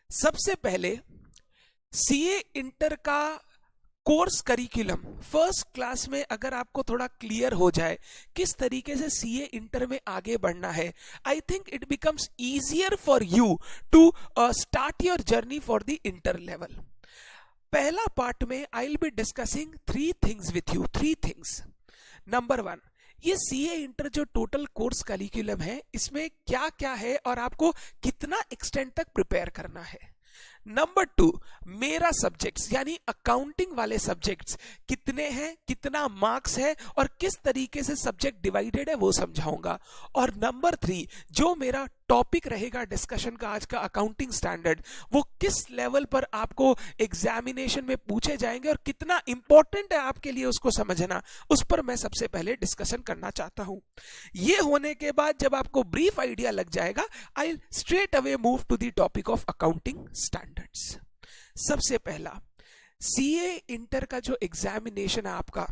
सबसे पहले CA inter का कोर्स करिकुलम फर्स्ट क्लास में अगर आपको थोड़ा क्लियर हो जाए किस तरीके से सीए इंटर में आगे बढ़ना है, I think it becomes easier for you to start your journey for the inter level. पहला पार्ट में I will be discussing 3 things with you. 3 things. Number 1, ये सीए इंटर जो टोटल कोर्स करिकुलम है इसमें क्या क्या है और आपको कितना एक्सटेंड तक प्रिपेयर करना है। नंबर 2, मेरा सब्जेक्ट्स यानी अकाउंटिंग वाले सब्जेक्ट्स कितने हैं, कितना मार्क्स है और किस तरीके से सब्जेक्ट डिवाइडेड है वो समझाऊंगा। और नंबर 3, जो मेरा टॉपिक रहेगा डिस्कशन का आज का अकाउंटिंग स्टैंडर्ड, वो किस लेवल पर आपको एग्जामिनेशन में पूछे जाएंगे और कितना इंपॉर्टेंट है आपके लिए उसको समझना, उस पर मैं सबसे पहले डिस्कशन करना चाहता हूं। ये होने के बाद जब आपको ब्रीफ आइडिया लग जाएगा, I straight away move to the topic of accounting standards. सबसे पहला, सीए इंटर का जो एग्जामिनेशन है आपका,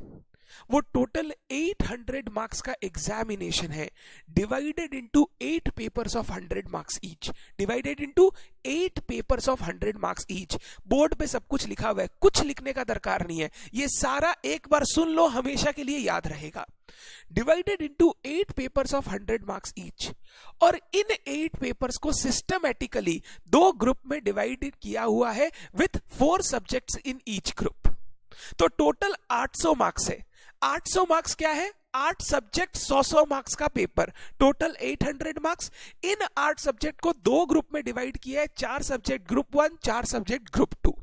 वो टोटल 800 मार्क्स का एग्जामिनेशन है, divided into 8 papers of 100 marks each. Divided into 8 papers of 100 marks each. Board पे सब कुछ लिखा हुआ है, कुछ लिखने का दरकार नहीं है, ये सारा एक बार सुन लो, हमेशा के लिए याद रहेगा। Divided into 8 papers of 100 marks each, और इन 8 पेपर्स को सिस्टमैटिकली 2 ग्रुप में डिवाइडेड किया हुआ है with 4 subjects in each group. तो टोटल 800 मार्क्स है। 800 मार्क्स क्या है? 8 सब्जेक्ट 100 मार्क्स का पेपर, टोटल 800 मार्क्स। इन 8 सब्जेक्ट को 2 ग्रुप में डिवाइड किया है, 4 सब्जेक्ट ग्रुप 1, 4 सब्जेक्ट ग्रुप 2।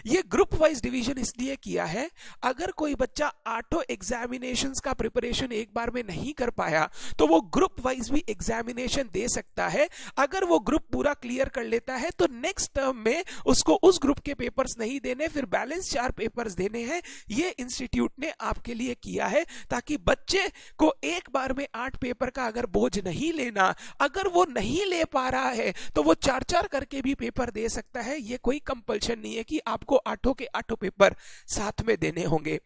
ये ग्रुप वाइज डिवीजन इसलिए किया है, अगर कोई बच्चा 8 एग्जामिनेशंस का प्रिपरेशन एक बार में नहीं कर पाया तो वो ग्रुप वाइज भी एग्जामिनेशन दे सकता है। अगर वो ग्रुप पूरा क्लियर कर लेता है तो नेक्स्ट टर्म में उसको उस ग्रुप के पेपर्स नहीं देने, फिर बैलेंस 4 पेपर्स देने हैं। ये इंस्टीट्यूट ने आपके लिए किया है ताकि बच्चे को एक बार में 8 पेपर का अगर बोझ नहीं लेना, अगर वो नहीं ले पा रहा है तो वो 4-4 करके भी पेपर दे सकता है। ये कोई कंपल्शन नहीं है कि आपको 8 के 8 पेपर साथ में देने होंगे।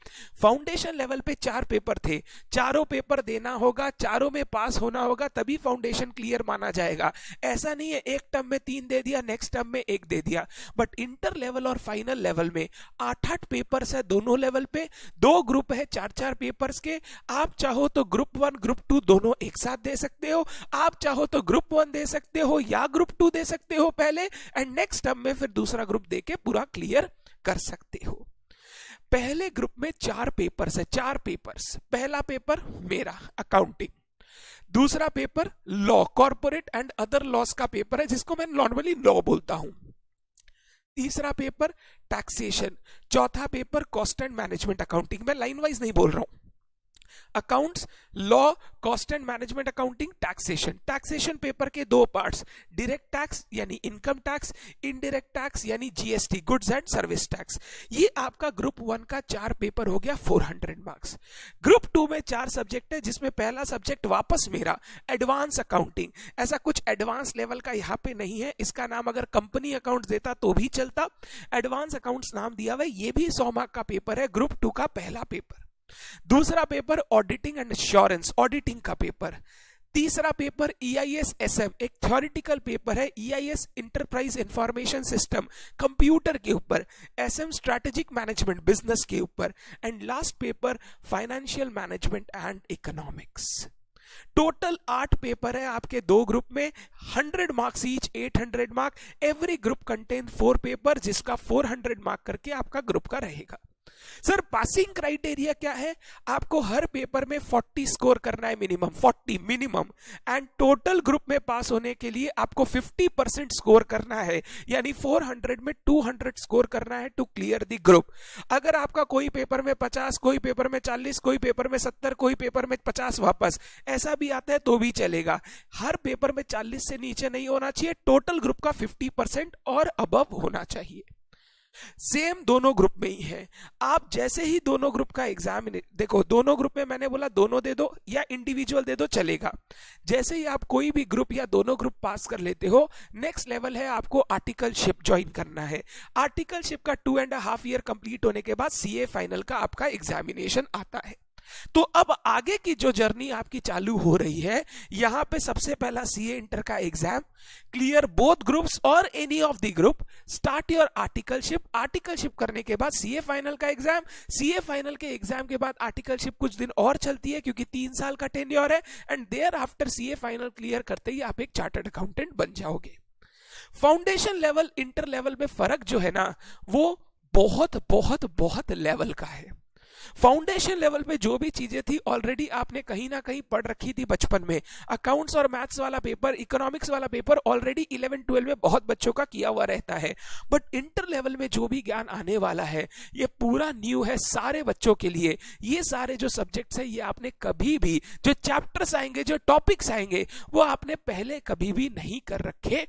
फाउंडेशन लेवल पे 4 पेपर थे, चारों पेपर देना होगा, चारों में पास होना होगा, तभी फाउंडेशन क्लियर माना जाएगा। ऐसा नहीं है एक टर्म में 3 दे दिया, नेक्स्ट टर्म में 1 दे दिया। बट इंटर लेवल और फाइनल लेवल में 8-8 पेपर्स है दोनों लेवल पे, 2 ग्रुप है 4-4 पेपर्स के। आप चाहो तो ग्रुप 1 ग्रुप 2 दोनों एक साथ दे सकते हो, आप चाहो तो ग्रुप 1 दे सकते हो या ग्रुप 2 दे सकते हो पहले, एंड नेक्स्ट टर्म में फिर दूसरा ग्रुप दे के पूरा क्लियर कर सकते हो। पहले ग्रुप में 4 पेपर्स है, 4 पेपर्स। पहला पेपर मेरा अकाउंटिंग, दूसरा paper law, corporate and other laws का पेपर है जिसको मैं नॉर्मली लॉ बोलता हूं। तीसरा पेपर टैक्सेशन, चौथा paper cost and management accounting. मैं लाइन वाइज नहीं बोल रहा हूं, accounts, law, cost and management accounting, taxation. Taxation paper के 2 पार्ट्स, डायरेक्ट टैक्स यानी इनकम टैक्स, इनडायरेक्ट टैक्स यानी GST, goods and service tax. ये आपका ग्रुप 1 का 4 पेपर हो गया, 400 मार्क्स। ग्रुप 2 में 4 सब्जेक्ट है जिसमें पहला सब्जेक्ट वापस मेरा एडवांस अकाउंटिंग। ऐसा कुछ एडवांस लेवल का यहाँ पे नहीं है, इसका नाम अगर कंपनी अकाउंट देता तो भी चलता, एडवांस अकाउंट्स नाम दिया हुआ है। ये भी 100 मार्क का पेपर है, ग्रुप 2 का पहला पेपर। दूसरा paper auditing and assurance, auditing का पेपर। तीसरा पेपर ईआईएस एसएम, एक थ्योरेटिकल पेपर है, EIS enterprise information system, computer के ऊपर। एसएम स्ट्रैटेजिक मैनेजमेंट, बिजनेस के ऊपर। And last paper financial management and economics. Total 8 paper है आपके 2 ग्रुप में, 100 marks each, 800 mark. Every group contain 4 paper, जिसका 400 मार्क करके आपका ग्रुप का रहेगा। सर पासिंग क्राइटेरिया क्या है? आपको हर पेपर में 40 स्कोर करना है minimum, 40 minimum. And total group में पास होने के लिए आपको 50% स्कोर करना है, यानी 400 में 200 स्कोर करना है टू क्लियर द ग्रुप। अगर आपका कोई पेपर में 50, कोई पेपर में 40, कोई पेपर में 70, कोई पेपर में 50 वापस, ऐसा भी आता है तो भी चलेगा। हर पेपर में 40 से नीचे नहीं होना चाहिए, टोटल ग्रुप का 50% और अबव होना चाहिए। सेम दोनों ग्रुप में ही है। आप जैसे ही दोनों ग्रुप का एग्जाम देखो, दोनों ग्रुप में मैंने बोला दोनों दे दो या इंडिविजुअल दे दो चलेगा। जैसे ही आप कोई भी ग्रुप या दोनों ग्रुप पास कर लेते हो, नेक्स्ट लेवल है आपको आर्टिकलशिप ज्वाइन करना है। आर्टिकलशिप का 2.5 ईयर कंप्लीट होने के बाद सीए फाइनल का आपका एग्जामिनेशन आता है। तो अब आगे की जो जर्नी आपकी चालू हो रही है, यहां पे सबसे पहला सीए इंटर का एग्जाम, क्लियर बोथ ग्रुप्स और any of the group, start your articleship, articleship करने के बाद सीए फाइनल का एग्जाम, सीए फाइनल के एग्जाम के बाद आर्टिकलशिप कुछ दिन और चलती है क्योंकि 3 साल का टेन्योर है, and thereafter CA final clear करते ही आप एक चार्टर्ड अकाउंटेंट बन जाओगे। फाउंडेशन लेवल इंटर लेवल में फर्क जो है ना, वो बहुत बहुत बहुत लेवल का है। फाउंडेशन लेवल पे जो भी चीजें थी ऑलरेडी आपने कहीं ना कहीं पढ़ रखी थी बचपन में। अकाउंट्स और मैथ्स वाला पेपर, इकोनॉमिक्स वाला पेपर ऑलरेडी 11-12 में बहुत बच्चों का किया हुआ रहता है। बट इंटर लेवल में जो भी ज्ञान आने वाला है ये पूरा न्यू है सारे बच्चों के लिए। ये सारे जो सब्जेक्ट्स है ये आपने कभी भी, जो चैप्टर्स आएंगे, जो टॉपिक्स आएंगे, वो आपने पहले कभी भी नहीं कर रखे हैं।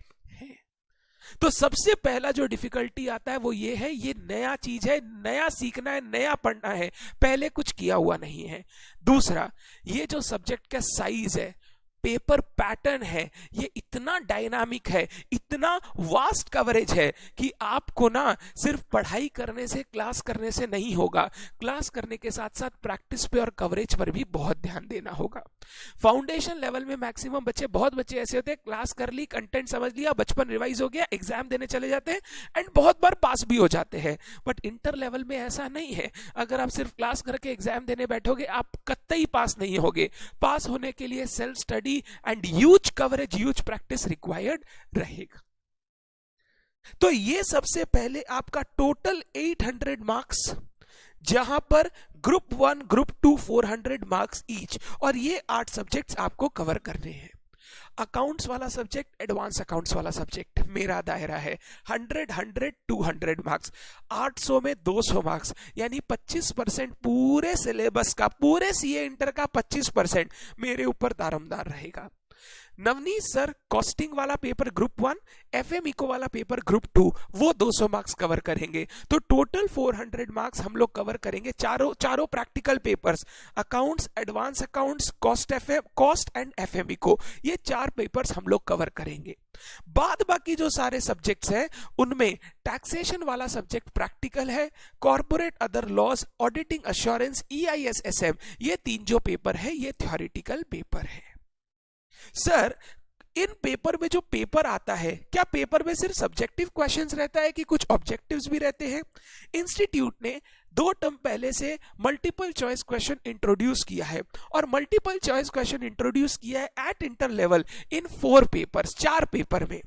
तो सबसे पहला जो डिफिकल्टी आता है वो ये है, ये नया चीज है, नया सीखना है, नया पढ़ना है, पहले कुछ किया हुआ नहीं है। दूसरा, ये जो सब्जेक्ट का साइज है, पेपर पैटर्न है, ये इतना डायनामिक है, इतना वास्ट कवरेज है कि आपको ना सिर्फ पढ़ाई करने से, क्लास करने से नहीं होगा, क्लास करने के साथ साथ प्रैक्टिस पे और कवरेज पर भी बहुत ध्यान देना होगा। फाउंडेशन लेवल में मैक्सिमम बच्चे, बहुत बच्चे ऐसे होते हैं, क्लास कर ली, कंटेंट समझ लिया, बचपन रिवाइज हो गया, एग्जाम देने चले जाते हैं एंड बहुत बार पास भी हो जाते हैं। बट इंटर लेवल में ऐसा नहीं है। अगर आप सिर्फ क्लास करके एग्जाम देने बैठोगे आप कतई पास नहीं होगे। पास होने के लिए self study and huge coverage, huge practice required रहेगा। तो ये सबसे पहले आपका टोटल 800 मार्क्स, जहां पर ग्रुप 1 ग्रुप 2 400 मार्क्स ईच, और ये 8 सब्जेक्ट्स आपको कवर करने हैं। अकाउंट्स वाला सब्जेक्ट, एडवांस अकाउंट्स वाला सब्जेक्ट, मेरा दायरा है 100 100 200 मार्क्स, 800 में 200 मार्क्स, यानी 25% पूरे सिलेबस का, पूरे सीए इंटर का 25% मेरे ऊपर दारोमदार रहेगा। नवनीत सर कॉस्टिंग वाला पेपर ग्रुप 1, एफएम इको वाला पेपर ग्रुप 2, वो 200 मार्क्स कवर करेंगे। तो टोटल 400 मार्क्स हम लोग कवर करेंगे चारों practical papers, accounts, advance accounts, cost and FM eco, ये 4 पेपर्स हम लोग कवर करेंगे। बाद बाकी जो सारे सब्जेक्ट्स हैं उनमें टैक्सेशन वाला सब्जेक्ट प्रैक्टिकल है, corporate other laws, auditing assurance, EIS-SM, ये 3 जो पेपर है ये थ्योरेटिकल पेपर है। सर इन पेपर में जो पेपर आता है, क्या पेपर में सिर्फ सब्जेक्टिव क्वेश्चंस रहता है कि कुछ ऑब्जेक्टिव्स भी रहते हैं? इंस्टीट्यूट ने 2 टर्म पहले से मल्टीपल चॉइस क्वेश्चन इंट्रोड्यूस किया है, और मल्टीपल चॉइस क्वेश्चन इंट्रोड्यूस किया है at inter level in 4 papers, 4 paper में।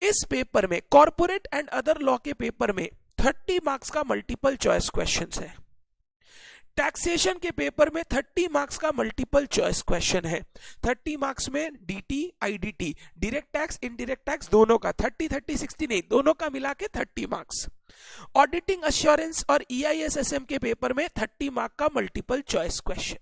इस पेपर में, कॉर्पोरेट एंड अदर लॉ के पेपर में 30 मार्क्स का मल्टीपल चॉइस क्वेश्चंस है। टैक्सेशन के पेपर में 30 मार्क्स का मल्टीपल चॉइस क्वेश्चन है। 30 मार्क्स में DT, IDT, direct tax, indirect tax, दोनों का 30 60 नहीं, दोनों का मिला के 30 मार्क्स। ऑडिटिंग अश्योरेंस और EIS-SM के पेपर में 30 मार्क का मल्टीपल चॉइस क्वेश्चन।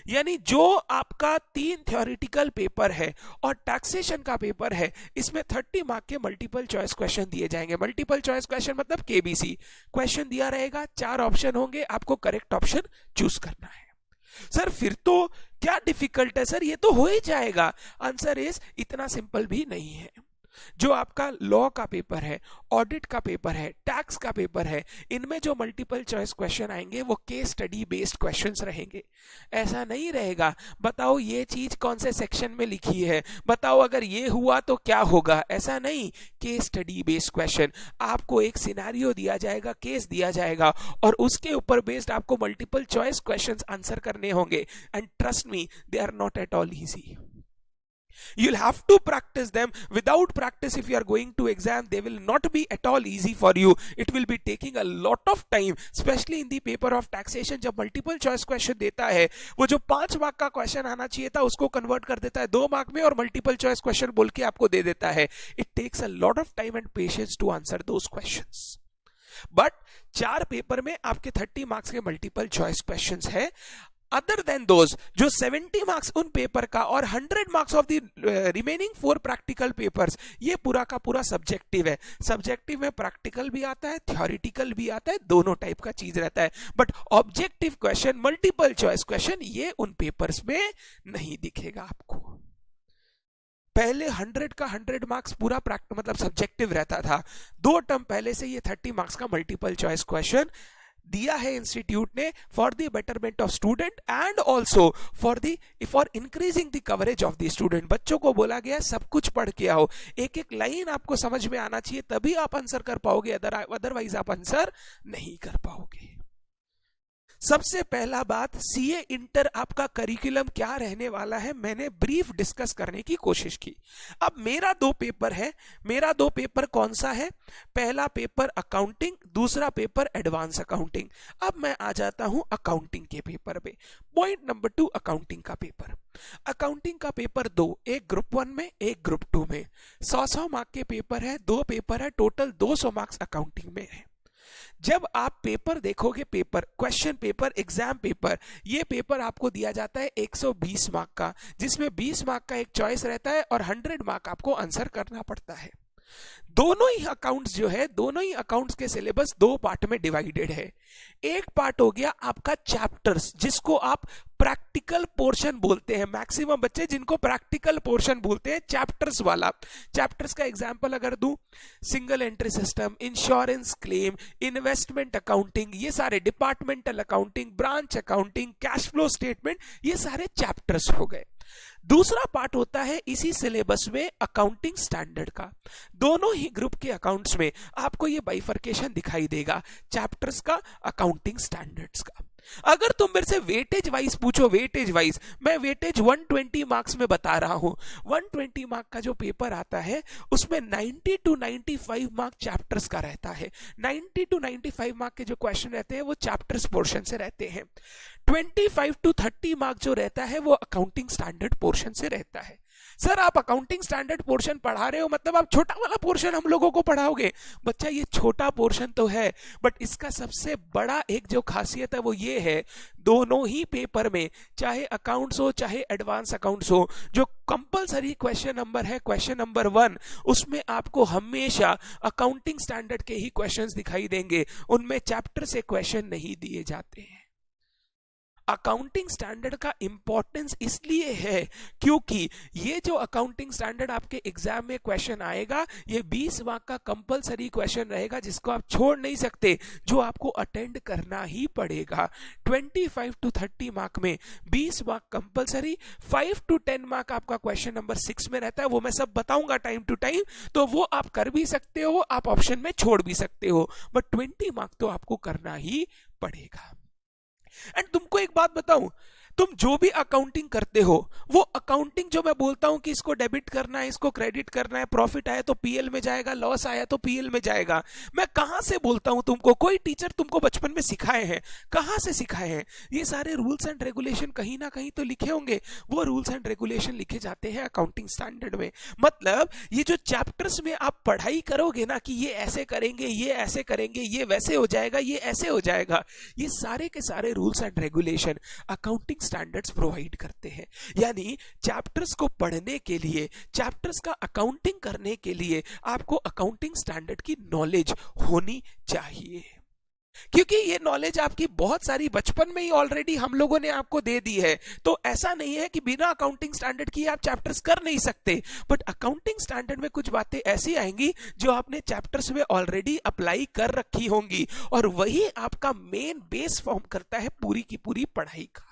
यानी जो आपका 3 थ्योरेटिकल पेपर है और टैक्सेशन का पेपर है, इसमें 30 मार्क के मल्टीपल चॉइस क्वेश्चन दिए जाएंगे। मल्टीपल चॉइस क्वेश्चन मतलब KBC क्वेश्चन दिया रहेगा, 4 ऑप्शन होंगे, आपको करेक्ट ऑप्शन चूज करना है। सर फिर तो क्या डिफिकल्ट है? सर ये तो हो ही जाएगा। आंसर इज इतना सिंपल भी नहीं है। जो आपका लॉ का पेपर है, ऑडिट का पेपर है, टैक्स का पेपर है, इनमें जो मल्टीपल चॉइस क्वेश्चन आएंगे वो केस स्टडी बेस्ड क्वेश्चंस रहेंगे। ऐसा नहीं रहेगा बताओ ये चीज कौन से सेक्शन में लिखी है, बताओ अगर ये हुआ तो क्या होगा, ऐसा नहीं। केस स्टडी बेस्ड क्वेश्चन, आपको एक सिनेरियो दिया जाएगा, केस दिया जाएगा, और उसके ऊपर बेस्ड आपको मल्टीपल चॉइस क्वेश्चंस आंसर करने होंगे। And trust me, they are not at all easy. You'll have to practice them. Without practice, if you are going to exam, they will not be at all easy for you. It will be taking a lot of time, especially in the paper of taxation. जब multiple choice question देता है, वो जो 5 mark का question आना चाहिए था उसको कन्वर्ट कर देता है 2 मार्क में, और मल्टीपल चॉइस क्वेश्चन बोल के आपको दे देता है. It takes a lot of time and patience to answer those questions. But 4 paper में आपके 30 मार्क्स के मल्टीपल चॉइस क्वेश्चंस है. अदर देन दोज, जो 70 मार्क्स उन पेपर का और 100 marks of the remaining 4 practical papers, ये पूरा का पूरा सब्जेक्टिव है. सब्जेक्टिव में प्रैक्टिकल भी आता है, थ्योरेटिकल भी आता है, दोनों टाइप का चीज रहता है. But objective question, multiple choice question, ये उन पेपर्स में नहीं दिखेगा आपको. पहले 100 का 100 मार्क्स पूरा मतलब सब्जेक्टिव रहता था. 2 टर्म पहले से ये 30 मार्क्स का मल्टीपल चॉइस क्वेश्चन दिया है इंस्टीट्यूट ने for the betterment of student and also for increasing the coverage of the student. बच्चों को बोला गया सब कुछ पढ़ के आओ, एक एक लाइन आपको समझ में आना चाहिए, तभी आप आंसर कर पाओगे, अदरवाइज आप आंसर नहीं कर पाओगे। सबसे पहला बात, सीए इंटर आपका करिकुलम क्या रहने वाला है, मैंने ब्रीफ डिस्कस करने की कोशिश की। अब मेरा 2 पेपर है, मेरा 2 पेपर कौन सा है, पहला पेपर अकाउंटिंग, दूसरा पेपर एडवांस अकाउंटिंग। अब मैं आ जाता हूं अकाउंटिंग के पेपर पे। पॉइंट नंबर 2, अकाउंटिंग का पेपर। अकाउंटिंग का पेपर 2, एक ग्रुप 1 में एक ग्रुप 2 में। 100 मार्क के पेपर है, 2 पेपर है, टोटल 200 मार्क्स अकाउंटिंग में है। जब आप पेपर देखोगे, paper question paper exam paper, ये पेपर आपको दिया जाता है 120 मार्क का, जिसमें 20 मार्क का एक चॉइस रहता है और 100 मार्क आपको आंसर करना पड़ता है। दोनों ही अकाउंट्स जो है, दोनों ही अकाउंट्स के सिलेबस 2 पार्ट में डिवाइडेड है। एक पार्ट हो गया आपका चैप्टर्स, जिसको आप प्रैक्टिकल पोर्शन बोलते हैं, मैक्सिमम बच्चे जिनको प्रैक्टिकल पोर्शन बोलते हैं, चैप्टर्स वाला। चैप्टर्स का एग्जांपल अगर दूं, single entry system, insurance claim, investment accounting, ये सारे, departmental accounting, branch accounting, cash flow statement, ये सारे चैप्टर्स हो गए। दूसरा पार्ट होता है इसी सिलेबस में अकाउंटिंग स्टैंडर्ड का। दोनों ही ग्रुप के अकाउंट्स में आपको ये बाइफर्केशन दिखाई देगा, चैप्टर्स का, अकाउंटिंग स्टैंडर्ड्स का। अगर तुम मेरे से वेटेज वाइज पूछो, वेटेज वाइज मैं वेटेज 120 मार्क्स में बता रहा हूं। 120 मार्क का जो पेपर आता है उसमें 90 to 95 मार्क चैप्टर्स का रहता है। 90 to 95 मार्क के जो क्वेश्चन रहते हैं वो चैप्टर्स पोर्शन से रहते हैं। 25 to 30 मार्क जो रहता है वो अकाउंटिंग स्टैंडर्ड पोर्शन से रहता है। सर आप अकाउंटिंग स्टैंडर्ड पोर्शन पढ़ा रहे हो, मतलब आप छोटा वाला पोर्शन हम लोगों को पढ़ाओगे? बच्चा ये छोटा पोर्शन तो है, बट इसका सबसे बड़ा एक जो खासियत है वो ये है, दोनों ही पेपर में, चाहे अकाउंट्स हो चाहे एडवांस अकाउंट्स हो, जो कंपलसरी क्वेश्चन नंबर है, क्वेश्चन नंबर 1, उसमें आपको हमेशा अकाउंटिंग स्टैंडर्ड के ही क्वेश्चंस दिखाई देंगे, उनमें चैप्टर से क्वेश्चन नहीं दिए जाते हैं। अकाउंटिंग स्टैंडर्ड का इंपॉर्टेंस इसलिए है क्योंकि ये जो अकाउंटिंग स्टैंडर्ड आपके एग्जाम में क्वेश्चन आएगा, ये 20 मार्क का कंपलसरी क्वेश्चन रहेगा, जिसको आप छोड़ नहीं सकते, जो आपको अटेंड करना ही पड़ेगा। 25 to 30 मार्क में 20 मार्क कंपलसरी, 5 to 10 मार्क आपका क्वेश्चन नंबर 6 में रहता है, वो मैं सब बताऊंगा टाइम टू टाइम, तो वो आप कर भी सकते हो, आप ऑप्शन में छोड़ भी सकते हो, बट 20 मार्क तो आपको करना ही पड़ेगा। एंड तुमको एक बात बताऊं, तुम जो भी अकाउंटिंग करते हो, वो अकाउंटिंग जो मैं बोलता हूं कि इसको डेबिट करना है, इसको क्रेडिट करना है, प्रॉफिट आया तो पीएल में जाएगा, लॉस आया तो पीएल में जाएगा, मैं कहां से बोलता हूं तुमको? कोई टीचर तुमको बचपन में सिखाए हैं? कहां से सिखाए हैं? ये सारे रूल्स एंड रेगुलेशन कहीं ना कहीं तो लिखे होंगे, वो रूल्स एंड रेगुलेशन लिखे जाते हैं अकाउंटिंग स्टैंडर्ड में। मतलब ये जो चैप्टर्स में आप पढ़ाई करोगे ना कि ये ऐसे करेंगे, ये ऐसे करेंगे, ये वैसे हो जाएगा, ये ऐसे हो जाएगा, ये सारे के सारे rules and regulation accounting standards provide करते हैं। यानी चैप्टर्स को पढ़ने के लिए, चैप्टर्स का अकाउंटिंग करने के लिए आपको अकाउंटिंग स्टैंडर्ड की नॉलेज होनी चाहिए, क्योंकि ये नॉलेज आपकी बहुत सारी बचपन में ही ऑलरेडी हम लोगों ने आपको दे दी है। तो ऐसा नहीं है कि बिना अकाउंटिंग स्टैंडर्ड की आप चैप्टर्स कर नहीं सकते, बट अकाउंटिंग स्टैंडर्ड में कुछ बातें ऐसी आएंगी जो आपने चैप्टर्स में ऑलरेडी अप्लाई कर रखी होंगी, और वही आपका मेन बेस फॉर्म करता है पूरी की पूरी पढ़ाई का।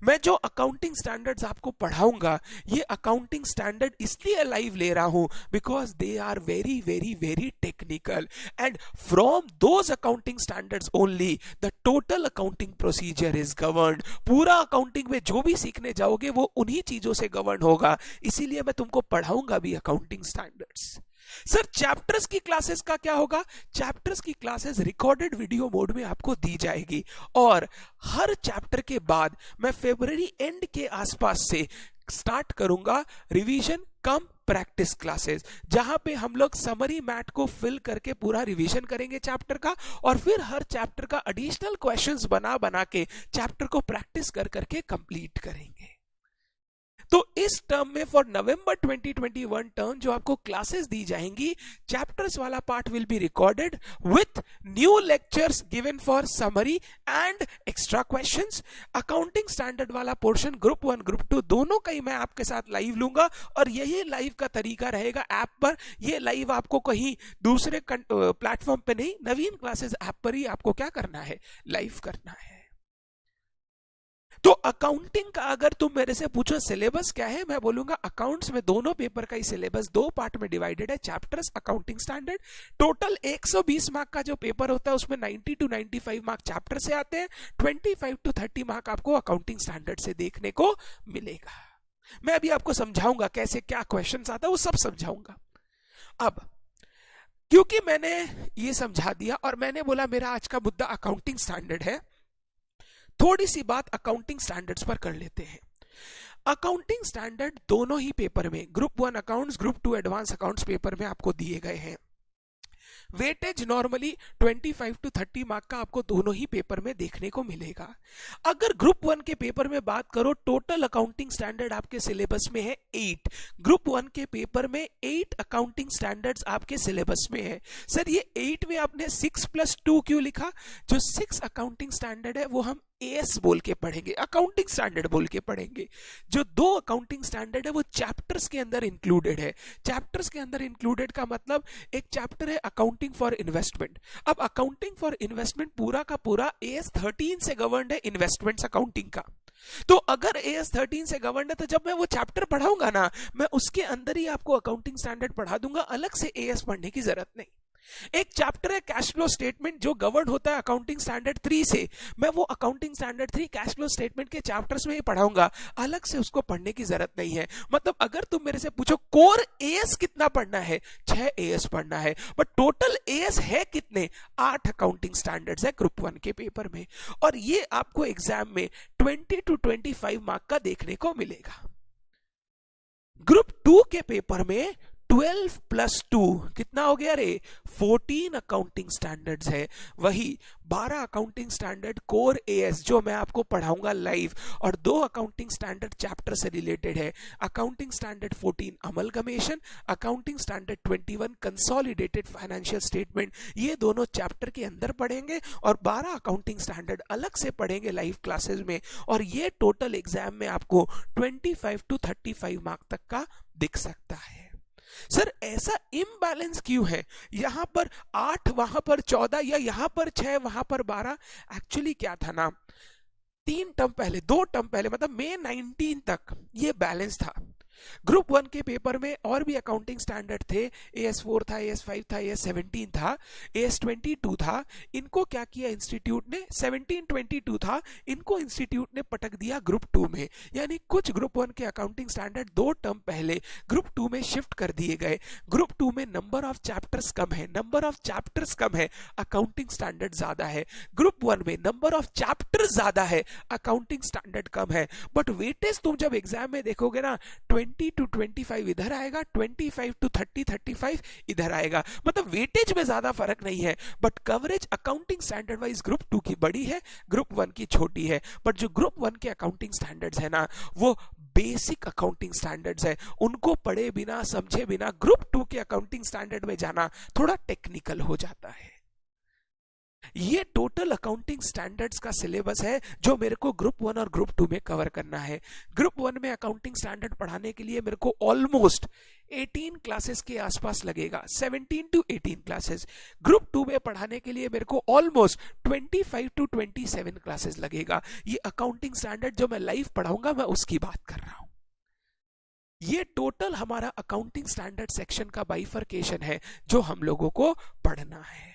मैं जो अकाउंटिंग स्टैंडर्ड्स आपको पढ़ाऊंगा, ये अकाउंटिंग स्टैंडर्ड इसलिए लाइव ले रहा हूं because they are very very very technical, and from those accounting standards only the total accounting procedure is governed. पूरा अकाउंटिंग में जो भी सीखने जाओगे वो उन्हीं चीजों से गवर्न होगा, इसीलिए मैं तुमको पढ़ाऊंगा भी अकाउंटिंग स्टैंडर्ड्स। सर चैप्टर्स की क्लासेस का क्या होगा? चैप्टर्स की क्लासेस रिकॉर्डेड वीडियो मोड में आपको दी जाएगी, और हर चैप्टर के बाद मैं फरवरी एंड के आसपास से स्टार्ट करूंगा रिवीजन कम प्रैक्टिस क्लासेस, जहां पे हम लोग समरी मैट को फिल करके पूरा रिवीजन करेंगे चैप्टर का, और फिर हर चैप्टर का एडिशनल क्वेश्चंस बना बना के चैप्टर को प्रैक्टिस कर करके कंप्लीट करेंगे। तो इस टर्म में फॉर नवंबर 2021 टर्म जो आपको क्लासेस दी जाएंगी, चैप्टर्स वाला part will be recorded with new lectures given for summary and extra questions. Accounting standard वाला पोर्शन ग्रुप 1 ग्रुप 2 दोनों का ही मैं आपके साथ लाइव लूंगा, और यही लाइव का तरीका रहेगा ऐप पर। ये लाइव आपको कहीं दूसरे प्लेटफॉर्म पे नहीं, नवीन क्लासेस ऐप पर ही आपको क्या करना है, लाइव करना है। तो अकाउंटिंग का अगर तुम मेरे से पूछो सिलेबस क्या है, मैं बोलूंगा अकाउंट्स में दोनों पेपर का ही सिलेबस दो पार्ट में डिवाइडेड है, chapters, accounting standard. Total 120 mark का जो पेपर होता है उसमें 90 to 95 मार्क चैप्टर से आते हैं, 25 to 30 मार्क आपको अकाउंटिंग स्टैंडर्ड से देखने को मिलेगा। मैं अभी आपको समझाऊंगा कैसे क्या क्वेश्चन आता है, वो सब समझाऊंगा। अब क्योंकि मैंने ये समझा दिया और मैंने बोला मेरा आज का मुद्दा अकाउंटिंग स्टैंडर्ड है, थोड़ी सी बात अकाउंटिंग स्टैंडर्ड्स पर कर लेते हैं। अकाउंटिंग स्टैंडर्ड दोनों ही पेपर में, group 1 accounts, group 2 advance accounts paper में आपको दिए गए हैं। वेटेज नॉर्मली 25 to 30 मार्क का आपको दोनों ही पेपर में देखने को मिलेगा। अगर ग्रुप 1 के पेपर में बात करो, टोटल अकाउंटिंग स्टैंडर्ड आपके सिलेबस में है 8। ग्रुप 1 के पेपर में 8 अकाउंटिंग स्टैंडर्ड्स आपके सिलेबस में है। सर ये 8 में आपने 6+2 क्यों लिखा? जो 6 अकाउंटिंग स्टैंडर्ड है वो हम एएस बोल के पढ़ेंगे, अकाउंटिंग स्टैंडर्ड बोल के पढ़ेंगे। जो 2 अकाउंटिंग स्टैंडर्ड है वो चैप्टर्स के अंदर इंक्लूडेड है। चैप्टर्स के अंदर इंक्लूडेड का मतलब एक चैप्टर है अकाउंटिंग फॉर इन्वेस्टमेंट। अब अकाउंटिंग फॉर इन्वेस्टमेंट पूरा का पूरा AS 13 से गवर्नड है, इन्वेस्टमेंट्स अकाउंटिंग का। तो अगर AS 13 से गवर्नड है तो जब मैं वो चैप्टर पढ़ाऊंगा ना, मैं उसके अंदर ही आपको अकाउंटिंग स्टैंडर्ड पढ़ा दूंगा, अलग से AS पढ़ने की जरूरत नहीं। एक चैप्टर है कैश फ्लो स्टेटमेंट जो गवर्न होता है अकाउंटिंग स्टैंडर्ड 3 से, मैं वो accounting standard 3 cash flow statement के चैप्टर्स में ही पढ़ाऊंगा, अलग से उसको पढ़ने की जरूरत नहीं है। मतलब अगर तुम मेरे से पूछो कोर AS कितना पढ़ना है, 6 AS पढ़ना है, बट टोटल AS है कितने? 8 अकाउंटिंग स्टैंडर्ड्स है ग्रुप 1 के पेपर में, और ये आपको एग्जाम में 20 to 25 मार्क का देखने को मिलेगा। ग्रुप 2 के पेपर में 12+2 कितना हो गया रे? 14 अकाउंटिंग स्टैंडर्ड्स है। वही 12 अकाउंटिंग स्टैंडर्ड कोर AS जो मैं आपको पढ़ाऊंगा लाइव, और 2 अकाउंटिंग स्टैंडर्ड चैप्टर से रिलेटेड है। Accounting standard 14 amalgamation, accounting standard 21 consolidated financial statement, ये दोनों चैप्टर के अंदर पढ़ेंगे, और 12 अकाउंटिंग स्टैंडर्ड अलग से पढ़ेंगे लाइव क्लासेस में, और ये टोटल एग्जाम में आपको 25 to 35 मार्क तक का दिख सकता है। सर ऐसा इम्बैलेंस क्यों है? यहां पर 8 वहां पर 14, या यहां पर 6 वहां पर 12? एक्चुअली क्या था ना, 2 टर्म पहले मतलब मई 19 तक ये बैलेंस था। ग्रुप 1 के पेपर में और भी अकाउंटिंग स्टैंडर्ड थे, AS 4 था, AS 5 था, AS 17 था, AS 22 था। इनको क्या किया इंस्टीट्यूट ने? 17 22 था, इनको इंस्टीट्यूट ने पटक दिया ग्रुप 2 में। यानी कुछ ग्रुप 1 के अकाउंटिंग स्टैंडर्ड 2 टर्म पहले ग्रुप 2 में शिफ्ट कर दिए गए। ग्रुप 2 में नंबर ऑफ चैप्टर्स कम है, अकाउंटिंग स्टैंडर्ड ज्यादा है। ग्रुप 1 में नंबर ऑफ चैप्टर्स ज्यादा है, अकाउंटिंग स्टैंडर्ड कम है। बट वेटेज तुम जब एग्जाम में देखोगे ना, 20 to 25 इधर आएगा, 25 to 35 इधर आएगा। मतलब वेटेज में ज्यादा फर्क नहीं है, but coverage accounting standard wise group 2 की बड़ी है, ग्रुप 1 की छोटी है। बट जो ग्रुप 1 के अकाउंटिंग स्टैंडर्ड्स है ना, वो बेसिक अकाउंटिंग स्टैंडर्ड्स है, उनको पढ़े बिना समझे बिना ग्रुप 2 के अकाउंटिंग स्टैंडर्ड में जाना थोड़ा टेक्निकल हो जाता है। ये टोटल अकाउंटिंग स्टैंडर्ड्स का सिलेबस है जो मेरे को ग्रुप 1 और ग्रुप 2 में कवर करना है। ग्रुप 1 में अकाउंटिंग स्टैंडर्ड पढ़ाने के लिए मेरे को ऑलमोस्ट 18 क्लासेस के आसपास लगेगा, 17 to 18 क्लासेस। ग्रुप 2 में पढ़ाने के लिए मेरे को ऑलमोस्ट 25 to 27 क्लासेस लगेगा। ये अकाउंटिंग स्टैंडर्ड जो मैं लाइव पढ़ाऊंगा, मैं उसकी बात कर रहा हूं। ये टोटल हमारा अकाउंटिंग स्टैंडर्ड सेक्शन का बाइफरकेशन है जो हम लोगों को पढ़ना है।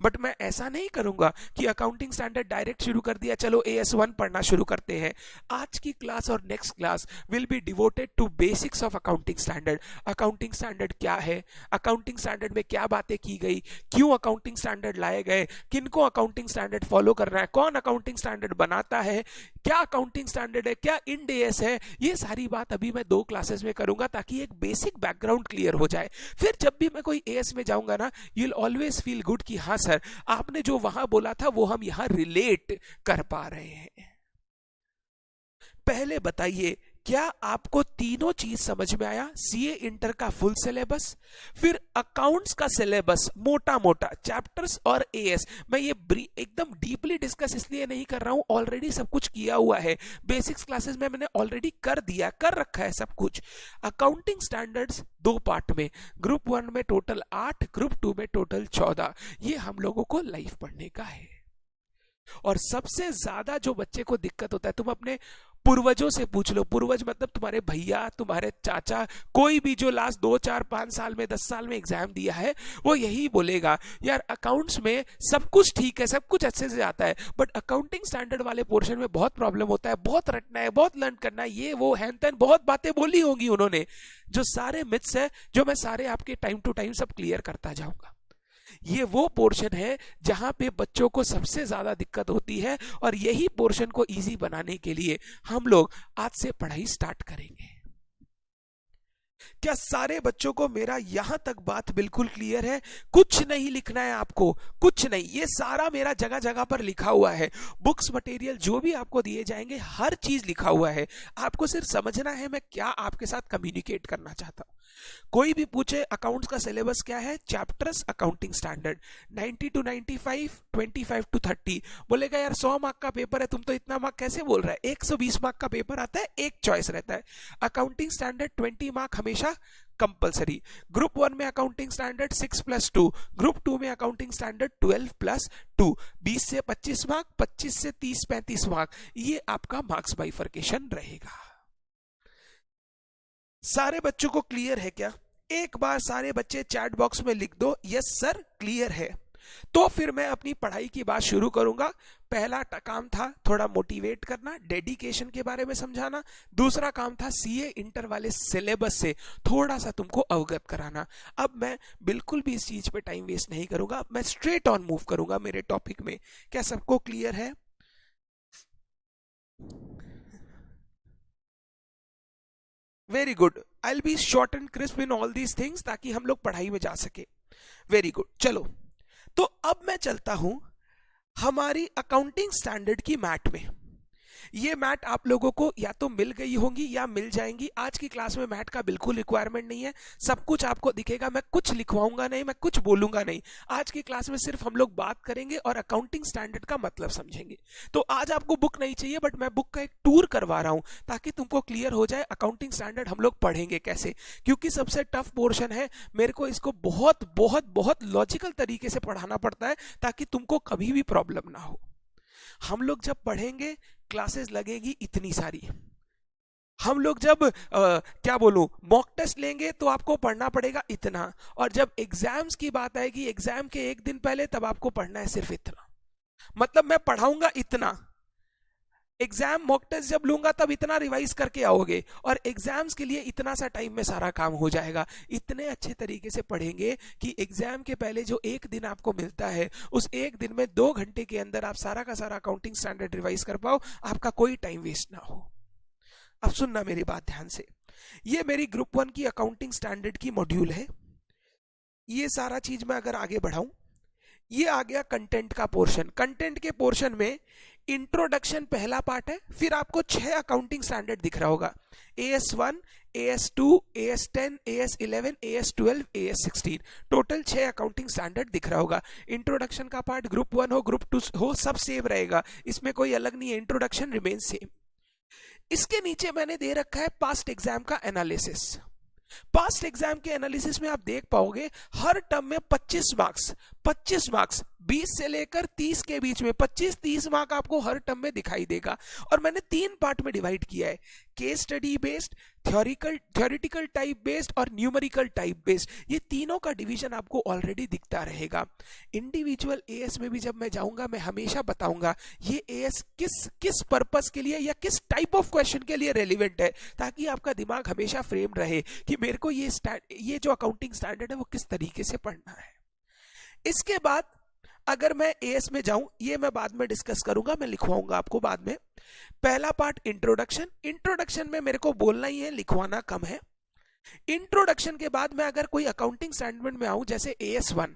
बट मैं ऐसा नहीं करूंगा कि अकाउंटिंग स्टैंडर्ड डायरेक्ट शुरू कर दिया, चलो AS 1 पढ़ना शुरू करते हैं। आज की क्लास और next class will be devoted to basics of accounting standard. Accounting standard क्या है, अकाउंटिंग स्टैंडर्ड में क्या बातें की गई, क्यों अकाउंटिंग स्टैंडर्ड लाए गए, किनको अकाउंटिंग स्टैंडर्ड फॉलो करना है, कौन अकाउंटिंग स्टैंडर्ड बनाता है, क्या अकाउंटिंग स्टैंडर्ड है, क्या इंड AS है। ये सारी बात अभी मैं 2 क्लासेस में करूंगा ताकि एक बेसिक बैकग्राउंड क्लियर हो जाए। फिर जब भी मैं कोई AS में जाऊंगा ना, you will always feel good कि हाँ सर, आपने जो वहां बोला था वो हम यहां रिलेट कर पा रहे हैं। पहले बताइए क्या आपको तीनों चीज समझ में आया? सीए इंटर का फुल सिलेबस, फिर अकाउंट्स का सिलेबस मोटा मोटा चैप्टर्स और एएस। मैं ये एकदम डीपली डिस्कस इसलिए नहीं कर रहा हूं, ऑलरेडी सब कुछ किया हुआ है, बेसिक्स क्लासेस में मैंने ऑलरेडी कर रखा है सब कुछ। अकाउंटिंग स्टैंडर्ड्स 2 पार्ट में, ग्रुप 1 में टोटल 8, ग्रुप 2 में टोटल 14। ये हम लोगों को लाइव पढ़ने का है। और सबसे ज्यादा जो बच्चे को दिक्कत होता है, तुम अपने पूर्वजों से पूछ लो, पूर्वज मतलब तुम्हारे भैया, तुम्हारे चाचा, कोई भी जो लास्ट 2, 4, 5 साल में, 10 साल में एग्जाम दिया है, वो यही बोलेगा यार अकाउंट्स में सब कुछ ठीक है, सब कुछ अच्छे से आता है, बट अकाउंटिंग स्टैंडर्ड वाले पोर्शन में बहुत प्रॉब्लम होता है, बहुत रटना है, बहुत लर्न करना है, ये वो हैन तैन बहुत बातें बोली होंगी उन्होंने, जो सारे मिथ्स है, जो मैं सारे आपके टाइम टू टाइम सब क्लियर करता जाऊंगा। ये वो पोर्शन है जहां पे बच्चों को सबसे ज्यादा दिक्कत होती है, और यही पोर्शन को इजी बनाने के लिए हम लोग आज से पढ़ाई स्टार्ट करेंगे। क्या सारे बच्चों को मेरा यहां तक बात बिल्कुल क्लियर है? कुछ नहीं लिखना है आपको, कुछ नहीं, ये सारा मेरा जगह जगह पर लिखा हुआ है, बुक्स मटेरियल जो भी आपको दिए जाएंगे हर चीज लिखा हुआ है, आपको सिर्फ समझना है मैं क्या आपके साथ कम्युनिकेट करना चाहता हूं। कोई भी पूछे अकाउंट्स का सिलेबस क्या है, chapters accounting standard 90 to 95, 25 to 30। बोलेगा यार 100 मार्क का पेपर है, तुम तो इतना मार्क कैसे बोल रहा है? 120 मार्क का पेपर आता है, एक चॉइस रहता है। अकाउंटिंग स्टैंडर्ड 20 मार्क हमेशा कंपलसरी। ग्रुप 1 में अकाउंटिंग स्टैंडर्ड 6+2, ग्रुप 2 में अकाउंटिंग स्टैंडर्ड 12+2, 20 से 25 मार्क, 25 से 30-35 मार्क, ये आपका मार्क्स बाइफर्केशन रहेगा। सारे बच्चों को क्लियर है क्या? एक बार सारे बच्चे चैट बॉक्स में लिख दो यस सर क्लियर है, तो फिर मैं अपनी पढ़ाई की बात शुरू करूंगा। पहला काम था थोड़ा मोटिवेट करना, डेडिकेशन के बारे में समझाना। दूसरा काम था सीए इंटर वाले सिलेबस से थोड़ा सा तुमको अवगत कराना। अब मैं बिल्कुल भी इस चीज पे टाइम वेस्ट नहीं करूंगा, मैं स्ट्रेट ऑन मूव करूंगा मेरे टॉपिक में। क्या सबको क्लियर है? Very good, I will B short and crisp in all these things, ताकि हम लोग पढ़ाई में जा सके। वेरी गुड, चलो तो अब मैं चलता हूं हमारी अकाउंटिंग स्टैंडर्ड की मैट में। ये मैट आप लोगों को या तो मिल गई होंगी या मिल जाएंगी। आज की क्लास में मैट का बिल्कुल रिक्वायरमेंट नहीं है, सब कुछ आपको दिखेगा, मैं कुछ लिखवाऊंगा नहीं, मैं कुछ बोलूंगा नहीं। आज की क्लास में सिर्फ हम लोग बात करेंगे और अकाउंटिंग स्टैंडर्ड का मतलब समझेंगे। तो आज आपको बुक नहीं चाहिए, बट मैं बुक का एक टूर करवा रहा हूं ताकि तुमको क्लियर हो जाए अकाउंटिंग स्टैंडर्ड हम लोग पढ़ेंगे कैसे, क्योंकि सबसे टफ पोर्शन है। मेरे को इसको बहुत बहुत बहुत लॉजिकल तरीके से पढ़ाना पड़ता है ताकि तुमको कभी भी प्रॉब्लम ना हो। हम लोग जब पढ़ेंगे क्लासेस लगेगी इतनी सारी, हम लोग जब क्या बोलूं मॉक टेस्ट लेंगे तो आपको पढ़ना पड़ेगा इतना, और जब एग्जाम्स की बात आएगी एग्जाम के एक दिन पहले तब आपको पढ़ना है सिर्फ इतना। मतलब मैं पढ़ाऊंगा इतना, एग्जाम मॉक टेस्ट जब लूंगा तब इतना रिवाइज करके आओगे, और एग्जाम्स के लिए इतना सा टाइम में सारा काम हो जाएगा। इतने अच्छे तरीके से पढ़ेंगे कि एग्जाम के पहले जो एक दिन आपको मिलता है उस एक दिन में 2 घंटे के अंदर आप सारा का सारा अकाउंटिंग स्टैंडर्ड रिवाइज कर पाओ, आपका कोई टाइम वेस्ट ना हो। अब सुनना मेरी बात ध्यान से, ये मेरी ग्रुप 1 की अकाउंटिंग स्टैंडर्ड की मॉड्यूल है। ये सारा चीज मैं अगर आगे बढ़ाऊं, ये आ गया कंटेंट का पोर्शन। कंटेंट के पोर्शन में इंट्रोडक्शन पहला पार्ट है, फिर आपको 6 अकाउंटिंग स्टैंडर्ड दिख रहा होगा, AS1, AS2, AS10, AS11, AS12, AS16, total 6 accounting standard दिख रहा होगा। इंट्रोडक्शन का पार्ट ग्रुप 1 हो ग्रुप 2 हो सब सेम रहेगा, इसमें कोई अलग नहीं है, इंट्रोडक्शन रिमेन सेम। इसके नीचे मैंने दे रखा है पास्ट एग्जाम का एनालिसिस। पास्ट एग्जाम के एनालिसिस में आप देख पाओगे हर टर्म में 25 मार्क्स, 20 से लेकर 30 के बीच में 25-30 मार्क आपको हर टर्म में दिखाई देगा। और मैंने 3 पार्ट में डिवाइड किया है, case study based, theoretical type based और न्यूमेरिकल टाइप बेस्ड। ये तीनों का डिवीजन आपको ऑलरेडी दिखता रहेगा। इंडिविजुअल एएस में भी जब मैं जाऊंगा मैं हमेशा बताऊंगा ये एएस किस पर्पस के लिए या किस टाइप ऑफ क्वेश्चन के लिए रेलिवेंट है, ताकि आपका दिमाग हमेशा फ्रेम रहे कि मेरे को ये जो अकाउंटिंग स्टैंडर्ड है वो किस तरीके से पढ़ना है। इसके बाद अगर मैं एएस में जाऊं, ये मैं बाद में डिस्कस करूंगा, मैं लिखवाऊंगा आपको बाद में। पहला पार्ट इंट्रोडक्शन में मेरे को बोलना ही है, लिखवाना कम है। इंट्रोडक्शन के बाद मैं अगर कोई अकाउंटिंग स्टैंडर्ड में आऊं जैसे AS1,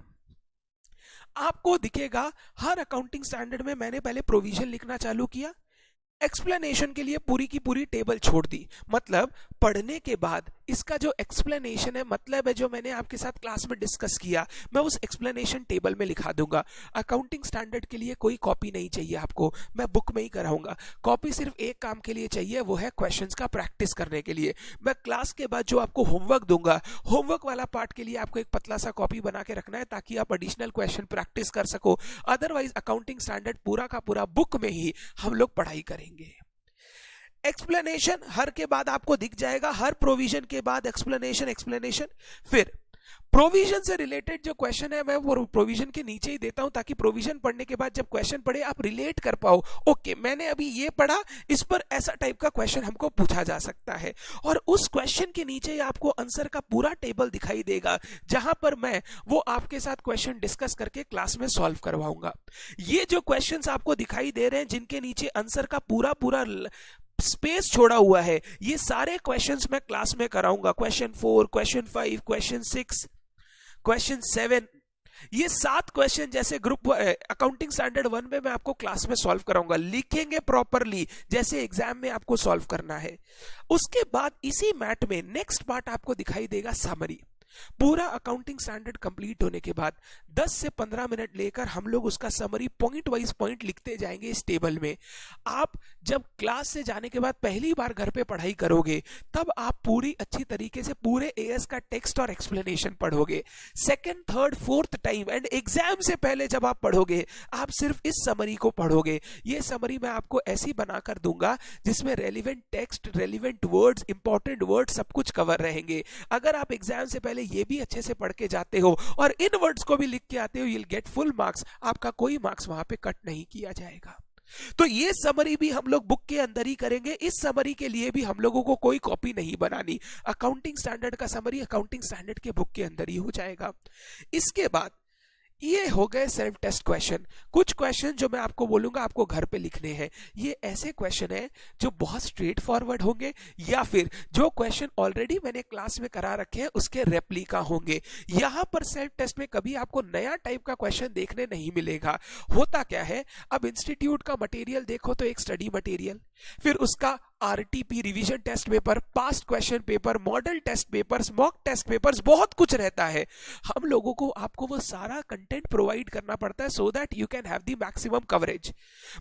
आपको दिखेगा हर अकाउंटिंग स्टैंडर्ड में मैंने पहले प्रोविजन लिखना चालू किया, एक्सप्लेनेशन के लिए पूरी की पूरी टेबल छोड़ दी, मतलब पढ़ने के बाद इसका जो एक्सप्लेनेशन है, मतलब है जो मैंने आपके साथ क्लास में डिस्कस किया, मैं उस एक्सप्लेनेशन टेबल में लिखा दूंगा। अकाउंटिंग स्टैंडर्ड के लिए कोई कॉपी नहीं चाहिए आपको, मैं बुक में ही कराऊंगा। कॉपी सिर्फ एक काम के लिए चाहिए, वो है क्वेश्चंस का प्रैक्टिस करने के लिए। मैं क्लास के बाद जो आपको होमवर्क दूंगा, होमवर्क वाला पार्ट के लिए आपको एक पतला सा कॉपी बना के रखना है ताकि आप एडिशनल क्वेश्चन प्रैक्टिस कर सको। अदरवाइज अकाउंटिंग स्टैंडर्ड पूरा का पूरा बुक में ही हम लोग पढ़ाई करेंगे। एक्सप्लेनेशन हर के बाद आपको दिख जाएगा, हर प्रोविजन के बाद एक्सप्लेनेशन। फिर प्रोविजन से रिलेटेड जो क्वेश्चन है मैं वो प्रोविजन के नीचे ही देता हूं ताकि प्रोविजन पढ़ने के बाद जब क्वेश्चन पढ़े आप रिलेट कर पाओ। ओके, मैंने अभी ये पढ़ा, इस पर ऐसा टाइप का क्वेश्चन हमको पूछा जा सकता है, और उस क्वेश्चन के नीचे आपको आंसर का पूरा टेबल दिखाई देगा जहां पर मैं वो आपके साथ क्वेश्चन डिस्कस करके क्लास में सॉल्व करवाऊंगा। ये जो क्वेश्चंस आपको दिखाई दे रहे हैं जिनके नीचे आंसर का पूरा स्पेस छोड़ा हुआ है, ये सारे क्वेश्चंस मैं क्लास में कराऊंगा। क्वेश्चन 4, क्वेश्चन 5, क्वेश्चन 6, क्वेश्चन 7, ये 7 क्वेश्चन जैसे ग्रुप अकाउंटिंग स्टैंडर्ड 1 में मैं आपको क्लास में सॉल्व कराऊंगा। लिखेंगे प्रॉपरली जैसे एग्जाम में आपको सॉल्व करना है। उसके बाद इसी मैट में नेक्स्ट पार्ट आपको दिखाई देगा समरी। पूरा अकाउंटिंग स्टैंडर्ड कंप्लीट होने के बाद 10 से 15 मिनट लेकर हम लोग उसका समरी पॉइंट वाइज पॉइंट लिखते जाएंगे इस टेबल में। आप जब क्लास से जाने के बाद पहली बार घर पे पढ़ाई करोगे तब आप पूरी अच्छी तरीके से पूरे एएस का टेक्स्ट और एक्सप्लेनेशन पढ़ोगे। Second, third, fourth time and exam से पहले जब आप पढ़ोगे आप सिर्फ इस समरी को पढ़ोगे। ये समरी मैं आपको ऐसी बनाकर दूंगा जिसमें relevant text, relevant words, important word सब कुछ कवर रहेंगे। अगर आप एग्जाम से पहले ये भी अच्छे से पढ़ के जाते हो और इन वर्ड्स को भी लिख के आते हो, you'll get full marks, आपका कोई मार्क्स वहां पे कट नहीं किया जाएगा। तो ये समरी भी हम लोग बुक के अंदर ही करेंगे। इस समरी के लिए भी हम लोगों को कोई कॉपी नहीं बनानी। अकाउंटिंग स्टैंडर्ड का समरी अकाउंटिंग स्टैंडर्ड के बुक के अंदर ही हो जाएगा। इसके बाद ये हो गए सेल्फ टेस्ट क्वेश्चन। कुछ क्वेश्चन जो मैं आपको बोलूंगा आपको घर पे लिखने हैं, ये ऐसे क्वेश्चन है जो बहुत स्ट्रेट फॉरवर्ड होंगे या फिर जो क्वेश्चन ऑलरेडी मैंने क्लास में करा रखे हैं उसके रेप्लिका होंगे। यहां पर सेल्फ टेस्ट में कभी आपको नया टाइप का क्वेश्चन देखने नहीं मिलेगा। होता क्या है, अब इंस्टीट्यूट का मटेरियल देखो तो एक स्टडी मटेरियल, फिर उसका RTP revision test paper, past question paper, model test papers, mock test papers, बहुत कुछ रहता है। हम लोगों को आपको वो सारा कंटेंट प्रोवाइड करना पड़ता है सो that you can have the maximum coverage.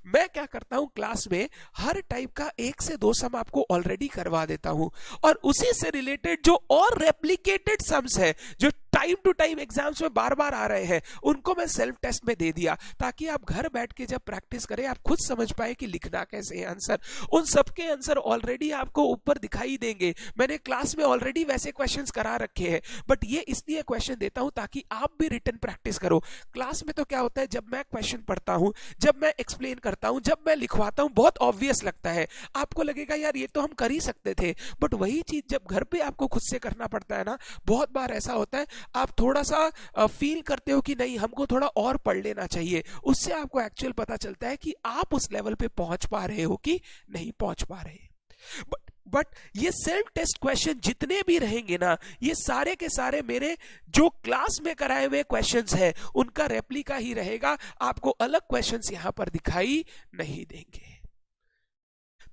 मैं क्या करता हूं, क्लास में हर टाइप का 1 से 2 सम आपको ऑलरेडी करवा देता हूं और उसी से रिलेटेड जो और रेप्लिकेटेड सम्स है जो टाइम टू टाइम एग्जाम्स में बार बार आ रहे हैं उनको मैं सेल्फ टेस्ट में दे दिया ताकि आप घर बैठ के जब प्रैक्टिस करें आप खुद समझ पाए कि लिखना कैसे है आंसर। उन सबके आंसर ऑलरेडी आपको ऊपर दिखाई देंगे। मैंने क्लास में ऑलरेडी वैसे क्वेश्चंस करा रखे हैं, बट ये इसलिए क्वेश्चन देता हूं ताकि आप भी रिटन प्रैक्टिस करो। क्लास में तो क्या होता है, जब मैं क्वेश्चन पढ़ता हूं, जब मैं एक्सप्लेन करता हूं, जब मैं लिखवाता हूं, बहुत ऑब्वियस लगता है, आपको लगेगा यार ये तो हम कर ही सकते थे, बट वही चीज जब घर पे आपको खुद से करना पड़ता है ना, बहुत बार ऐसा होता है आप थोड़ा सा फील करते हो कि नहीं हमको थोड़ा और पढ़ लेना चाहिए। उससे आपको एक्चुअल पता चलता है कि आप उस लेवल पे पहुंच पा रहे हो कि नहीं पहुंच पा रहे। बट ये सेल्फ टेस्ट क्वेश्चन जितने भी रहेंगे ना, ये सारे के सारे मेरे जो क्लास में कराए हुए क्वेश्चंस है उनका रेप्लिका ही रहेगा। आपको अलग क्वेश्चंस यहां पर दिखाई नहीं देंगे।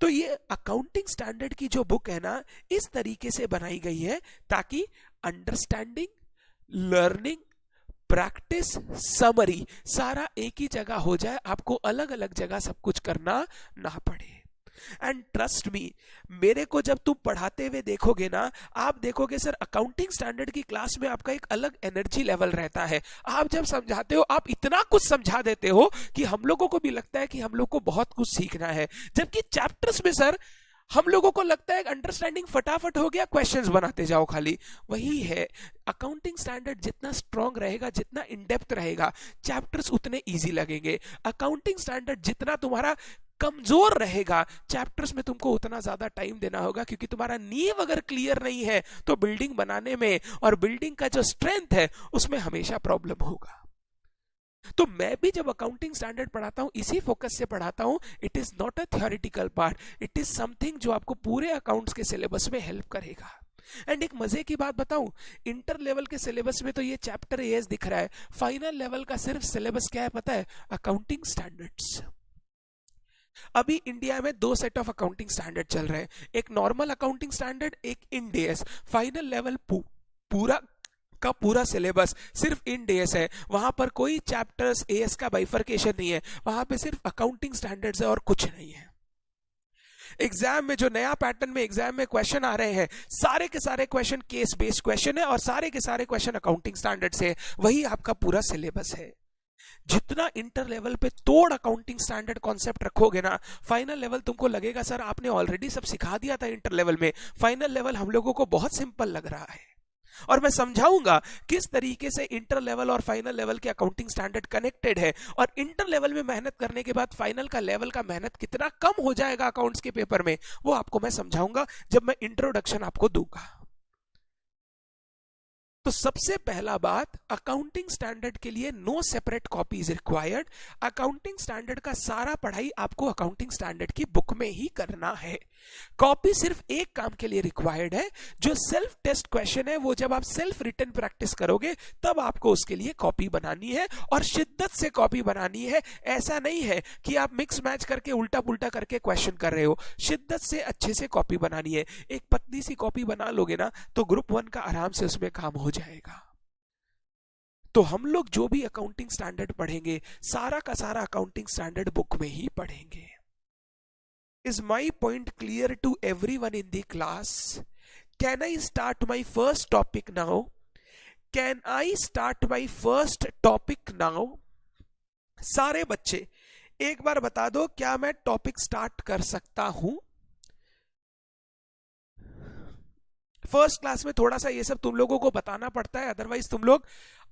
तो ये अकाउंटिंग स्टैंडर्ड की जो बुक है ना, इस तरीके से बनाई गई है ताकि अंडरस्टैंडिंग, लर्निंग, प्रैक्टिस, समरी सारा एक ही जगह हो जाए, आपको अलग अलग जगह सब कुछ करना ना पड़े। एंड ट्रस्ट मी, मेरे को जब तुम पढ़ाते हुए देखोगे ना, आप देखोगे सर अकाउंटिंग स्टैंडर्ड की क्लास में आपका एक अलग एनर्जी लेवल रहता है। आप जब समझाते हो आप इतना कुछ समझा देते हो कि हम लोगों को भी लगता है कि हम लोग को बहुत कुछ सीखना है। जबकि चैप्टर्स में सर हम लोगों को लगता है अंडरस्टैंडिंग फटाफट हो गया, क्वेश्चंस बनाते जाओ खाली। वही है, अकाउंटिंग स्टैंडर्ड जितना स्ट्रांग रहेगा, जितना इन डेप्थ रहेगा, चैप्टर्स उतने इजी लगेंगे। अकाउंटिंग स्टैंडर्ड जितना तुम्हारा कमजोर रहेगा, चैप्टर्स में तुमको उतना ज्यादा टाइम देना होगा, क्योंकि तुम्हारा नींव अगर क्लियर नहीं है तो बिल्डिंग बनाने में और बिल्डिंग का जो स्ट्रेंथ है उसमें हमेशा प्रॉब्लम होगा। तो मैं भी जब अकाउंटिंग स्टैंडर्ड पढ़ाता हूं इसी फोकस से पढ़ाता हूं। It is not a theoretical part, it is something जो आपको पूरे अकाउंट्स के सिलेबस में हेल्प करेगा। एंड एक मजे की बात बताऊं, इंटर लेवल के सिलेबस में तो ये चैप्टर एएस दिख रहा है, फाइनल लेवल का सिर्फ सिलेबस क्या है पता है, अकाउंटिंग स्टैंडर्ड्स। अभी इंडिया में दो सेट ऑफ अकाउंटिंग स्टैंडर्ड चल रहे हैं, एक नॉर्मल अकाउंटिंग स्टैंडर्ड, एक इंड एएस। फाइनल लेवल पूरा का पूरा सिलेबस सिर्फ इंड एएस है, वहां पर कोई चैप्टर्स एएस का बाइफर्केशन नहीं है, वहां पे सिर्फ अकाउंटिंग स्टैंडर्ड्स है और कुछ नहीं है। एग्जाम में जो नया पैटर्न में एग्जाम में क्वेश्चन आ रहे हैं, सारे के सारे क्वेश्चन केस बेस्ड क्वेश्चन है और सारे के सारे क्वेश्चन अकाउंटिंग स्टैंडर्ड से, वही आपका पूरा सिलेबस है। जितना इंटर लेवल पे तोड़ अकाउंटिंग स्टैंडर्ड कॉन्सेप्ट रखोगे ना, फाइनल लेवल तुमको लगेगा सर आपने ऑलरेडी सब सिखा दिया था इंटर लेवल में, फाइनल लेवल हम लोगों को बहुत सिंपल लग रहा है। और मैं समझाऊंगा किस तरीके से इंटर लेवल और फाइनल लेवल के अकाउंटिंग स्टैंडर्ड कनेक्टेड है, और इंटर लेवल में मेहनत करने के बाद फाइनल का लेवल का मेहनत कितना कम हो जाएगा अकाउंट्स के पेपर में, वो आपको मैं समझाऊंगा जब मैं इंट्रोडक्शन आपको दूंगा। तो सबसे पहला बात, अकाउंटिंग स्टैंडर्ड के लिए no separate copies required. Accounting standard का सारा पढ़ाई आपको अकाउंटिंग स्टैंडर्ड की बुक में ही करना है। कॉपी सिर्फ एक काम के लिए रिक्वायर्ड है, जो सेल्फ टेस्ट क्वेश्चन है वो जब आप सेल्फ रिटन प्रैक्टिस करोगे तब आपको उसके लिए कॉपी बनानी है, और शिद्दत से कॉपी बनानी है। ऐसा नहीं है कि आप मिक्स मैच करके उल्टा पुल्टा करके क्वेश्चन कर रहे हो, शिद्दत से अच्छे से कॉपी बनानी है। एक पतली सी कॉपी बना लोगे ना तो ग्रुप 1 का आराम से उसमें काम हो जाएगा। तो हम लोग जो भी अकाउंटिंग स्टैंडर्ड पढ़ेंगे, सारा का सारा अकाउंटिंग स्टैंडर्ड बुक में ही पढ़ेंगे। Is my point clear to everyone in the class? Can I start my first topic now? Can I start my first topic now? सारे बच्चे एक बार बता दो, क्या मैं टॉपिक स्टार्ट कर सकता हूं? फर्स्ट क्लास में थोड़ा सा ये सब तुम लोगों को बताना पड़ता है, अदरवाइज तुम लोग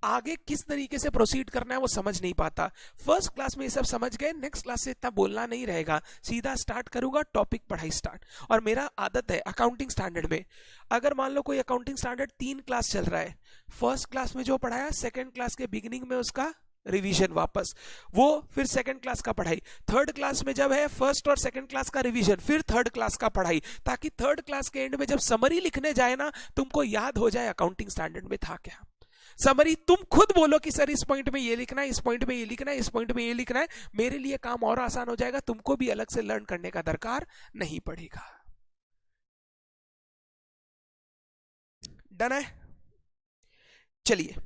आगे किस तरीके से प्रोसीड करना है वो समझ नहीं पाता। फर्स्ट क्लास में ये सब समझ गए, नेक्स्ट क्लास से इतना बोलना नहीं रहेगा, सीधा स्टार्ट करूंगा, टॉपिक पढ़ाई स्टार्ट। और मेरा आदत है अकाउंटिंग स्टैंडर्ड में, अगर मान लो कोई अकाउंटिंग स्टैंडर्ड 3 क्लास चल रहा है, फर्स्ट क्लास में जो पढ़ाया सेकेंड क्लास के बिगिनिंग में उसका रिवीजन वापस, वो फिर सेकंड क्लास का पढ़ाई, थर्ड क्लास में जब है फर्स्ट और सेकंड क्लास का रिवीजन, फिर थर्ड क्लास का पढ़ाई, ताकि थर्ड क्लास के एंड में जब समरी लिखने जाए ना तुमको याद हो जाए अकाउंटिंग स्टैंडर्ड में था क्या। समरी तुम खुद बोलो कि सर इस पॉइंट में ये लिखना है, इस पॉइंट में ये लिखना है, इस पॉइंट में ये लिखना है, मेरे लिए काम और आसान हो जाएगा, तुमको भी अलग से लर्न करने का दरकार नहीं पड़ेगा। डन है? चलिए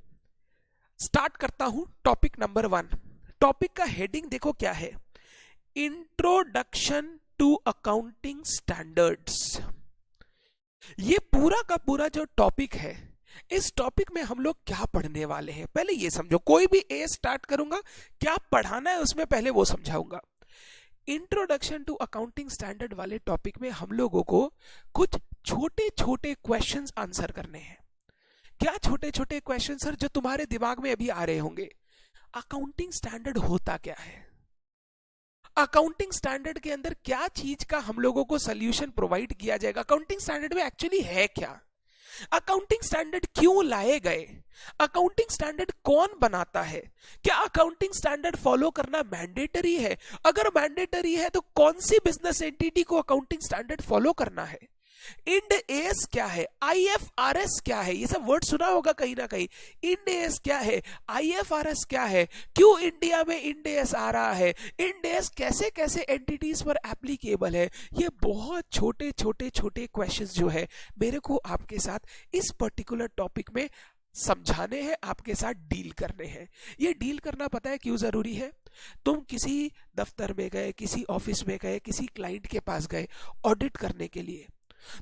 स्टार्ट करता हूं टॉपिक नंबर 1। टॉपिक का हेडिंग देखो क्या है, इंट्रोडक्शन टू अकाउंटिंग स्टैंडर्ड्स। ये पूरा का पूरा जो टॉपिक है, इस टॉपिक में हम लोग क्या पढ़ने वाले हैं पहले ये समझो। कोई भी ए स्टार्ट करूंगा, क्या पढ़ाना है उसमें पहले वो समझाऊंगा। इंट्रोडक्शन टू अकाउंटिंग स्टैंडर्ड वाले टॉपिक में हम लोगों को कुछ छोटे छोटे क्वेश्चंस आंसर करने हैं। क्या छोटे छोटे क्वेश्चन सर जो तुम्हारे दिमाग में अभी आ रहे होंगे? अकाउंटिंग स्टैंडर्ड होता क्या है, अकाउंटिंग स्टैंडर्ड के अंदर क्या चीज का हम लोगों को सॉल्यूशन प्रोवाइड किया जाएगा, अकाउंटिंग स्टैंडर्ड में एक्चुअली है क्या, अकाउंटिंग स्टैंडर्ड क्यों लाए गए, अकाउंटिंग स्टैंडर्ड कौन बनाता है, क्या अकाउंटिंग स्टैंडर्ड फॉलो करना मैंडेटरी है, अगर मैंडेटरी है तो कौन सी बिजनेस एंटिटी को अकाउंटिंग स्टैंडर्ड फॉलो करना है, इंड एस क्या है, आईएफआरएस क्या है, ये सब वर्ड सुना होगा कहीं ना कहीं। इंड एस क्या है, आईएफआरएस क्या है, क्यों इंडिया में इंड एस आ रहा है, इंड एस कैसे कैसे एंटिटीज पर एप्लीकेबल है। ये बहुत छोटे छोटे छोटे क्वेश्चंस जो है मेरे को आपके साथ इस पर्टिकुलर टॉपिक में समझाने हैं, आपके साथ डील करने हैं। ये डील करना पता है क्यों जरूरी है? तुम किसी दफ्तर में गए, किसी ऑफिस में गए, किसी क्लाइंट के पास गए ऑडिट करने के लिए,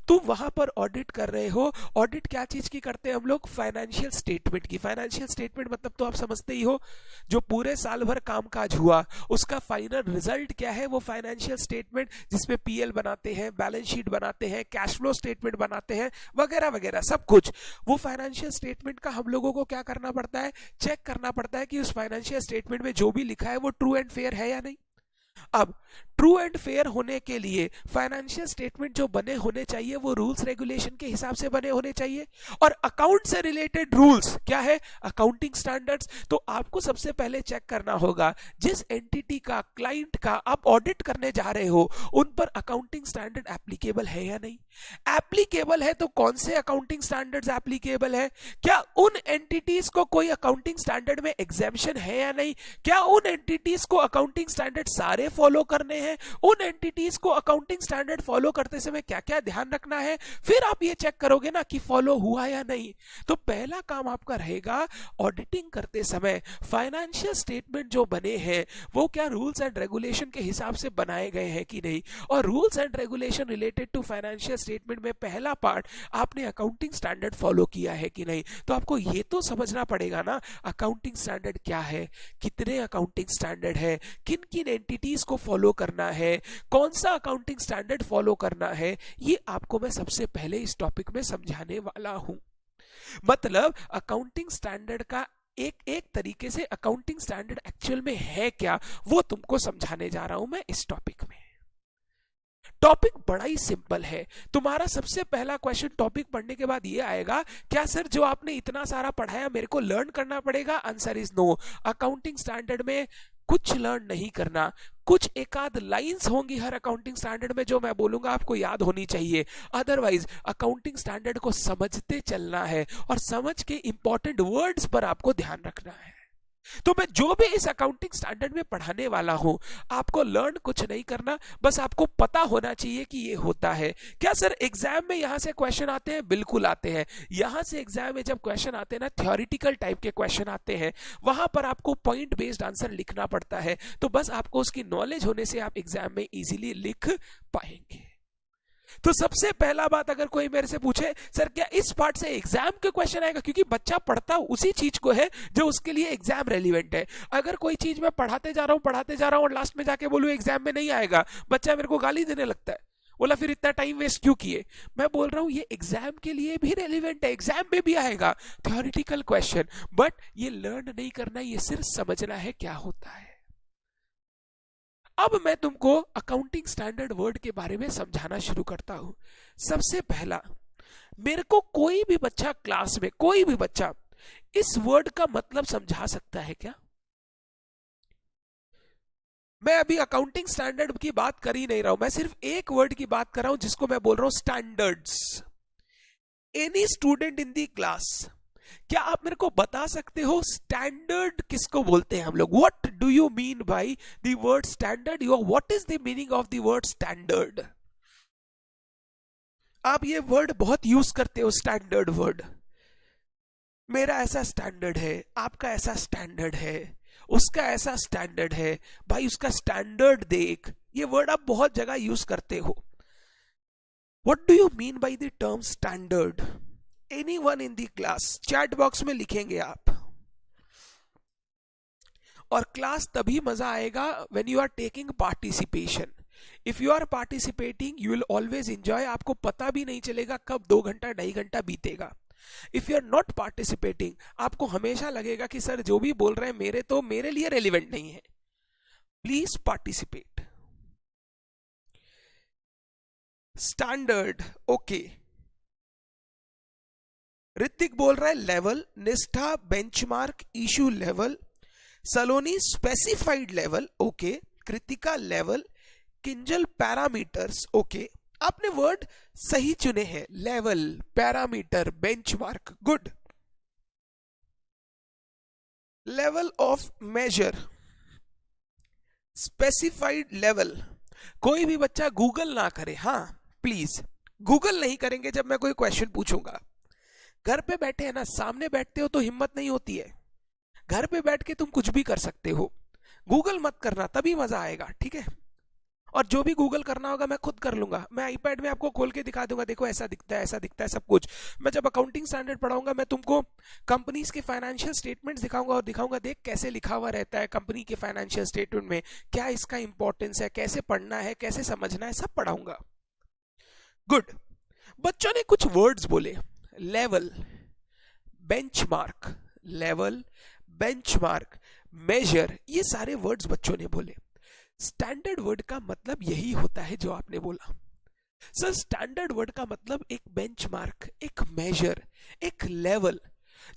तुम वहां पर ऑडिट कर रहे हो। ऑडिट क्या चीज की करते हैं हम लोग? फाइनेंशियल स्टेटमेंट की। फाइनेंशियल स्टेटमेंट मतलब तो आप समझते ही हो, जो पूरे साल भर कामकाज हुआ उसका फाइनल रिजल्ट क्या है, वो फाइनेंशियल स्टेटमेंट, जिसमें पीएल बनाते हैं, बैलेंस शीट बनाते हैं, कैश फ्लो स्टेटमेंट बनाते हैं, वगैरह वगैरह सब कुछ। वो फाइनेंशियल स्टेटमेंट का हम लोगों को क्या करना पड़ता है? चेक करना पड़ता है कि उस फाइनेंशियल स्टेटमेंट में जो भी लिखा है वो ट्रू एंड फेयर है या नहीं। अब ट्रू एंड फेयर होने के लिए फाइनेंशियल स्टेटमेंट जो बने होने चाहिए वो रूल्स रेगुलेशन के हिसाब से बने होने चाहिए, और अकाउंट से रिलेटेड रूल्स क्या है? Accounting standards. तो आपको सबसे पहले चेक करना होगा जिस एंटिटी का, क्लाइंट का आप ऑडिट करने जा रहे हो उन पर अकाउंटिंग स्टैंडर्ड एप्लीकेबल है या नहीं। एप्लीकेबल है तो कौन से अकाउंटिंग स्टैंडर्ड्स एप्लीकेबल है, क्या उन एंटिटीज को कोई अकाउंटिंग स्टैंडर्ड में एग्जेम्पशन है या नहीं, क्या उन एंटिटीज को अकाउंटिंग स्टैंडर्ड सारे फॉलो करने हैं, उन एंटिटीज को अकाउंटिंग स्टैंडर्ड फॉलो करते समय क्या क्या ध्यान रखना है, फिर आप ये चेक करोगे ना कि फॉलो हुआ या नहीं। तो पहला काम आपका रहेगा ऑडिटिंग करते समय फाइनेंशियल स्टेटमेंट जो बने हैं वो क्या रूल्स एंड रेगुलेशन के हिसाब से बनाए गए हैं कि नहीं, और rules and regulation related to financial statement में पहला पार्ट आपने अकाउंटिंग स्टैंडर्ड फॉलो किया है कि नहीं। तो आपको ये तो समझना पड़ेगा ना अकाउंटिंग स्टैंडर्ड क्या है, कितने अकाउंटिंग स्टैंडर्ड है, किन किन एंटिटीज को फॉलो करना है, कौन सा अकाउंटिंग स्टैंडर्ड फॉलो करना है, ये आपको मैं सबसे पहले इस टॉपिक में समझाने वाला हूं। मतलब अकाउंटिंग स्टैंडर्ड का एक एक तरीके से अकाउंटिंग स्टैंडर्ड एक्चुअल में है क्या, वो तुमको समझाने जा रहा हूं मैं इस टॉपिक में। टॉपिक बड़ा ही सिंपल है। तुम्हारा सबसे पहला क्वेश्चन टॉपिक पढ़ने के बाद ये आएगा, क्या सर जो आपने इतना सारा पढ़ाया मेरे को लर्न करना पड़ेगा? Answer is no. Accounting standard में कुछ लर्न नहीं करना, कुछ एक आध लाइंस होंगी हर अकाउंटिंग स्टैंडर्ड में जो मैं बोलूंगा आपको याद होनी चाहिए। अदरवाइज अकाउंटिंग स्टैंडर्ड को समझते चलना है और समझ के इंपॉर्टेंट वर्ड्स पर आपको ध्यान रखना है। तो मैं जो भी इस अकाउंटिंग स्टैंडर्ड में पढ़ाने वाला हूं, आपको लर्न कुछ नहीं करना, बस आपको पता होना चाहिए कि ये होता है। क्या सर एग्जाम में यहां से क्वेश्चन आते हैं? बिल्कुल आते हैं। यहां से एग्जाम में जब क्वेश्चन आते हैं ना, थ्योरेटिकल टाइप के क्वेश्चन आते हैं, वहां पर आपको पॉइंट बेस्ड आंसर लिखना पड़ता है। तो बस आपको उसकी नॉलेज होने से आप एग्जाम में इजीली लिख पाएंगे। तो सबसे पहला बात, अगर कोई मेरे से पूछे सर क्या इस पार्ट से एग्जाम के क्वेश्चन आएगा, क्योंकि बच्चा पढ़ता उसी चीज को है जो उसके लिए एग्जाम रेलिवेंट है। अगर कोई चीज मैं पढ़ाते जा रहा हूं और लास्ट में जाके बोलूं एग्जाम में नहीं आएगा, बच्चा मेरे को गाली देने लगता है, बोला फिर इतना टाइम वेस्ट क्यों किए। मैं बोल रहा हूं ये एग्जाम के लिए भी रेलिवेंट है, एग्जाम में भी आएगा थ्योरेटिकल क्वेश्चन, बट ये लर्न नहीं करना, ये सिर्फ समझना है क्या होता है। अब मैं तुमको अकाउंटिंग स्टैंडर्ड वर्ड के बारे में समझाना शुरू करता हूं। सबसे पहला, मेरे को कोई भी बच्चा क्लास में, कोई भी बच्चा इस वर्ड का मतलब समझा सकता है क्या? मैं अभी अकाउंटिंग स्टैंडर्ड की बात कर ही नहीं रहा हूं, मैं सिर्फ एक वर्ड की बात कर रहा हूं जिसको मैं बोल रहा हूं standards. Any student in the class, क्या आप मेरे को बता सकते हो स्टैंडर्ड किसको बोलते हैं हम लोग? What do you mean by the word standard? Your what is the meaning of the word standard? आप ये वर्ड बहुत यूज करते हो, स्टैंडर्ड वर्ड। मेरा ऐसा स्टैंडर्ड है, आपका ऐसा स्टैंडर्ड है, उसका ऐसा स्टैंडर्ड है, भाई उसका स्टैंडर्ड देख, ये वर्ड आप बहुत जगह यूज करते हो। What do you mean by the term standard? Anyone in the class, chat box में लिखेंगे आप। और क्लास तभी मजा आएगा when you are taking participation. If you are participating you will always enjoy, आपको पता भी नहीं चलेगा कब 2 घंटा 2.5 घंटा बीतेगा। If you are not participating, आपको हमेशा लगेगा कि सर जो भी बोल रहे हैं मेरे लिए रेलिवेंट नहीं है। Please participate. Standard, okay. Hrithik बोल रहा है level, Nishtha benchmark, Ishu level, Saloni specified level, okay, Kritika level, Kinjal parameters, okay. आपने वर्ड सही चुने हैं, level, parameter, benchmark, good. Level of measure, specified level. कोई भी बच्चा गूगल ना करे, हाँ प्लीज गूगल नहीं करेंगे जब मैं कोई क्वेश्चन पूछूंगा। घर पे बैठे हैं ना, सामने बैठते हो तो हिम्मत नहीं होती है, घर पे बैठ के तुम कुछ भी कर सकते हो, गूगल मत करना, तभी मजा आएगा, ठीक है। और जो भी गूगल करना होगा मैं खुद कर लूंगा, मैं आईपैड में आपको खोल के दिखा दूंगा, देखो ऐसा दिखता है सब कुछ। मैं जब अकाउंटिंग स्टैंडर्ड पढ़ाऊंगा मैं तुमको कंपनीज के फाइनेंशियल स्टेटमेंट्स दिखाऊंगा और दिखाऊंगा देख कैसे लिखा हुआ रहता है कंपनी के फाइनेंशियल स्टेटमेंट में, क्या इसका इंपॉर्टेंस है, कैसे पढ़ना है, कैसे समझना है, सब पढ़ाऊंगा। गुड। बच्चों ने कुछ वर्ड्स बोले, level, benchmark, level, benchmark, measure, ये सारे वर्ड्स बच्चों ने बोले। स्टैंडर्ड वर्ड का मतलब यही होता है जो आपने बोला। सर स्टैंडर्ड वर्ड का मतलब एक बेंचमार्क, एक मेजर, एक लेवल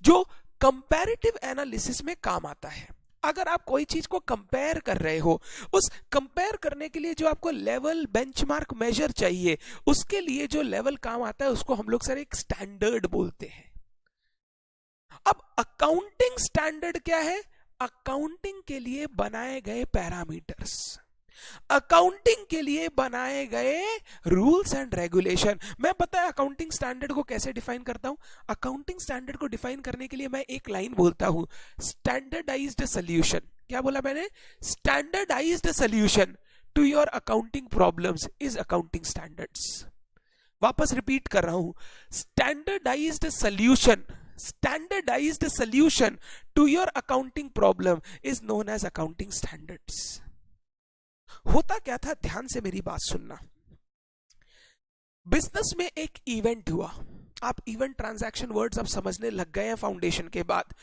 जो कंपैरेटिव एनालिसिस में काम आता है। अगर आप कोई चीज को कंपेयर कर रहे हो, उस कंपेयर करने के लिए जो आपको लेवल, बेंचमार्क, मेजर चाहिए, उसके लिए जो लेवल काम आता है उसको हम लोग सर एक स्टैंडर्ड बोलते हैं। अब अकाउंटिंग स्टैंडर्ड क्या है? अकाउंटिंग के लिए बनाए गए पैरामीटर्स। अकाउंटिंग के लिए बनाए गए रूल्स एंड रेगुलेशन। मैं पता है अकाउंटिंग स्टैंडर्ड को कैसे डिफाइन करता हूं। अकाउंटिंग स्टैंडर्ड को डिफाइन करने के लिए मैं एक लाइन बोलता हूं, स्टैंडर्डाइज्ड सॉल्यूशन। क्या बोला मैंने? Standardised solution to your accounting problems is accounting standards. वापस रिपीट कर रहा हूं, standardised solution to your accounting problem is known as accounting standards. होता क्या था, ध्यान से मेरी बात सुनना। बिजनेस में एक इवेंट हुआ। आप इवेंट ट्रांजैक्शन वर्ड्स अब समझने लग गए हैं फाउंडेशन के बाद।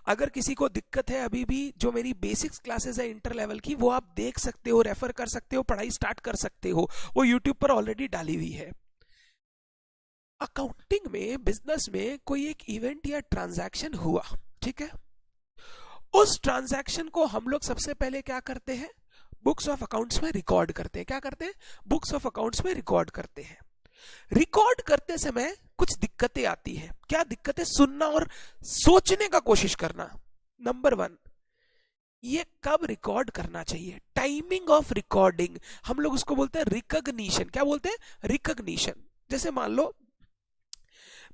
अगर किसी को दिक्कत है अभी भी, जो मेरी बेसिक्स क्लासेस है इंटर लेवल की, वो आप देख सकते हो, रेफर कर सकते हो, पढ़ाई स्टार्ट कर सकते हो, वो यूट्यूब पर ऑलरेडी डाली हुई है। अकाउंटिंग में, बिजनेस में कोई एक इवेंट या ट्रांजैक्शन हुआ, ठीक है। उस ट्रांजैक्शन को हम लोग सबसे पहले क्या करते हैं? बुक्स ऑफ अकाउंट्स में रिकॉर्ड करते हैं। क्या करते हैं? बुक्स ऑफ अकाउंट्स में रिकॉर्ड करते हैं। रिकॉर्ड करते समय कुछ दिक्कतें आती हैं। क्या दिक्कतें? सुनना और सोचने का कोशिश करना। नंबर 1, ये कब रिकॉर्ड करना चाहिए? टाइमिंग ऑफ रिकॉर्डिंग, हम लोग उसको बोलते हैं रिकॉग्निशन। क्या बोलते हैं? रिकॉग्निशन। जैसे मान लो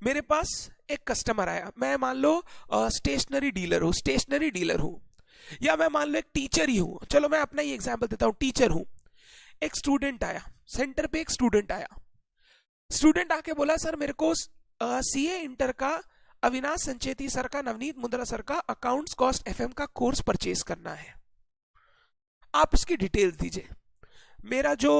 मेरे पास एक कस्टमर आया, मैं मान लो स्टेशनरी डीलर हूं, या मैं मान लो एक टीचर ही हूं। चलो मैं अपना ही एग्जांपल देता हूं, टीचर हूं। एक स्टूडेंट आया, सेंटर पे एक स्टूडेंट आया। स्टूडेंट आके बोला, सर मेरे को सीए इंटर का अविनाश संचेती सर का, नवनीत मुंद्रा सर का अकाउंट्स कॉस्ट एफएम का कोर्स परचेज करना है, आप उसकी डिटेल्स दीजिए। मेरा जो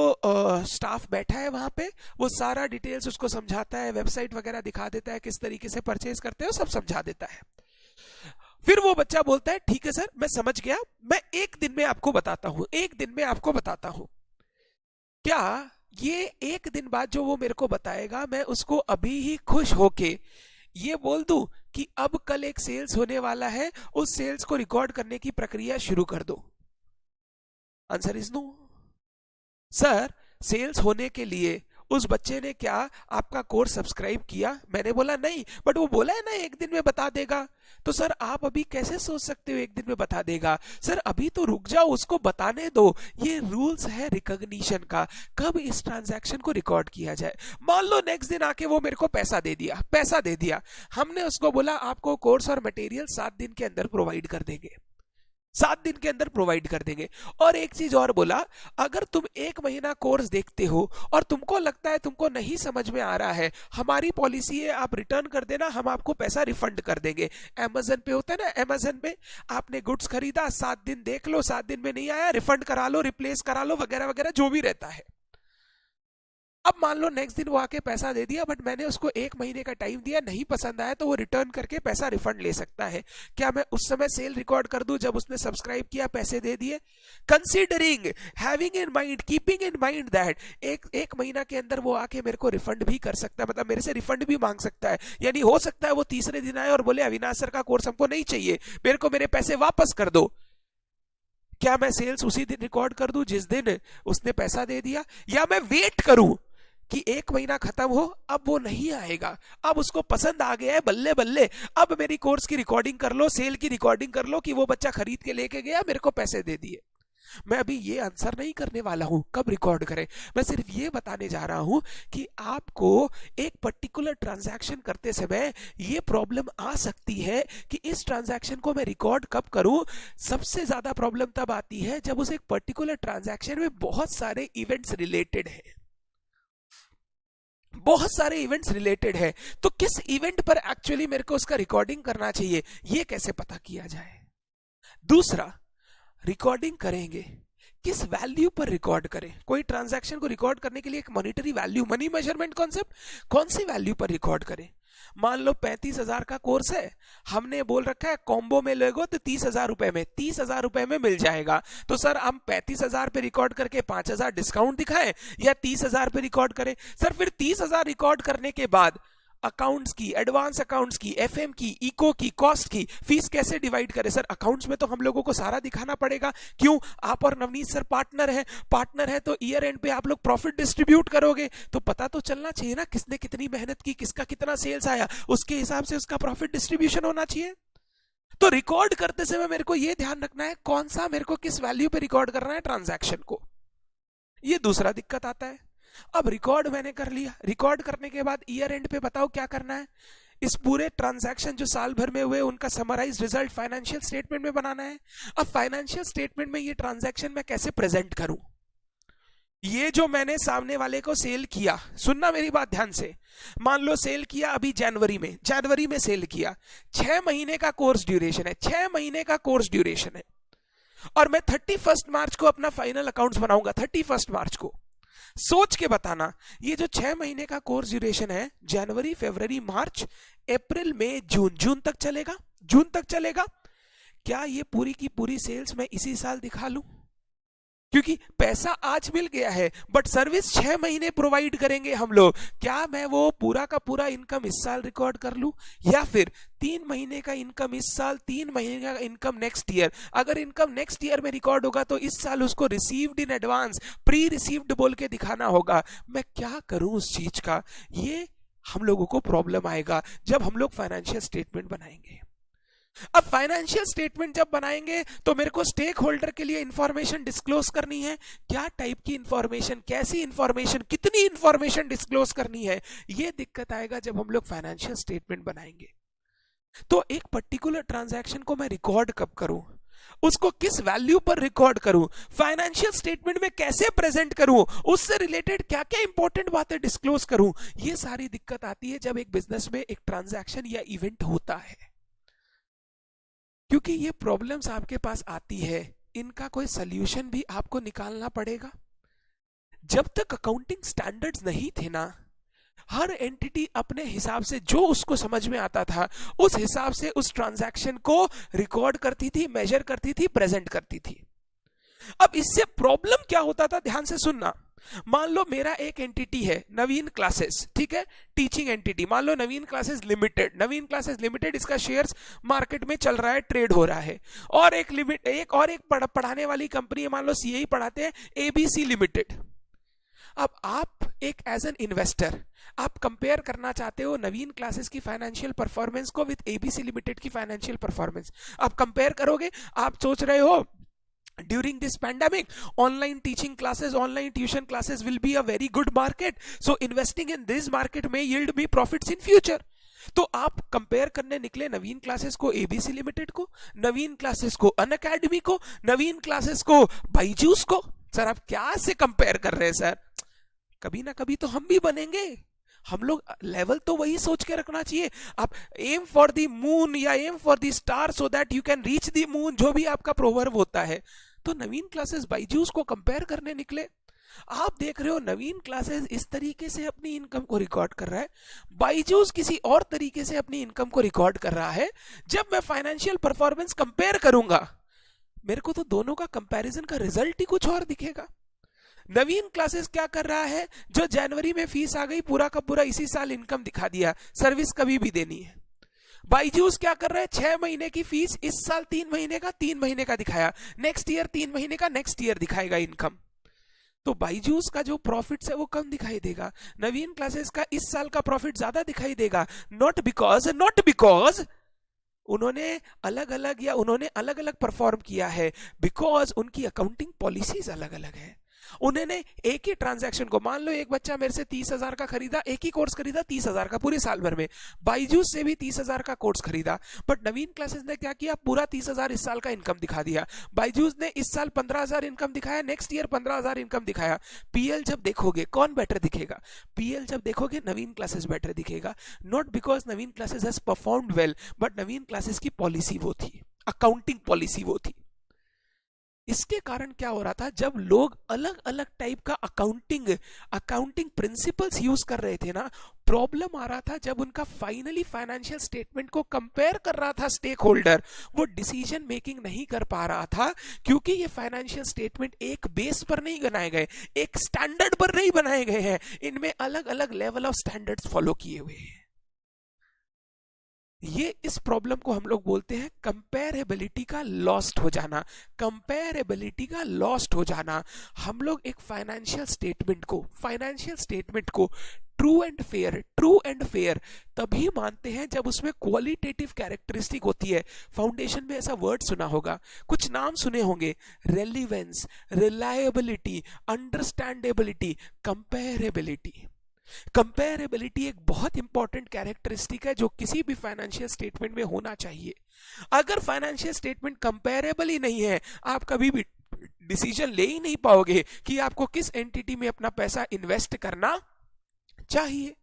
स्टाफ बैठा है वहां पे, वो सारा डिटेल्स उसको समझाता है, वेबसाइट वगैरह दिखा देता है, किस तरीके से परचेज करते हैं, सब समझा देता है। फिर वो बच्चा बोलता है, ठीक है सर मैं समझ गया, मैं एक दिन में आपको बताता हूं। क्या ये एक दिन बाद जो वो मेरे को बताएगा, मैं उसको अभी ही खुश होके ये बोल दूं कि अब कल एक सेल्स होने वाला है, उस सेल्स को रिकॉर्ड करने की प्रक्रिया शुरू कर दो? Answer is no. Sir sales होने के लिए उस बच्चे ने क्या आपका कोर्स सब्सक्राइब किया? मैंने बोला नहीं, बट वो बोला है ना एक दिन में बता देगा। तो सर आप अभी कैसे सोच सकते हो एक दिन में बता देगा? सर अभी तो रुक जाओ, उसको बताने दो। ये रूल्स है रिकॉग्निशन का, कब इस ट्रांजैक्शन को रिकॉर्ड किया जाए। मान लो नेक्स्ट दिन आके वो मेरे को पैसा दे दिया। हमने उसको बोला आपको कोर्स और मटेरियल 7 दिन के अंदर प्रोवाइड कर देंगे, 7 दिन के अंदर प्रोवाइड कर देंगे। और एक चीज और बोला, अगर तुम 1 महीना कोर्स देखते हो और तुमको लगता है तुमको नहीं समझ में आ रहा है, हमारी पॉलिसी है आप रिटर्न कर देना, हम आपको पैसा रिफंड कर देंगे। अमेजन पे होता है ना, अमेजन पे आपने गुड्स खरीदा, 7 दिन देख लो, 7 दिन में नहीं आया, रिफंड करा लो, रिप्लेस करा लो, वगैरह वगैरह जो भी रहता है। अब मान लो नेक्स्ट दिन वो आके पैसा दे दिया, बट मैंने उसको 1 महीने का टाइम दिया, नहीं पसंद आया तो वो रिटर्न करके पैसा रिफंड ले सकता है। क्या मैं उस समय सेल रिकॉर्ड कर दूं जब उसने सब्सक्राइब किया, पैसे दे दिए? Considering, having in mind, keeping in mind that एक महीना के अंदर वो आके मेरे को रिफंड भी कर सकता है, मतलब मेरे से रिफंड भी मांग सकता है। यानी हो सकता है वो तीसरे दिन आए और बोले अविनाश सर का कोर्स हमको नहीं चाहिए, मेरे को मेरे पैसे वापस कर दो। क्या मैं सेल्स उसी दिन रिकॉर्ड कर दूं जिस दिन उसने पैसा दे दिया, या मैं वेट करूं कि 1 महीना खत्म हो, अब वो नहीं आएगा, अब उसको पसंद आ गया है, बल्ले बल्ले अब मेरी कोर्स की रिकॉर्डिंग कर लो, सेल की रिकॉर्डिंग कर लो कि वो बच्चा खरीद के लेके गया, मेरे को पैसे दे दिए। मैं अभी ये आंसर नहीं करने वाला हूं कब रिकॉर्ड करें, मैं सिर्फ ये बताने जा रहा हूं कि आपको एक पर्टिकुलर ट्रांजैक्शन करते समय ये प्रॉब्लम आ सकती है कि इस ट्रांजैक्शन को मैं रिकॉर्ड कब करूं। सबसे ज्यादा प्रॉब्लम तब आती है जब उस एक पर्टिकुलर ट्रांजैक्शन में बहुत सारे इवेंट्स रिलेटेड है, बहुत सारे इवेंट्स रिलेटेड है। तो किस इवेंट पर एक्चुअली मेरे को उसका रिकॉर्डिंग करना चाहिए, ये कैसे पता किया जाए? दूसरा, रिकॉर्डिंग करेंगे किस वैल्यू पर रिकॉर्ड करें? कोई ट्रांजैक्शन को रिकॉर्ड करने के लिए एक monetary value, money measurement concept, कौन सी वैल्यू पर रिकॉर्ड करें? मान लो 35,000 का कोर्स है, हमने बोल रखा है कॉम्बो में लोगे तो 30,000 रुपए में, 30,000 रुपए में मिल जाएगा। तो सर हम 35,000 पे रिकॉर्ड करके 5,000 डिस्काउंट दिखाएं या 30,000 पे रिकॉर्ड करें? सर फिर 30,000 रिकॉर्ड करने के बाद अकाउंट्स की, एडवांस अकाउंट्स की, एफएम की, इको की, कॉस्ट की फीस कैसे डिवाइड करें? सर अकाउंट्स में तो हम लोगों को सारा दिखाना पड़ेगा, क्यों? आप और नवनीत सर पार्टनर है तो ईयर एंड पे आप लोग प्रॉफिट डिस्ट्रीब्यूट करोगे, तो पता तो चलना चाहिए ना किसने कितनी मेहनत की, किसका कितना सेल्स आया, उसके हिसाब से उसका प्रॉफिट डिस्ट्रीब्यूशन होना चाहिए। तो रिकॉर्ड करते समय मेरे को यह ध्यान रखना है कौन सा, मेरे को किस वैल्यू पे रिकॉर्ड करना है ट्रांजैक्शन को। ये दूसरा दिक्कत आता है। अब रिकॉर्ड मैंने कर लिया, रिकॉर्ड करने के बाद ईयर एंड पे बताओ क्या करना है, इस पूरे ट्रांजैक्शन जो साल भर में हुए उनका समराइज रिजल्ट फाइनेंशियल स्टेटमेंट में बनाना है। अब फाइनेंशियल स्टेटमेंट में ये ट्रांजैक्शन मैं कैसे प्रेजेंट करूं? ये जो मैंने सामने वाले को सेल किया, सुनना मेरी बात ध्यान से, मान लो सेल किया अभी जनवरी में सेल किया, 6 महीने का कोर्स ड्यूरेशन है, 6 महीने का कोर्स ड्यूरेशन है, और मैं 31 मार्च को अपना फाइनल अकाउंट्स बनाऊंगा, 31 मार्च को। सोच के बताना, ये जो 6 महीने का कोर्स ड्यूरेशन है, जनवरी, फरवरी, मार्च, अप्रैल, मई, जून तक चलेगा, जून तक चलेगा। क्या ये पूरी की पूरी सेल्स मैं इसी साल दिखा लूं? क्योंकि पैसा आज मिल गया है, बट सर्विस 6 महीने प्रोवाइड करेंगे हम लोग। क्या मैं वो पूरा का पूरा इनकम इस साल रिकॉर्ड कर लूं, या फिर 3 महीने का इनकम इस साल, 3 महीने का इनकम नेक्स्ट ईयर? अगर इनकम नेक्स्ट ईयर में रिकॉर्ड होगा तो इस साल उसको received in advance, pre received बोल के दिखाना होगा। मैं क्या करूं उस चीज का? ये हम लोगों को प्रॉब्लम आएगा जब हम लोग फाइनेंशियल स्टेटमेंट बनाएंगे। अब फाइनेंशियल स्टेटमेंट जब बनाएंगे तो मेरे को स्टेक होल्डर के लिए इंफॉर्मेशन डिस्क्लोज करनी है। क्या टाइप की इंफॉर्मेशन, कैसी इंफॉर्मेशन, कितनी इंफॉर्मेशन डिस्क्लोज करनी है, ये दिक्कत आएगा जब हम लोग फाइनेंशियल स्टेटमेंट बनाएंगे। तो एक पर्टिकुलर ट्रांजैक्शन को मैं रिकॉर्ड कब करूं, उसको किस वैल्यू पर रिकॉर्ड करूं, फाइनेंशियल स्टेटमेंट में कैसे प्रेजेंट करूं, उससे रिलेटेड क्या क्या इंपॉर्टेंट बातें डिस्क्लोज करूं, ये सारी दिक्कत आती है जब एक बिजनेस में एक ट्रांजैक्शन या इवेंट होता है। क्योंकि ये प्रॉब्लम्स आपके पास आती है, इनका कोई सल्यूशन भी आपको निकालना पड़ेगा। जब तक अकाउंटिंग स्टैंडर्ड्स नहीं थे ना, हर एंटिटी अपने हिसाब से जो उसको समझ में आता था उस हिसाब से उस ट्रांजैक्शन को रिकॉर्ड करती थी, मेजर करती थी, प्रेजेंट करती थी। अब इससे प्रॉब्लम क्या होता था, ध्यान से सुनना। मान लो मेरा एक एंटिटी है नवीन क्लासेस, ठीक है, टीचिंग एंटिटी, मान लो नवीन क्लासेस लिमिटेड, नवीन क्लासेस लिमिटेड, इसका शेयर्स मार्केट में चल रहा है, ट्रेड हो रहा है। और एक पढ़ाने वाली कंपनी है, मान लो सीए पढ़ाते हैं, एबीसी लिमिटेड। अब आप एक एज एन इन्वेस्टर आप कंपेयर करना चाहते हो नवीन क्लासेस की फाइनेंशियल परफॉर्मेंस को विद एबीसी लिमिटेड की फाइनेंशियल परफॉर्मेंस। आप कंपेयर करोगे, आप सोच रहे हो during this pandemic online teaching classes, online tuition classes will be a very good market, so investing in this market may yield me profits in future। तो आप compare करने निकले नवीन क्लासेस को एबीसी लिमिटेड को, नवीन क्लासेस को Unacademy को, नवीन classes को बाईजूस को। सर आप क्या से कंपेयर कर रहे हैं सर? कभी ना कभी तो हम भी बनेंगे, हम लोग लेवल तो वही सोच के रखना चाहिए। आप एम फॉर द मून या aim for the star so that you can reach the moon, जो भी आपका प्रोवर्ब होता है। तो नवीन क्लासेस बाईजूस को कंपेयर करने निकले। आप देख रहे हो नवीन क्लासेस इस तरीके से अपनी इनकम को रिकॉर्ड कर रहा है, बाईजूस किसी और तरीके से अपनी इनकम को रिकॉर्ड कर रहा है। जब मैं फाइनेंशियल परफॉर्मेंस कंपेयर करूंगा, मेरे को तो दोनों का कंपैरिजन का रिजल्ट ही कुछ और दिखेगा। नवीन क्लासेस क्या कर रहा है, जो जनवरी में फीस आ गई, पूरा का पूरा इसी साल इनकम दिखा दिया, सर्विस कभी भी देनी है। बाईजूस क्या कर रहा है, 6 महीने की फीस इस साल 3 महीने का दिखाया, नेक्स्ट ईयर 3 महीने का नेक्स्ट ईयर दिखाएगा इनकम। तो बाईजूस का जो प्रॉफिट है वो कम दिखाई देगा, नवीन क्लासेस का इस साल का प्रॉफिट ज्यादा दिखाई देगा। नॉट बिकॉज उन्होंने अलग अलग परफॉर्म किया है, बिकॉज उनकी अकाउंटिंग पॉलिसीज अलग अलग है। उन्होंने एक ही ट्रांजैक्शन को, मान लो एक बच्चा मेरे से 30,000 का खरीदा, एक ही कोर्स खरीदा 30,000 का पूरे साल भर में, बाईजूस से भी 30,000 का कोर्स खरीदा, बट नवीन क्लासेस ने क्या किया, पूरा 30,000 इस साल का इनकम दिखा दिया। बाईजूस ने इस साल 15,000 इनकम दिखाया, नेक्स्ट ईयर 15,000 इनकम दिखाया। पीएल जब देखोगे कौन बेटर दिखेगा? पीएल जब देखोगे नवीन क्लासेस बेटर दिखेगा। Not because Naveen classes has performed well, but Naveen classes की पॉलिसी वो थी, अकाउंटिंग पॉलिसी वो थी। इसके कारण क्या हो रहा था, जब लोग अलग अलग टाइप का अकाउंटिंग प्रिंसिपल्स यूज कर रहे थे ना, प्रॉब्लम आ रहा था जब उनका फाइनली फाइनेंशियल स्टेटमेंट को कंपेयर कर रहा था स्टेक होल्डर, वो डिसीजन मेकिंग नहीं कर पा रहा था, क्योंकि ये फाइनेंशियल स्टेटमेंट एक बेस पर नहीं बनाए गए, एक स्टैंडर्ड पर नहीं बनाए गए हैं, इनमें अलग अलग लेवल ऑफ स्टैंडर्ड्स फॉलो किए हुए हैं। ये इस प्रॉब्लम को हम लोग बोलते हैं कंपेरेबिलिटी का लॉस्ट हो जाना। कंपेरेबिलिटी का लॉस्ट हो जाना। हम लोग एक फाइनेंशियल स्टेटमेंट को ट्रू एंड फेयर तभी मानते हैं जब उसमें क्वालिटेटिव कैरेक्टरिस्टिक होती है। फाउंडेशन में ऐसा वर्ड सुना होगा, कुछ नाम सुने होंगे, relevance, reliability, understandability, comparability. Comparability एक बहुत इंपॉर्टेंट कैरेक्टरिस्टिक है जो किसी भी फाइनेंशियल स्टेटमेंट में होना चाहिए। अगर फाइनेंशियल स्टेटमेंट कंपेरेबल ही नहीं है, आप कभी भी डिसीजन ले ही नहीं पाओगे कि आपको किस एंटिटी में अपना पैसा इन्वेस्ट करना चाहिए।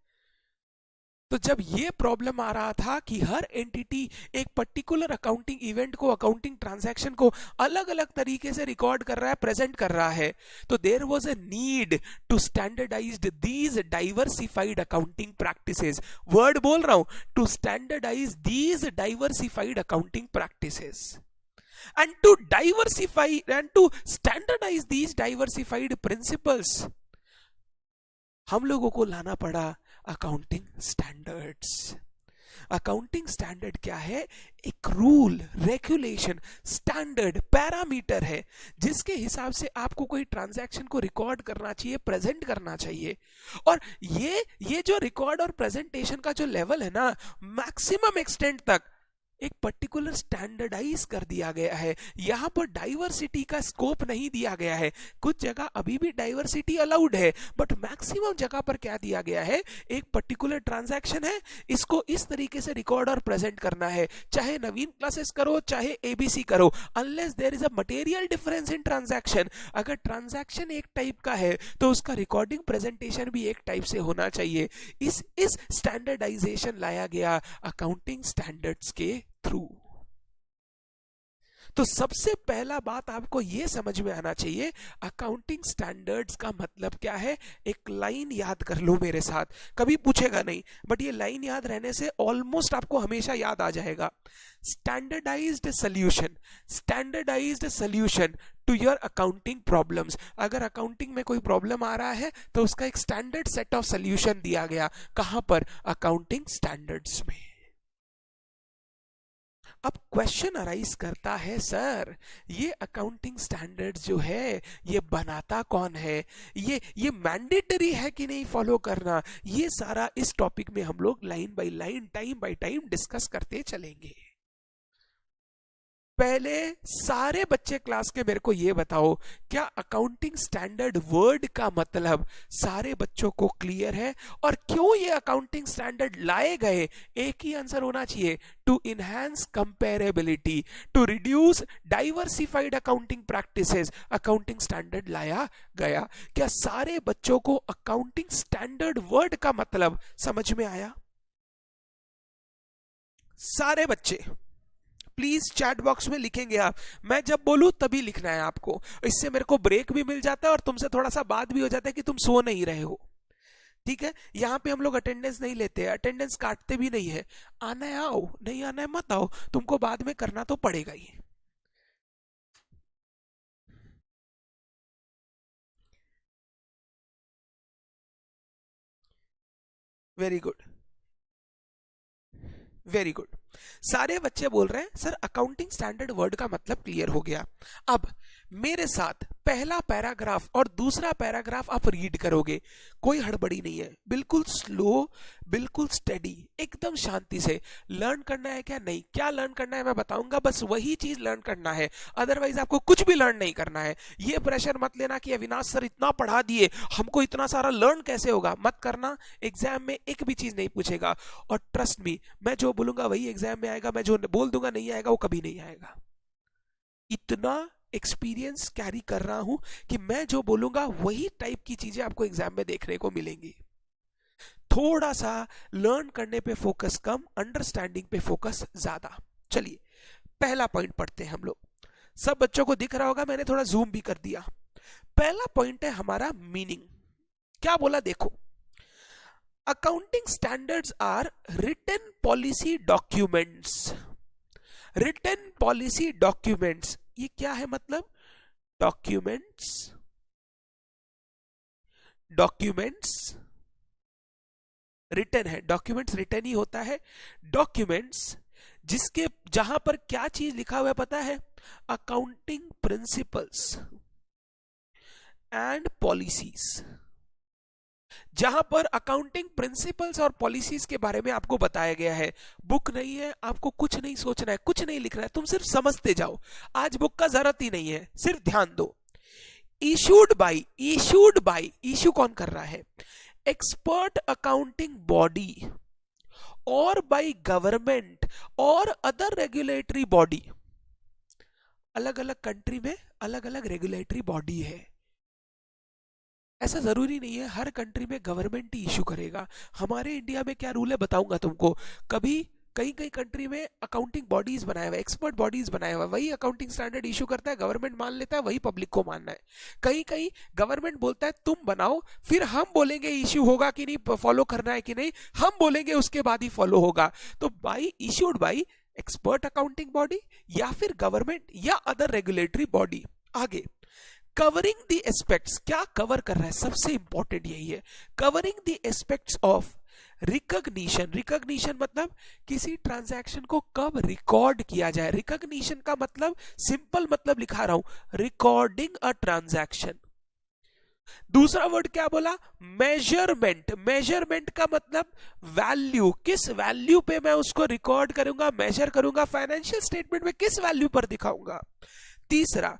तो जब ये प्रॉब्लम आ रहा था कि हर एंटिटी एक पर्टिकुलर अकाउंटिंग इवेंट को, अकाउंटिंग ट्रांजैक्शन को अलग अलग तरीके से रिकॉर्ड कर रहा है, प्रेजेंट कर रहा है, तो there was a need to standardise these diversified accounting practices. Word बोल रहा हूं, to standardise these diversified accounting practices and to diversify and to standardize these diversified principles हम लोगों को लाना पड़ा अकाउंटिंग स्टैंडर्ड्स। अकाउंटिंग स्टैंडर्ड क्या है? एक रूल, रेगुलेशन, स्टैंडर्ड, पैरामीटर है जिसके हिसाब से आपको कोई ट्रांजैक्शन को रिकॉर्ड करना चाहिए, प्रेजेंट करना चाहिए। और ये जो रिकॉर्ड और प्रेजेंटेशन का जो लेवल है ना, मैक्सिमम एक्सटेंट तक एक पर्टिकुलर स्टैंडर्डाइज कर दिया गया है। यहां पर डाइवर्सिटी का स्कोप नहीं दिया गया है। कुछ जगह अभी भी डाइवर्सिटी अलाउड है, बट मैक्सिमम जगह पर क्या दिया गया है? एक पर्टिकुलर ट्रांजैक्शन है, इसको इस तरीके से रिकॉर्ड और प्रेजेंट करना है, चाहे नवीन क्लासेस करो चाहे एबीसी करो, unless there is a material difference in transaction. अगर ट्रांजैक्शन एक टाइप का है तो उसका रिकॉर्डिंग प्रेजेंटेशन भी एक टाइप से होना चाहिए। इस स्टैंडर्डाइजेशन लाया गया अकाउंटिंग स्टैंडर्ड्स के थ्रू। तो सबसे पहला बात आपको यह समझ में आना चाहिए, अकाउंटिंग स्टैंडर्ड्स का मतलब क्या है। एक लाइन याद कर लो मेरे साथ, कभी पूछेगा नहीं, बट ये लाइन याद रहने से ऑलमोस्ट आपको हमेशा याद आ जाएगा। Standardised solution to your accounting problems. अगर अकाउंटिंग में कोई प्रॉब्लम आ रहा है तो उसका एक स्टैंडर्ड सेट ऑफ सॉल्यूशन दिया गया। कहां पर? अकाउंटिंग स्टैंडर्ड्स में। अब क्वेश्चन अराइज करता है, सर ये अकाउंटिंग स्टैंडर्ड्स जो है ये बनाता कौन है? ये मैंडेटरी है कि नहीं फॉलो करना? ये सारा इस टॉपिक में हम लोग line by line, time by time discuss करते चलेंगे। पहले सारे बच्चे क्लास के मेरे को ये बताओ, क्या अकाउंटिंग स्टैंडर्ड वर्ड का मतलब सारे बच्चों को क्लियर है? और क्यों ये अकाउंटिंग स्टैंडर्ड लाए गए? एक ही आंसर होना चाहिए, to enhance comparability, to reduce diversified accounting practices. Accounting standard लाया गया। क्या सारे बच्चों को अकाउंटिंग स्टैंडर्ड वर्ड का मतलब समझ में आया? सारे बच्चे प्लीज चैट बॉक्स में लिखेंगे आप, मैं जब बोलूं तभी लिखना है आपको। इससे मेरे को ब्रेक भी मिल जाता है और तुमसे थोड़ा सा बात भी हो जाता है कि तुम सो नहीं रहे हो। ठीक है, यहां पे हम लोग अटेंडेंस नहीं लेते, अटेंडेंस काटते भी नहीं है। आना है आओ, नहीं आना है मत आओ, तुमको बाद में करना तो पड़ेगा ही। Very good, very good. सारे बच्चे बोल रहे हैं सर अकाउंटिंग स्टैंडर्ड वर्ड का मतलब क्लियर हो गया। अब मेरे साथ पहला पैराग्राफ और दूसरा पैराग्राफ आप रीड करोगे, कोई हड़बड़ी नहीं है, बिल्कुल स्लो, बिल्कुल स्टेडी, एकदम शांति से। लर्न करना है क्या? नहीं, क्या लर्न करना है मैं बताऊंगा, बस वही चीज लर्न करना है, अदरवाइज आपको कुछ भी लर्न नहीं करना है। ये प्रेशर मत लेना कि अविनाश सर इतना पढ़ा दिए, हमको इतना सारा लर्न कैसे होगा, मत करना। एग्जाम में एक भी चीज नहीं पूछेगा, और ट्रस्ट मी, मैं जो बोलूंगा वही एग्जाम में आएगा, मैं जो बोल दूंगा नहीं आएगा वो कभी नहीं आएगा। इतना एक्सपीरियंस कैरी कर रहा हूं कि मैं जो बोलूंगा वही टाइप की चीजें आपको एग्जाम में देखने को मिलेंगी। थोड़ा सा लर्न करने पे फोकस कम, अंडरस्टैंडिंग पे फोकस ज्यादा। चलिए पहला पॉइंट पढ़ते हैं हम लोग। सब बच्चों को दिख रहा होगा, मैंने थोड़ा जूम भी कर दिया। पहला पॉइंट है हमारा मीनिंग। क्या बोला देखो, accounting standards are written policy documents. Written policy documents, ये क्या है मतलब? डॉक्यूमेंट्स, डॉक्यूमेंट्स रिटन है, डॉक्यूमेंट्स रिटन ही होता है। डॉक्यूमेंट्स जिसके जहां पर क्या चीज लिखा हुआ है पता है, अकाउंटिंग प्रिंसिपल्स एंड पॉलिसीज, जहां पर अकाउंटिंग प्रिंसिपल्स और पॉलिसीज के बारे में आपको बताया गया है। बुक नहीं है, आपको कुछ नहीं सोचना है, कुछ नहीं लिखना है, तुम सिर्फ समझते जाओ। आज बुक का जरूरत ही नहीं है, सिर्फ ध्यान दो। Issued by, issued by, issue कौन कर रहा है, एक्सपर्ट अकाउंटिंग बॉडी और बाई गवर्नमेंट और अदर रेगुलेटरी बॉडी। अलग अलग कंट्री में अलग अलग रेगुलेटरी बॉडी है, ऐसा जरूरी नहीं है हर कंट्री में गवर्नमेंट ही इशू करेगा। हमारे इंडिया में क्या रूल है बताऊंगा तुमको। कभी कई कई कंट्री में अकाउंटिंग बॉडीज बनाया हुआ है, एक्सपर्ट बॉडीज बनाया हुआ है, वही अकाउंटिंग स्टैंडर्ड इशू करता है, गवर्नमेंट मान लेता है, वही पब्लिक को मानना है। कहीं कहीं गवर्नमेंट बोलता है तुम बनाओ, फिर हम बोलेंगे इशू होगा कि नहीं, फॉलो करना है कि नहीं, हम बोलेंगे उसके बाद ही फॉलो होगा। तो by issued by expert accounting body या फिर गवर्नमेंट या अदर रेगुलेटरी बॉडी। आगे कवरिंग द एस्पेक्ट्स, क्या कवर कर रहा है, सबसे इंपॉर्टेंट यही है, covering the aspects of recognition. Recognition मतलब किसी ट्रांजैक्शन को कब रिकॉर्ड किया जाए। रिकॉग्निशन का मतलब सिंपल मतलब लिखा रहा हूं, रिकॉर्डिंग अ ट्रांजैक्शन। दूसरा वर्ड क्या बोला, मेजरमेंट। मेजरमेंट का मतलब वैल्यू, किस वैल्यू पे मैं उसको रिकॉर्ड करूंगा, मेजर करूंगा, फाइनेंशियल स्टेटमेंट में किस वैल्यू पर दिखाऊंगा। तीसरा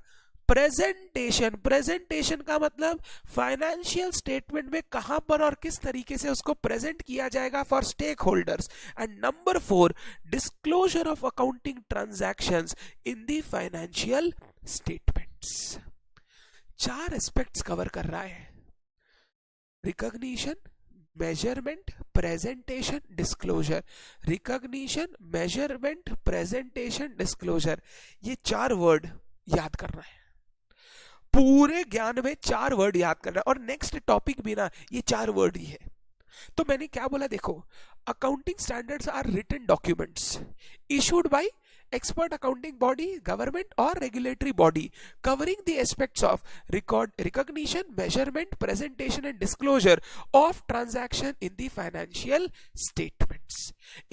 प्रेजेंटेशन। प्रेजेंटेशन का मतलब फाइनेंशियल स्टेटमेंट में कहां पर और किस तरीके से उसको प्रेजेंट किया जाएगा for stakeholders. And number 4 disclosure of accounting transactions in the financial statements. 4 aspects cover कर रहा है, recognition, measurement, presentation, disclosure. Recognition, measurement, presentation, disclosure, ये 4 वर्ड याद करना है। पूरे ज्ञान में 4 वर्ड याद करना है, और नेक्स्ट टॉपिक भी ना ये 4 वर्ड ही है। तो मैंने क्या बोला, देखो accounting standards are written documents issued by expert accounting body, government or regulatory body covering the aspects of recognition, measurement, presentation and disclosure of transaction in the financial statements।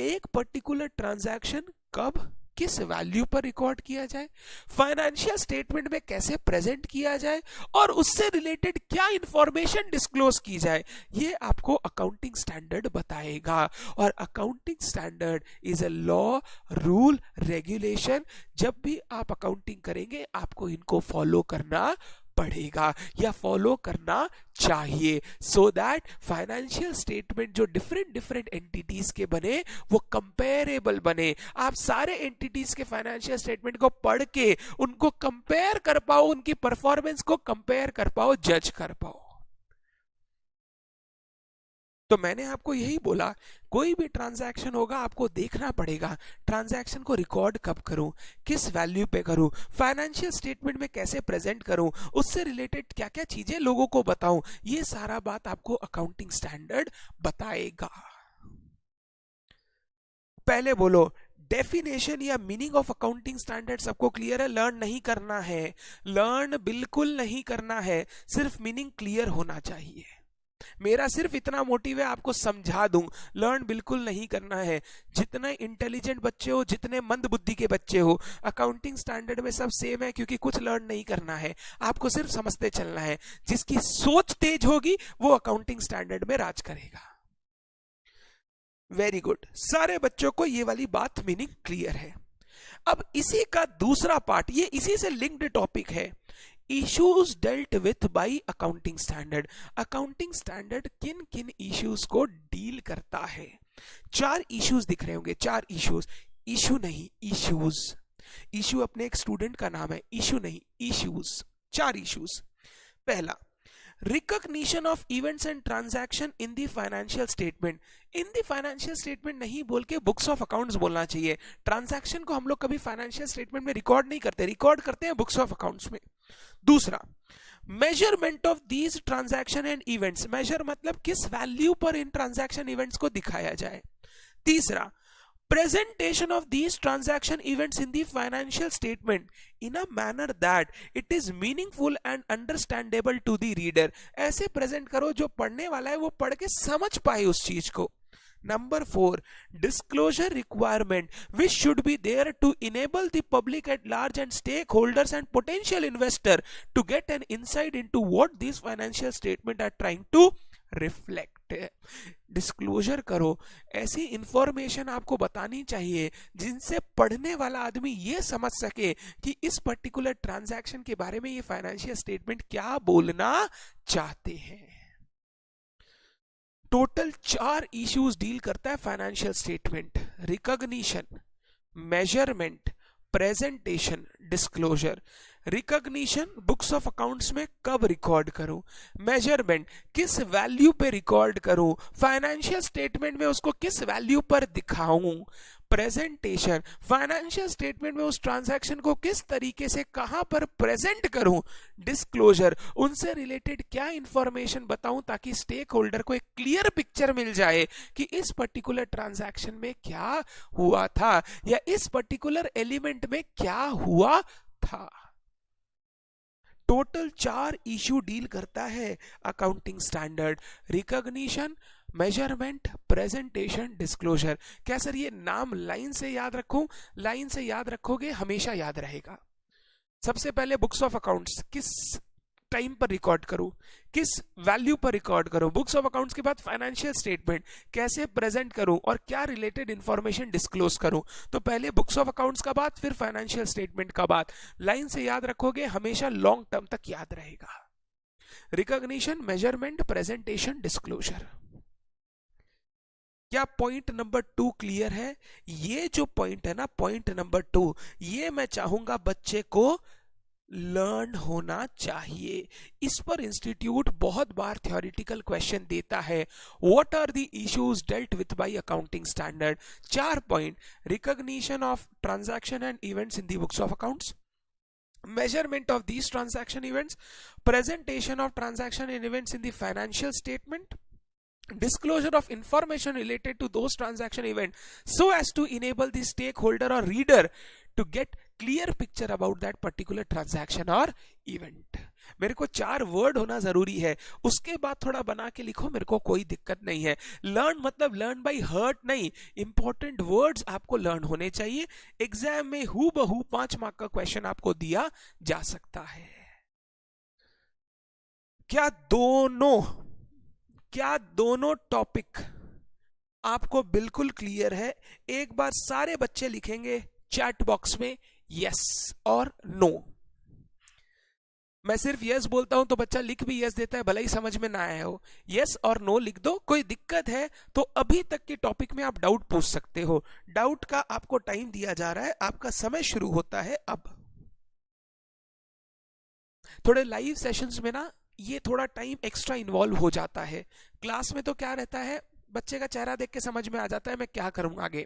एक पर्टिकुलर ट्रांजैक्शन कब किस value पर record किया जाए, financial statement में कैसे present किया जाए, और उससे रिलेटेड क्या इंफॉर्मेशन डिस्क्लोज की जाए, ये आपको अकाउंटिंग स्टैंडर्ड बताएगा। और accounting standard is a law, rule, regulation. जब भी आप अकाउंटिंग करेंगे आपको इनको फॉलो करना पड़ेगा या फॉलो करना चाहिए, सो दैट फाइनेंशियल स्टेटमेंट जो डिफरेंट डिफरेंट एंटिटीज के बने वो कंपेरेबल बने। आप सारे एंटिटीज के फाइनेंशियल स्टेटमेंट को पढ़ के उनको कंपेयर कर पाओ, उनकी परफॉर्मेंस को कंपेयर कर पाओ, जज कर पाओ। तो मैंने आपको यही बोला, कोई भी ट्रांजैक्शन होगा आपको देखना पड़ेगा ट्रांजैक्शन को रिकॉर्ड कब करूं, किस वैल्यू पे करूं, फाइनेंशियल स्टेटमेंट में कैसे प्रेजेंट करूं, उससे रिलेटेड क्या क्या चीजें लोगों को बताऊं, ये सारा बात आपको अकाउंटिंग स्टैंडर्ड बताएगा। पहले बोलो, डेफिनेशन या मीनिंग ऑफ अकाउंटिंग स्टैंडर्ड सबको क्लियर है? लर्न नहीं करना है, लर्न बिल्कुल नहीं करना है, सिर्फ मीनिंग क्लियर होना चाहिए। मेरा सिर्फ इतना मोटिव है आपको समझा दूं, लर्न बिल्कुल नहीं करना है। जितने इंटेलिजेंट बच्चे हो, जितने मंद बुद्धि के बच्चे हो, अकाउंटिंग स्टैंडर्ड में सब सेम है, क्योंकि कुछ लर्न नहीं करना है, आपको सिर्फ समझते चलना है। जिसकी सोच तेज होगी वो अकाउंटिंग स्टैंडर्ड में राज करेगा। वेरी गुड, सारे बच्चों को ये वाली बात मीनिंग क्लियर है। अब इसी का दूसरा पार्ट, ये इसी से लिंक्ड टॉपिक है, issues dealt with by accounting standard. Accounting standard किन किन इश्यूज को डील करता है? 4 इश्यूज दिख रहे होंगे, 4 इश्यूज, इशू नहीं इश्यूज। इशू अपने एक स्टूडेंट का नाम है, इशू नहीं इश्यूज। 4 इश्यूज। पहला, recognition of events and transaction in the financial statement. In the financial statement नहीं बोल के बुक्स ऑफ अकाउंट्स बोलना चाहिए। ट्रांजैक्शन को हम लोग कभी फाइनेंशियल स्टेटमेंट में रिकॉर्ड नहीं करते, रिकॉर्ड करते हैं बुक्स ऑफ अकाउंट्स में। दूसरा, measurement of these transaction and events. Measure मतलब किस वैल्यू पर इन ट्रांजैक्शन इवेंट्स को दिखाया जाए। तीसरा, presentation of these transaction events in the financial statement in a manner that it is meaningful and understandable to the reader। ऐसे present करो जो पढ़ने वाला है वो पढ़ के समझ पाए उस चीज को। Number 4, disclosure requirement which should be there to enable the public at large and stakeholders and potential investor to get an insight into what these financial statements are trying to reflect. Disclosure करो, ऐसी information आपको बतानी चाहिए जिनसे पढ़ने वाला आदमी ये समझ सके कि इस पर्टिकुलर ट्रांजैक्शन के बारे में ये फाइनेंशियल स्टेटमेंट क्या बोलना चाहते हैं। टोटल 4 इश्यूज डील करता है financial statement: recognition, measurement, presentation, disclosure. Recognition, books of accounts में कब रिकॉर्ड करूं, मेजरमेंट, किस वैल्यू पे रिकॉर्ड करूं, फाइनेंशियल स्टेटमेंट में उसको किस वैल्यू पर दिखाऊं, प्रेजेंटेशन, फाइनेंशियल स्टेटमेंट में उस ट्रांजैक्शन को किस तरीके से कहां पर प्रेजेंट करूं, डिस्क्लोजर, उनसे रिलेटेड क्या इंफॉर्मेशन बताऊं ताकि स्टेक होल्डर को एक क्लियर पिक्चर मिल जाए कि इस पर्टिकुलर ट्रांजैक्शन में क्या हुआ था या इस पर्टिकुलर एलिमेंट में क्या हुआ था। टोटल 4 इश्यू डील करता है accounting standard: recognition, measurement, presentation, disclosure. क्या सर ये नाम लाइन से याद रखूं? लाइन से याद रखोगे हमेशा याद रहेगा। सबसे पहले बुक्स ऑफ अकाउंट्स, किस टाइम पर रिकॉर्ड करूं, किस वैल्यू पर रिकॉर्ड करूं। बुक्स ऑफ अकाउंट्स के बाद फाइनेंशियल स्टेटमेंट कैसे प्रेजेंट करूं और क्या रिलेटेड इंफॉर्मेशन डिस्क्लोज करूं। तो पहले बुक्स ऑफ अकाउंट्स का बात, फिर फाइनेंशियल स्टेटमेंट का बात। लाइन से याद रखोगे हमेशा लॉन्ग टर्म तक याद रहेगा। Recognition, measurement, presentation, disclosure. क्या पॉइंट नंबर 2 क्लियर है? ये जो पॉइंट है ना, पॉइंट नंबर 2, ये मैं चाहूंगा बच्चे को लर्न होना चाहिए। इस पर इंस्टीट्यूट बहुत बार थ्योरेटिकल क्वेश्चन देता है। What are the issues dealt with by accounting standard? 4 point: recognition of transaction and events in the books of accounts, measurement of these transaction events, presentation of transaction and events in the financial statement, disclosure of information related to those transaction events so as to enable the stakeholder or reader to get clear picture about that particular transaction or event। मेरे को 4 word होना जरूरी है, उसके बाद थोड़ा बना के लिखो, मेरे को कोई दिक्कत नहीं है। लर्न मतलब लर्न बाय हर्ट नहीं, इंपॉर्टेंट वर्ड्स आपको लर्न होने चाहिए। एग्जाम में हूबहू 5 मार्क का क्वेश्चन आपको दिया जा सकता है। क्या दोनों टॉपिक आपको बिल्कुल क्लियर है? एक बार सारे बच्चे लिखेंगे चैट बॉक्स में यस और नो। मैं सिर्फ यस बोलता हूं तो बच्चा लिख भी यस देता है, भले ही समझ में ना आया हो। यस और नो लिख दो। कोई दिक्कत है तो अभी तक के टॉपिक में आप डाउट पूछ सकते हो। डाउट का आपको टाइम दिया जा रहा है, आपका समय शुरू होता है अब। थोड़े लाइव सेशंस में ना ये थोड़ा टाइम एक्स्ट्रा इन्वॉल्व हो जाता है। क्लास में तो क्या रहता है, बच्चे का चेहरा देख के समझ में आ जाता है मैं क्या करूं आगे।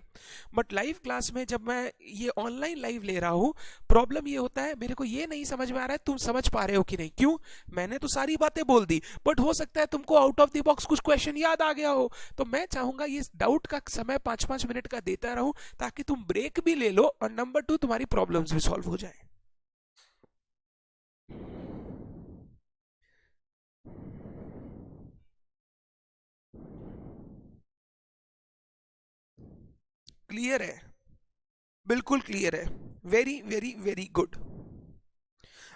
बट लाइव क्लास में जब मैं ये ऑनलाइन लाइव ले रहा हूं, प्रॉब्लम ये होता है मेरे को ये नहीं समझ में आ रहा है तुम समझ पा रहे हो कि नहीं। क्यों? मैंने तो सारी बातें बोल दी, बट हो सकता है तुमको आउट ऑफ द बॉक्स कुछ क्वेश्चन याद आ गया हो। तो मैं चाहूंगा ये डाउट का समय 5-5 मिनट का देता रहूं ताकि तुम ब्रेक भी ले लो और नंबर 2 तुम्हारी प्रॉब्लम्स भी सॉल्व हो जाए। क्लियर है? बिल्कुल क्लियर है। Very very very good.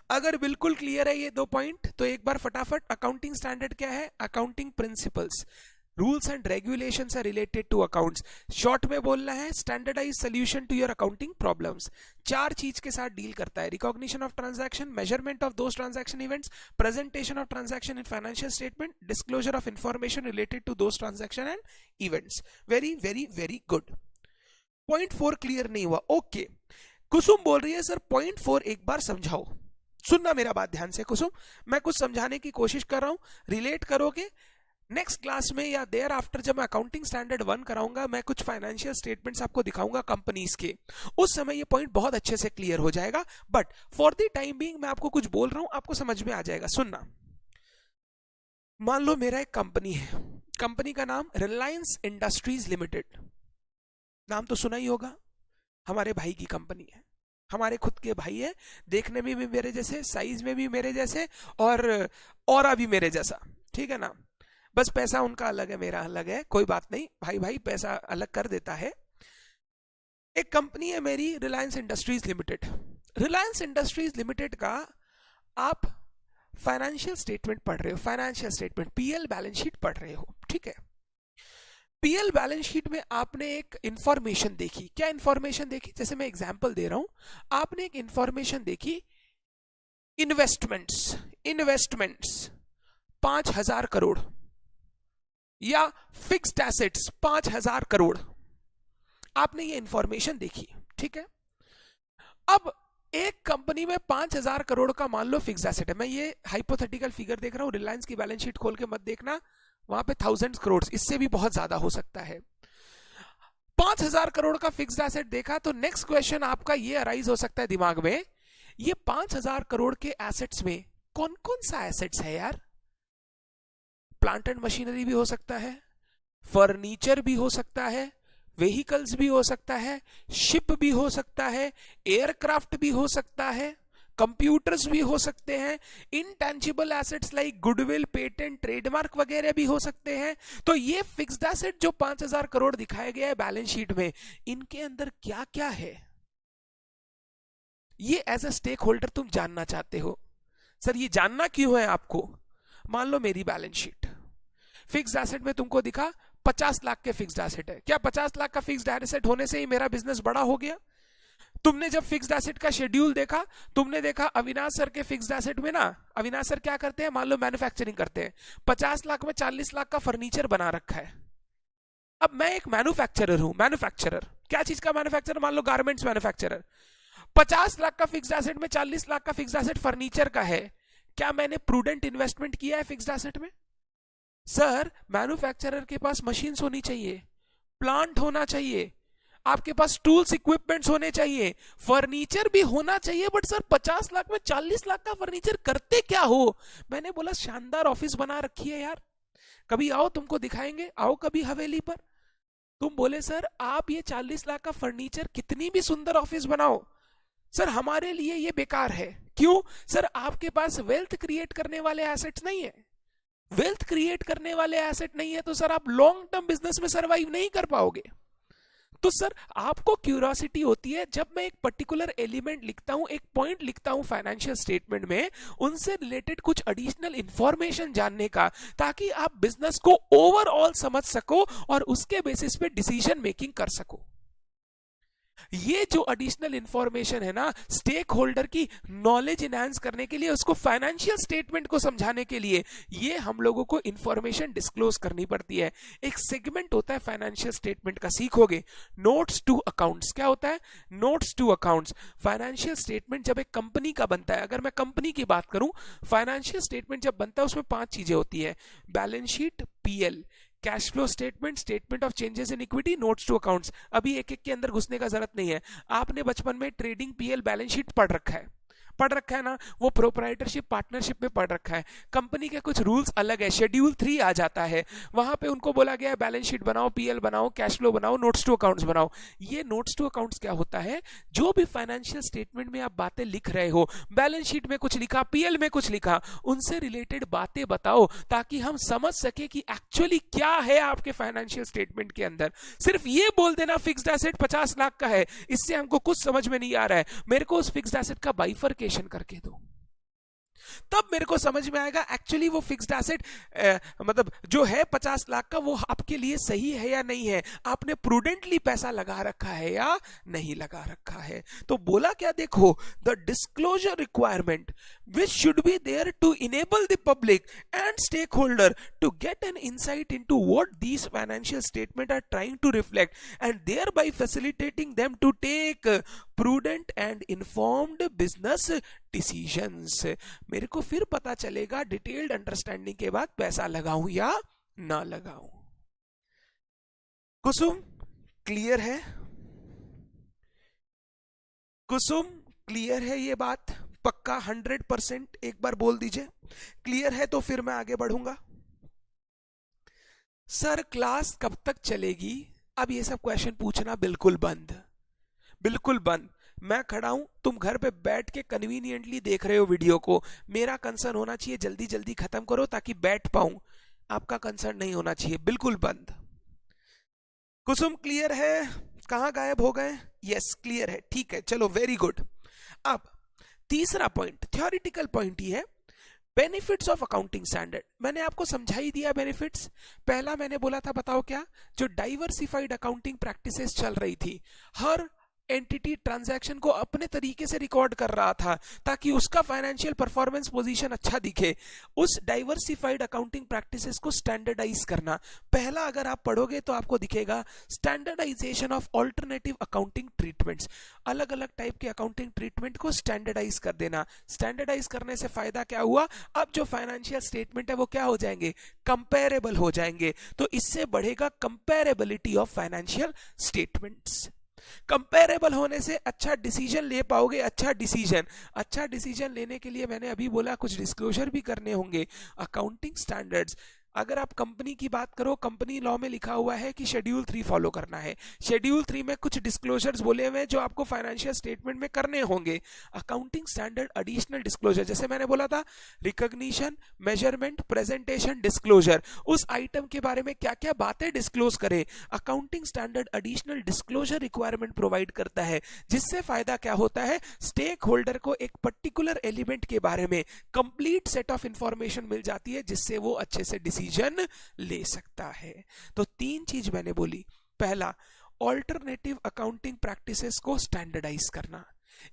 अगर बिल्कुल क्लियर है ये 2 पॉइंट तो एक बार फटाफट, अकाउंटिंग स्टैंडर्ड क्या है? Accounting principles, rules and regulations are related to accounts. Short में बोलना है standardise solution to your accounting problems. 4 चीज के साथ डील करता है: recognition of transaction, measurement of those transaction events, presentation of transaction in financial statement, disclosure of information related to those transaction and events. Very very very good. Point 4 clear नहीं हुआ? Okay. कुसुम बोल रही है sir point 4 एक बार समझाओ। सुनना मेरा बात ध्यान से कुसुम, मैं कुछ समझाने की कोशिश कर रहा हूं, रिलेट करोगे। नेक्स्ट क्लास में या देयर आफ्टर जब मैं अकाउंटिंग स्टैंडर्ड 1 कराऊंगा, मैं कुछ फाइनेंशियल स्टेटमेंट्स आपको दिखाऊंगा कंपनीज के, उस समय ये पॉइंट बहुत अच्छे से क्लियर हो जाएगा। But for the time being मैं आपको कुछ बोल रहा हूं, आपको समझ में आ जाएगा। सुनना, मान लो मेरा एक कंपनी है, कंपनी का नाम रिलायंस इंडस्ट्रीज लिमिटेड, नाम तो सुना ही होगा। हमारे भाई की कंपनी है, हमारे खुद के भाई है, देखने में भी मेरे जैसे, साइज में भी मेरे जैसे और ऑरा भी मेरे जैसा, ठीक है ना। बस पैसा उनका अलग है, मेरा अलग है, कोई बात नहीं, भाई भाई पैसा अलग कर देता है। एक कंपनी है मेरी Reliance industries limited. Reliance industries limited का आप फाइनेंशियल स्टेटमेंट पढ़ रहे हो, financial statement PL balance sheet पढ़ रहे हो, ठीक है। पीएल बैलेंस शीट में आपने एक इंफॉर्मेशन देखी। क्या इंफॉर्मेशन देखी? जैसे मैं एग्जांपल दे रहा हूं, आपने एक इंफॉर्मेशन देखी, इन्वेस्टमेंट्स, इन्वेस्टमेंट्स 5,000 करोड़ या फिक्स्ड एसेट्स 5,000 करोड़, आपने ये इंफॉर्मेशन देखी, ठीक है। अब एक कंपनी में 5,000 करोड़ का मान लो फिक्स्ड एसेट है, मैं ये हाइपोथेटिकल फिगर देख रहा हूं, रिलायंस की बैलेंस शीट खोल के मत देखना, वहां पे थाउजेंड करोड़, इससे भी बहुत ज्यादा हो सकता है। 5,000 करोड़ का फिक्स्ड एसेट देखा तो नेक्स्ट क्वेश्चन आपका ये अराइज हो सकता है दिमाग में, ये 5,000 करोड़ के एसेट्स में कौन कौन सा एसेट्स है यार? प्लांट एंड मशीनरी भी हो सकता है, फर्नीचर भी हो सकता है, व्हीकल्स भी हो सकता है, शिप भी हो सकता है, एयरक्राफ्ट भी हो सकता है, कंप्यूटर्स भी हो सकते हैं, intangible assets like goodwill, patent, trademark वगैरह भी हो सकते हैं। तो ये फिक्स्ड एसेट जो 5,000 करोड़ दिखाया गया है बैलेंस शीट में, इनके अंदर क्या क्या है, ये एज अ स्टेक होल्डर तुम जानना चाहते हो। सर ये जानना क्यों है आपको? मान लो मेरी बैलेंस शीट, फिक्स्ड एसेट में तुमको दिखा 50 लाख के फिक्स्ड एसेट है। क्या 50 लाख का फिक्स्ड एसेट होने से ही मेरा बिजनेस बड़ा हो गया? तुमने जब फिक्स्ड एसेट का शेड्यूल देखा, तुमने देखा अविनाश सर के फिक्स्ड एसेट में ना, अविनाश सर क्या करते हैं, मान लो मैन्युफैक्चरिंग करते हैं, 50 लाख में 40 लाख का फर्नीचर बना रखा है। अब मैं एक मैन्युफैक्चरर हूं, मैन्युफैक्चरर, क्या चीज का मैन्युफैक्चरर? मान लो गारमेंट्स मैन्युफैक्चरर। 50 लाख का फिक्स्ड एसेट में 40 लाख का फिक्स्ड एसेट फर्नीचर का है, क्या मैंने प्रूडेंट इन्वेस्टमेंट किया है फिक्स्ड एसेट में? सर मैन्युफैक्चरर के पास मशीन्स होनी चाहिए, प्लांट होना चाहिए, आपके पास टूल्स इक्विपमेंट्स होने चाहिए, फर्नीचर भी होना चाहिए, बट सर 50 लाख में 40 लाख का फर्नीचर करते क्या हो? मैंने बोला शानदार ऑफिस बना रखी है यार, कभी आओ तुमको दिखाएंगे, आओ कभी हवेली पर। तुम बोले सर आप ये 40 लाख का फर्नीचर कितनी भी सुंदर ऑफिस बनाओ, सर हमारे लिए ये बेकार है। क्यों? सर आपके पास वेल्थ क्रिएट करने वाले एसेट्स नहीं है, वेल्थ क्रिएट करने वाले एसेट नहीं है तो सर आप लॉन्ग टर्म बिजनेस में सरवाइव नहीं कर पाओगे। तो सर आपको क्यूरियोसिटी होती है, जब मैं एक पर्टिकुलर एलिमेंट लिखता हूं, एक पॉइंट लिखता हूं फाइनेंशियल स्टेटमेंट में, उनसे रिलेटेड कुछ एडिशनल इंफॉर्मेशन जानने का, ताकि आप बिजनेस को ओवरऑल समझ सको और उसके बेसिस पे डिसीजन मेकिंग कर सको। ये जो एडिशनल इंफॉर्मेशन है ना, स्टेक होल्डर की नॉलेज इनहांस करने के लिए, उसको फाइनेंशियल स्टेटमेंट को समझाने के लिए, ये हम लोगों को इंफॉर्मेशन डिस्क्लोज करनी पड़ती है। एक सेगमेंट होता है फाइनेंशियल स्टेटमेंट का, सीखोगे, नोट्स टू अकाउंट्स। क्या होता है? Notes to accounts. Financial statement जब एक कंपनी का बनता है, अगर मैं कंपनी की बात करूं, फाइनेंशियल स्टेटमेंट जब बनता है उसमें 5 चीजें होती है, balance sheet, PL, cash flow statement, statement of changes in equity, notes to accounts. अभी एक एक के अंदर घुसने का जरूरत नहीं है, आपने बचपन में ट्रेडिंग पीएल बैलेंस शीट पढ़ रखा है ना, वो प्रोप्राइटरशिप पार्टनरशिप में पढ़ रखा है। कंपनी के कुछ रूल्स अलग है, शेड्यूल 3 आ जाता है, वहां पे उनको बोला गया है बैलेंस शीट बनाओ, पीएल बनाओ, कैश फ्लो बनाओ, नोट्स टू अकाउंट्स बनाओ। ये नोट्स टू अकाउंट्स क्या होता है? जो भी फाइनेंशियल स्टेटमेंट में आप बातें लिख रहे हो, बैलेंस शीट में कुछ लिखा, पीएल में कुछ लिखा, उनसे रिलेटेड बातें बताओ, ताकि हम समझ सके कि एक्चुअली क्या है आपके फाइनेंशियल स्टेटमेंट के अंदर। सिर्फ ये बोल देना फिक्स्ड एसेट 50 लाख का है, इससे हमको कुछ समझ में नहीं आ रहा है, मेरे को उस फिक्स्ड एसेट का बाइफरकेशन करके दो, तब मेरे को समझ में आएगा एक्चुअली वो फिक्स्ड एसेट मतलब जो है 50 लाख का, वो आपके लिए सही है या नहीं है, आपने प्रूडेंटली पैसा लगा रखा है या नहीं लगा रखा है। तो बोला क्या, देखो, the disclosure requirement which should be there to enable the public and stakeholder to get an insight into what these financial statements are trying to reflect, and thereby facilitating them to take prudent and informed business decisions। मेरे को फिर पता चलेगा detailed understanding के बाद पैसा लगाऊं या ना लगाऊं। कुसुम क्लियर है? कुसुम क्लियर है ये बात? पक्का 100% एक बार बोल दीजिए क्लियर है, तो फिर मैं आगे बढ़ूंगा। सर क्लास कब तक चलेगी? अब ये सब क्वेश्चन पूछना बिल्कुल बंद, बिल्कुल बंद। मैं खड़ा हूं, तुम घर पे बैठ के कन्वीनियंटली देख रहे हो वीडियो को, मेरा कंसर्न होना चाहिए जल्दी जल्दी खत्म करो ताकि बैठ पाऊं। आपका कंसर्न नहीं होना चाहिए, बिल्कुल बंद। कुसुम क्लियर है? कहां गायब हो गए? यस क्लियर है, ठीक है, चलो वेरी गुड। अब तीसरा पॉइंट, थ्योरेटिकल पॉइंट ही है, बेनिफिट्स ऑफ अकाउंटिंग स्टैंडर्ड। मैंने आपको समझा ही दिया बेनिफिट्स। पहला मैंने बोला था, बताओ क्या, जो डाइवर्सिफाइड अकाउंटिंग प्रैक्टिसेस चल रही थी, हर एंटिटी ट्रांजैक्शन को अपने तरीके से रिकॉर्ड कर रहा था ताकि उसका फाइनेंशियल परफॉर्मेंस पोजीशन अच्छा दिखे। उस डाइवर्सिफाइड अकाउंटिंग प्रैक्टिसेस को स्टैंडर्डाइज करना। पहला अगर आप पढ़ोगे तो आपको दिखेगा standardisation of alternative accounting treatments. अलग अलग टाइप के अकाउंटिंग ट्रीटमेंट को स्टैंडर्डाइज कर देना। स्टैंडर्डाइज करने से फायदा क्या हुआ, अब जो फाइनेंशियल स्टेटमेंट है वो क्या हो जाएंगे, कंपेरेबल हो जाएंगे। तो इससे बढ़ेगा comparability of financial statements. Comparable होने से अच्छा डिसीजन ले पाओगे। अच्छा डिसीजन लेने के लिए मैंने अभी बोला कुछ डिस्क्लोजर भी करने होंगे। अकाउंटिंग स्टैंडर्ड्स, अगर आप कंपनी की बात करो, कंपनी लॉ में लिखा हुआ है कि शेड्यूल 3 फॉलो करना है। शेड्यूल 3 में कुछ डिस्क्लोजर्स बोले हुए हैं जो आपको फाइनेंशियल स्टेटमेंट में करने होंगे। अकाउंटिंग स्टैंडर्ड एडिशनल डिस्क्लोजर, जैसे मैंने बोला था रिकॉग्निशन, मेजरमेंट, प्रेजेंटेशन, डिस्क्लोजर, उस आइटम के बारे में क्या क्या बातें डिस्क्लोज करें, accounting standard additional disclosure requirement provide करता है। जिससे फायदा क्या होता है, स्टेक होल्डर को एक पर्टिकुलर एलिमेंट के बारे में कंप्लीट सेट ऑफ इंफॉर्मेशन मिल जाती है जिससे वो अच्छे से डिसीजन ले सकता है। तो 3 चीज मैंने बोली। पहला, ऑल्टरनेटिव अकाउंटिंग प्रैक्टिसेस को स्टैंडर्डाइज करना।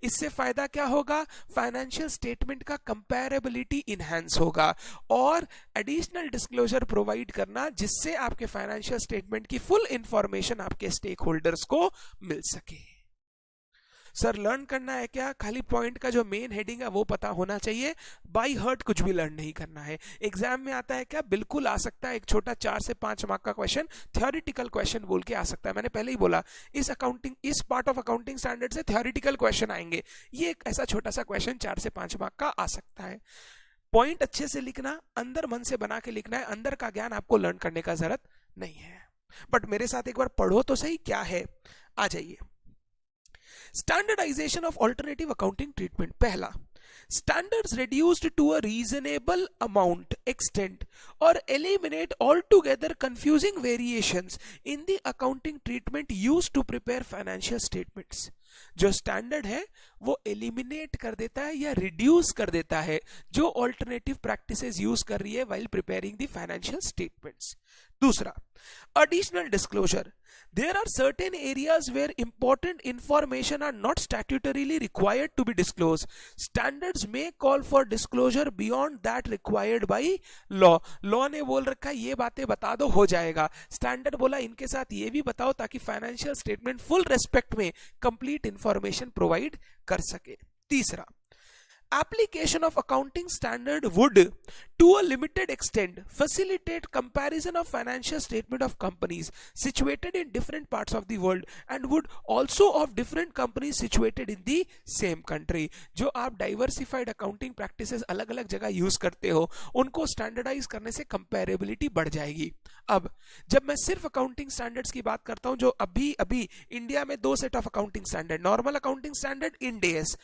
इससे फायदा क्या होगा, फाइनेंशियल स्टेटमेंट का कंपैरेबिलिटी इनहैंस होगा। और एडिशनल डिस्क्लोजर प्रोवाइड करना जिससे आपके फाइनेंशियल स्टेटमेंट की फुल इंफॉर्मेशन आपके स्टेक होल्डर्स को मिल सके। सर लर्न करना है क्या, खाली पॉइंट का जो मेन हेडिंग है वो पता होना चाहिए, बाय हार्ट कुछ भी लर्न नहीं करना है। एग्जाम में आता है क्या, बिल्कुल आ सकता है, एक छोटा 4 से 5 मार्क का क्वेश्चन, थ्योरेटिकल क्वेश्चन बोल के आ सकता है। मैंने पहले ही बोला इस पार्ट ऑफ अकाउंटिंग स्टैंडर्ड से थ्योरेटिकल क्वेश्चन आएंगे। ये एक ऐसा छोटा सा क्वेश्चन 4 से 5 मार्क का आ सकता है। पॉइंट अच्छे से लिखना, अंदर मन से बना के लिखना है, अंदर का ज्ञान आपको लर्न करने का जरूरत नहीं है। बट मेरे साथ एक बार पढ़ो तो सही क्या है, आ जाइए। Standardisation of alternative accounting treatment. पहला, standards reduced to a reasonable amount, extent or eliminate altogether confusing variations in the accounting treatment used to prepare financial statements। जो स्टैंडर्ड है वो एलिमिनेट कर देता है या रिड्यूस कर देता है जो ऑल्टरनेटिव प्रैक्टिसेस यूज कर रही है while preparing the financial statements. दूसरा, additional disclosure, there are certain areas where important information are not statutorily required to be disclosed. Standards may call for disclosure beyond that required by law। Law ने बोल रखा है ये बातें बता दो, हो जाएगा। स्टैंडर्ड बोला इनके साथ ये भी बताओ ताकि फाइनेंशियल स्टेटमेंट फुल रेस्पेक्ट में कंप्लीट इंफॉर्मेशन प्रोवाइड कर सके। तीसरा, application of accounting standard would to a limited extent facilitate comparison of financial statement of companies situated in different parts of the world and would also of different companies situated in the same country। जो आप diversified accounting practices अलग अलग जगह use करते हो उनको standardise करने से कंपेरेबिलिटी बढ़ जाएगी। अब जब मैं सिर्फ अकाउंटिंग स्टैंडर्ड्स की बात करता हूं, जो अभी अभी इंडिया में 2 set of accounting standard, normal accounting standard, Ind AS.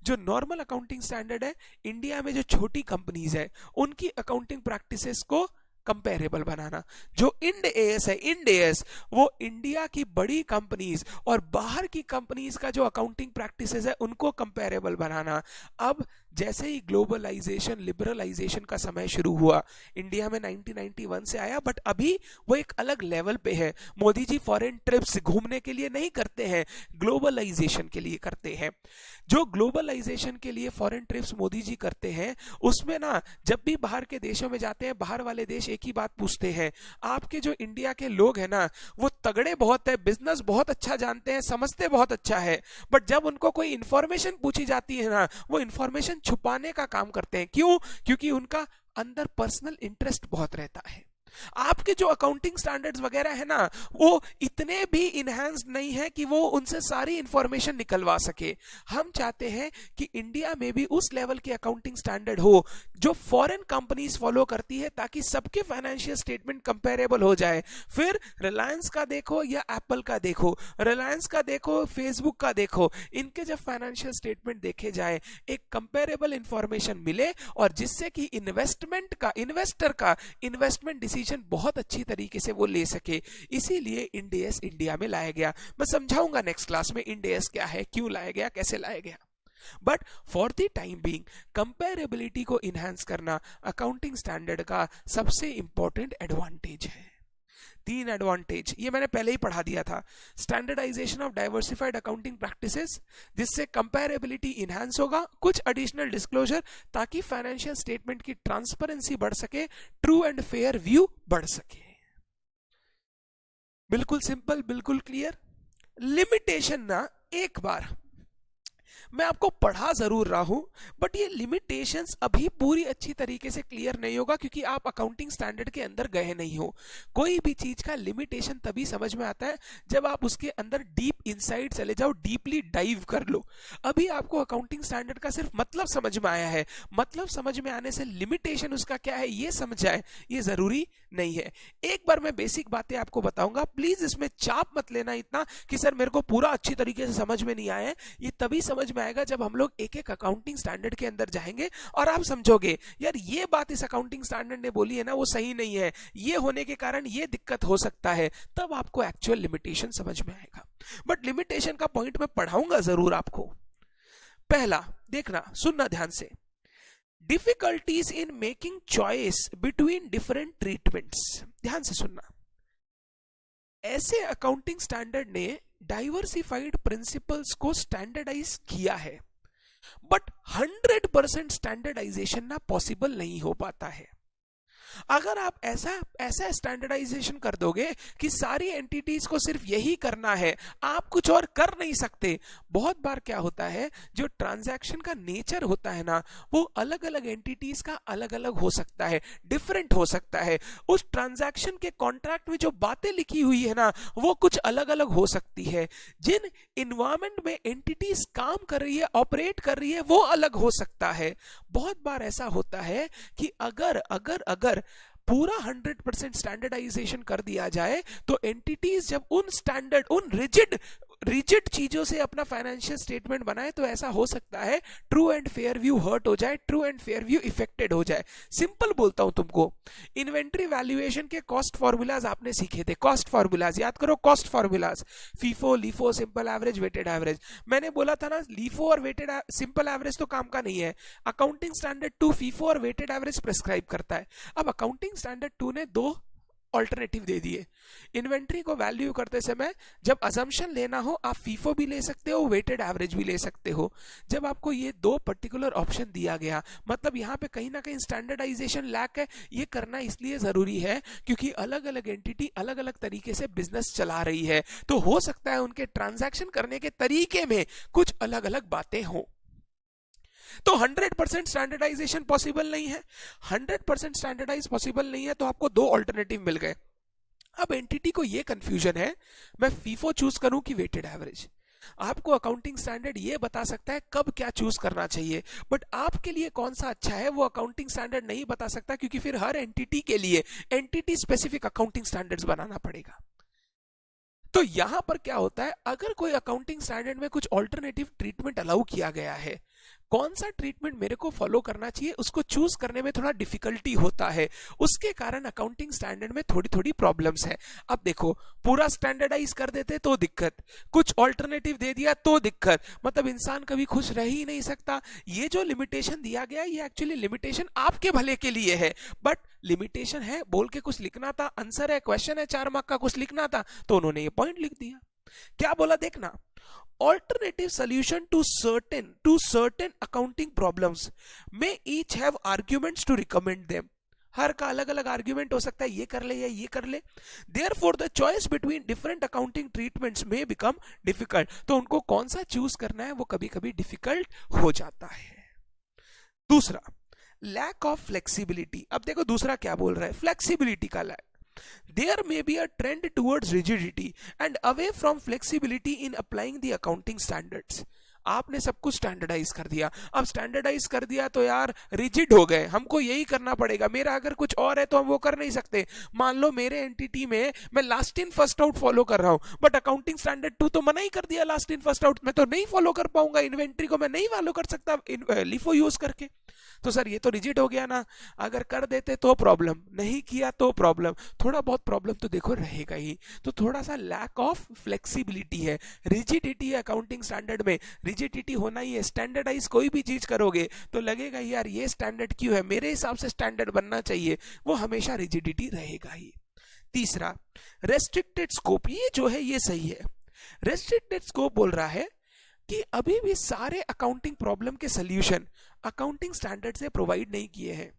जो नॉर्मल अकाउंटिंग स्टैंडर्ड है, इंडिया में जो छोटी कंपनीज है उनकी अकाउंटिंग प्रैक्टिसेस को कंपेरेबल बनाना। जो इंड एएस है, इंड एएस वो इंडिया की बड़ी कंपनीज और बाहर की कंपनीज का जो अकाउंटिंग प्रैक्टिसेस है उनको कंपेरेबल बनाना। अब जैसे ही ग्लोबलाइजेशन, लिबरलाइजेशन का समय शुरू हुआ, इंडिया में 1991 से आया, बट अभी वो एक अलग लेवल पे है। मोदी जी फॉरेन ट्रिप्स घूमने के लिए नहीं करते हैं, ग्लोबलाइजेशन के लिए करते हैं। जो ग्लोबलाइजेशन के लिए फॉरेन ट्रिप्स मोदी जी करते हैं उसमें ना, जब भी बाहर के देशों में जाते हैं, बाहर वाले देश एक ही बात पूछते हैं, आपके जो इंडिया के लोग हैं ना वो तगड़े बहुत है, बिजनेस बहुत अच्छा जानते हैं, समझते बहुत अच्छा है, बट जब उनको कोई इंफॉर्मेशन पूछी जाती है ना, वो इंफॉर्मेशन छुपाने का काम करते हैं। क्यों? क्योंकि उनका अंदर पर्सनल इंटरेस्ट बहुत रहता है। आपके जो अकाउंटिंग स्टैंडर्ड्स वगैरह है ना वो इतने भी इनहैंस्ड नहीं है कि वो उनसे सारी इंफॉर्मेशन निकलवा सके। हम चाहते हैं कि इंडिया में भी उस लेवल के अकाउंटिंग स्टैंडर्ड हो जो फॉरेन कंपनीज फॉलो करती है ताकि सबके फाइनेंशियल स्टेटमेंट कंपेरेबल हो जाए। फिर रिलायंस का देखो या एप्पल का देखो, रिलायंस का देखो, फेसबुक का देखो, इनके जब फाइनेंशियल स्टेटमेंट देखे जाए एक कंपेरेबल इंफॉर्मेशन मिले और जिससे कि इन्वेस्टर का इन्वेस्टमेंट डिसीजन डिसीजन बहुत अच्छी तरीके से वो ले सके, इसीलिए इंड एस इंडिया में लाया गया। मैं समझाऊंगा नेक्स्ट क्लास में इंड एस क्या है, क्यों लाया गया, कैसे लाया गया। But for the time being comparability को इनहेंस करना अकाउंटिंग स्टैंडर्ड का सबसे इंपॉर्टेंट एडवांटेज है। 3 एडवांटेज ये मैंने पहले ही पढ़ा दिया था। Standardisation of diversified accounting practices, जिससे कंपैरेबिलिटी इनहैंस होगा, कुछ एडिशनल डिस्क्लोजर ताकि फाइनेंशियल स्टेटमेंट की ट्रांसपेरेंसी बढ़ सके, ट्रू एंड फेयर व्यू बढ़ सके। बिल्कुल सिंपल, बिल्कुल क्लियर। लिमिटेशन ना, एक बार मैं आपको पढ़ा जरूर रहा हूं, बट ये लिमिटेशंस अभी पूरी अच्छी तरीके से क्लियर नहीं होगा क्योंकि आप अकाउंटिंग स्टैंडर्ड के अंदर गए नहीं हो। कोई भी चीज का लिमिटेशन तभी समझ में आता है जब आप उसके अंदर डीप इनसाइड चले जाओ, डीपली डाइव कर लो। अभी आपको अकाउंटिंग स्टैंडर्ड का सिर्फ मतलब समझ में आया है, मतलब समझ में आने से लिमिटेशन उसका क्या है ये समझ जाए ये जरूरी नहीं है। एक बार मैं बेसिक बातें आपको बताऊंगा, प्लीज इसमें चाप मत लेना इतना कि सर मेरे को पूरा अच्छी तरीके से समझ में नहीं आया है। ये तभी समझ में आएगा जब हम लोग एक एक अकाउंटिंग स्टैंडर्ड के अंदर जाएंगे और आप समझोगे यार ये बात इस अकाउंटिंग स्टैंडर्ड ने बोली है ना वो सही नहीं है, ये होने के कारण ये दिक्कत हो सकता है, तब आपको एक्चुअल लिमिटेशन समझ में आएगा। बट लिमिटेशन का पॉइंट मैं पढ़ाऊंगा जरूर आपको। पहला देखना, सुनना ध्यान से, difficulties in making choice between different treatments. ध्यान से सुनना, ऐसे अकाउंटिंग स्टैंडर्ड ने डाइवर्सिफाइड प्रिंसिपल्स को स्टैंडर्डाइज किया है, बट 100% स्टैंडर्डाइजेशन ना पॉसिबल नहीं हो पाता है। अगर आप ऐसा स्टैंडर्डाइजेशन कर दोगे कि सारी एंटिटीज को सिर्फ यही करना है, आप कुछ और कर नहीं सकते, बहुत बार क्या होता है जो ट्रांजैक्शन का नेचर होता है ना वो अलग अलग एंटिटीज का अलग अलग हो सकता है, डिफरेंट हो सकता है। उस ट्रांजैक्शन के कॉन्ट्रैक्ट में जो बातें लिखी हुई है ना वो कुछ अलग अलग हो सकती है, जिन इन्वायरमेंट में एंटिटीज काम कर रही है, ऑपरेट कर रही है, वो अलग हो सकता है। बहुत बार ऐसा होता है कि अगर अगर अगर पूरा 100% स्टैंडर्डाइजेशन कर दिया जाए तो एंटिटीज जब उन रिजिड चीजों से अपना फाइनेंशियल स्टेटमेंट बनाए तो ऐसा हो सकता है true and fair view hurt हो जाए, true and fair view affected हो जाए। सिंपल बोलता हूं तुमको, इन्वेंट्री वैल्यूएशन के कॉस्ट फॉर्मूलाज आपने सीखे थे, कॉस्ट फॉर्मूलाज याद करो, cost formulas FIFO, LIFO, simple average, weighted average. मैंने बोला था ना लीफो और वेटेड सिंपल एवरेज तो काम का नहीं है, अकाउंटिंग स्टैंडर्ड 2 फीफो और वेटेड एवरेज प्रेस्क्राइब करता है। अब अकाउंटिंग स्टैंडर्ड 2 ने 2 ऑल्टरनेटिव दे दिए। इन्वेंट्री को वैल्यू करते समय जब अजम्पशन लेना हो आप फीफो भी ले सकते हो, वेटेड एवरेज भी ले सकते हो। जब आपको ये 2 पर्टिकुलर ऑप्शन दिया गया, मतलब यहाँ पे कहीं ना कहीं स्टैंडर्डाइजेशन लैक है। ये करना इसलिए जरूरी है क्योंकि अलग अलग एंटिटी अलग अलग तरीके से बिजनेस चला रही है, तो हो सकता है उनके ट्रांजैक्शन करने के तरीके में कुछ अलग अलग बातें हो। तो 100% स्टैंडर्डाइजेशन पॉसिबल नहीं है। 100% स्टैंडर्डाइज पॉसिबल नहीं है तो आपको 2 ऑल्टरनेटिव मिल गए। अब एंटिटी को ये कंफ्यूजन है मैं फीफो चूज करूं कि वेटेड एवरेज। आपको अकाउंटिंग स्टैंडर्ड ये बता सकता है कब क्या चूज करना चाहिए, बट आपके लिए कौन सा अच्छा है वो अकाउंटिंग स्टैंडर्ड नहीं बता सकता, क्योंकि फिर हर एंटिटी के लिए एंटिटी स्पेसिफिक अकाउंटिंग स्टैंडर्ड्स बनाना पड़ेगा। तो यहां पर क्या होता है, अगर कोई अकाउंटिंग स्टैंडर्ड में कुछ ऑल्टरनेटिव ट्रीटमेंट अलाउ किया गया है, कौन सा ट्रीटमेंट मेरे को फॉलो करना चाहिए उसको चूज करने में थोड़ा डिफिकल्टी होता है, उसके कारण अकाउंटिंग स्टैंडर्ड में थोड़ी थोड़ी प्रॉब्लम्स है। अब देखो, पूरा स्टैंडर्डाइज कर देते तो दिक्कत, कुछ ऑल्टरनेटिव दे दिया तो दिक्कत, मतलब इंसान कभी खुश रह ही नहीं सकता। ये जो लिमिटेशन दिया गया ये एक्चुअली लिमिटेशन आपके भले के लिए है, बट लिमिटेशन है बोल के कुछ लिखना था, आंसर है, क्वेश्चन है 4 मार्क का, कुछ लिखना था तो उन्होंने ये पॉइंट लिख दिया। क्या बोला देखना, alternative solution to certain accounting problems may each have arguments to recommend them। हर का अलग अलग आर्ग्यूमेंट हो सकता है, ये कर ले या ये कर ले। Therefore the choice between different accounting treatments may become difficult। तो उनको कौन सा चूज करना है वो कभी कभी डिफिकल्ट हो जाता है। दूसरा, लैक ऑफ फ्लेक्सिबिलिटी। अब देखो दूसरा क्या बोल रहा है, फ्लेक्सिबिलिटी का lack. There may be a trend towards rigidity and away from flexibility in applying the accounting standards। आपने सब कुछ स्टैंडर्डाइज कर दिया। अब स्टैंडर्डाइज कर दिया तो यार रिजिड हो गए, हमको यही करना पड़ेगा, मेरा अगर कुछ और है तो हम वो कर नहीं सकते। मान लो मेरे एंटिटी में मैं last in first out follow कर रहा हूं, बट अकाउंटिंग स्टैंडर्ड 2 तो मना ही कर दिया लास्ट इन फर्स्ट आउट, मैं तो नहीं फॉलो कर पाऊंगा, इन्वेंट्री को मैं नहीं फॉलो कर सकता लिफो यूज करके। तो सर ये तो रिजिड हो गया ना। अगर कर देते तो प्रॉब्लम, नहीं किया तो प्रॉब्लम, थोड़ा बहुत प्रॉब्लम तो देखो रहेगा ही। तो थोड़ा सा लैक ऑफ फ्लेक्सिबिलिटी है, रिजिडिटी है अकाउंटिंग स्टैंडर्ड में, रिजिडिटी होना ही है। स्टैंडर्डाइज कोई भी चीज करोगे तो लगेगा यार ये स्टैंडर्ड क्यों है, मेरे हिसाब से स्टैंडर्ड बनना चाहिए, वो हमेशा रिजिडिटी रहेगा ही। तीसरा, रेस्ट्रिक्टेड स्कोप, ये जो है ये सही है। रेस्ट्रिक्टेड स्कोप बोल रहा है कि अभी भी सारे अकाउंटिंग प्रॉब्लम के सॉल्यूशन अकाउंटिंग स्टैंडर्ड से प्रोवाइड नहीं किए हैं।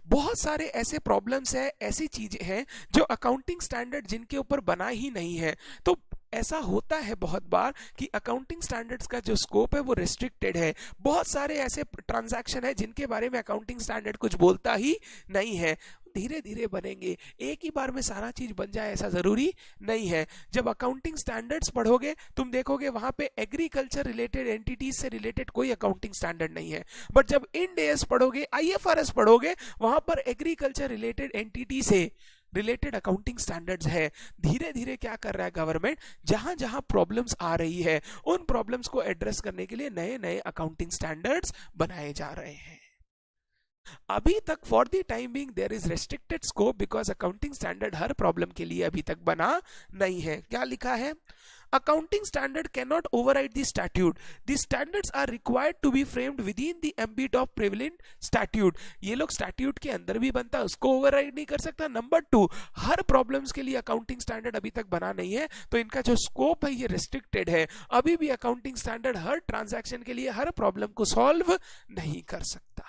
बहुत सारे ऐसे प्रॉब्लम्स है, ऐसी चीजें हैं जो अकाउंटिंग स्टैंडर्ड जिनके ऊपर बना ही नहीं है। तो ऐसा होता है बहुत बार कि अकाउंटिंग स्टैंडर्ड्स का जो स्कोप है वो रिस्ट्रिक्टेड है। बहुत सारे ऐसे ट्रांजैक्शन है जिनके बारे में अकाउंटिंग स्टैंडर्ड कुछ बोलता ही नहीं है, धीरे धीरे बनेंगे, एक ही बार में सारा चीज बन जाए ऐसा जरूरी नहीं है। जब अकाउंटिंग स्टैंडर्ड्स पढ़ोगे तुम देखोगे वहां पे एग्रीकल्चर रिलेटेड एंटिटीज से रिलेटेड कोई अकाउंटिंग स्टैंडर्ड नहीं है, बट जब इंड एस पढ़ोगे, आईएफआरएस पढ़ोगे, वहां पर एग्रीकल्चर रिलेटेड एंटिटी से रिलेटेड अकाउंटिंग स्टैंडर्ड्स है। धीरे धीरे क्या कर रहा है गवर्नमेंट, जहां जहां प्रॉब्लम्स आ रही है उन प्रॉब्लम्स को एड्रेस करने के लिए नए नए अकाउंटिंग स्टैंडर्ड्स बनाए जा रहे हैं। अभी तक for the time being there is restricted scope because accounting standard हर प्रॉब्लम के लिए अभी तक बना नहीं है। क्या लिखा है, accounting standard cannot override the statute, the standards are required to be framed within the ambit of prevalent statute। ये लोग statute के अंदर भी बनता है, उसको override नहीं कर सकता। नंबर 2, हर प्रॉब्लम्स के लिए अकाउंटिंग स्टैंडर्ड अभी तक बना नहीं है, तो इनका जो स्कोप है ये रिस्ट्रिक्टेड है। अभी भी अकाउंटिंग स्टैंडर्ड हर ट्रांजैक्शन के लिए हर प्रॉब्लम को सॉल्व नहीं कर सकता।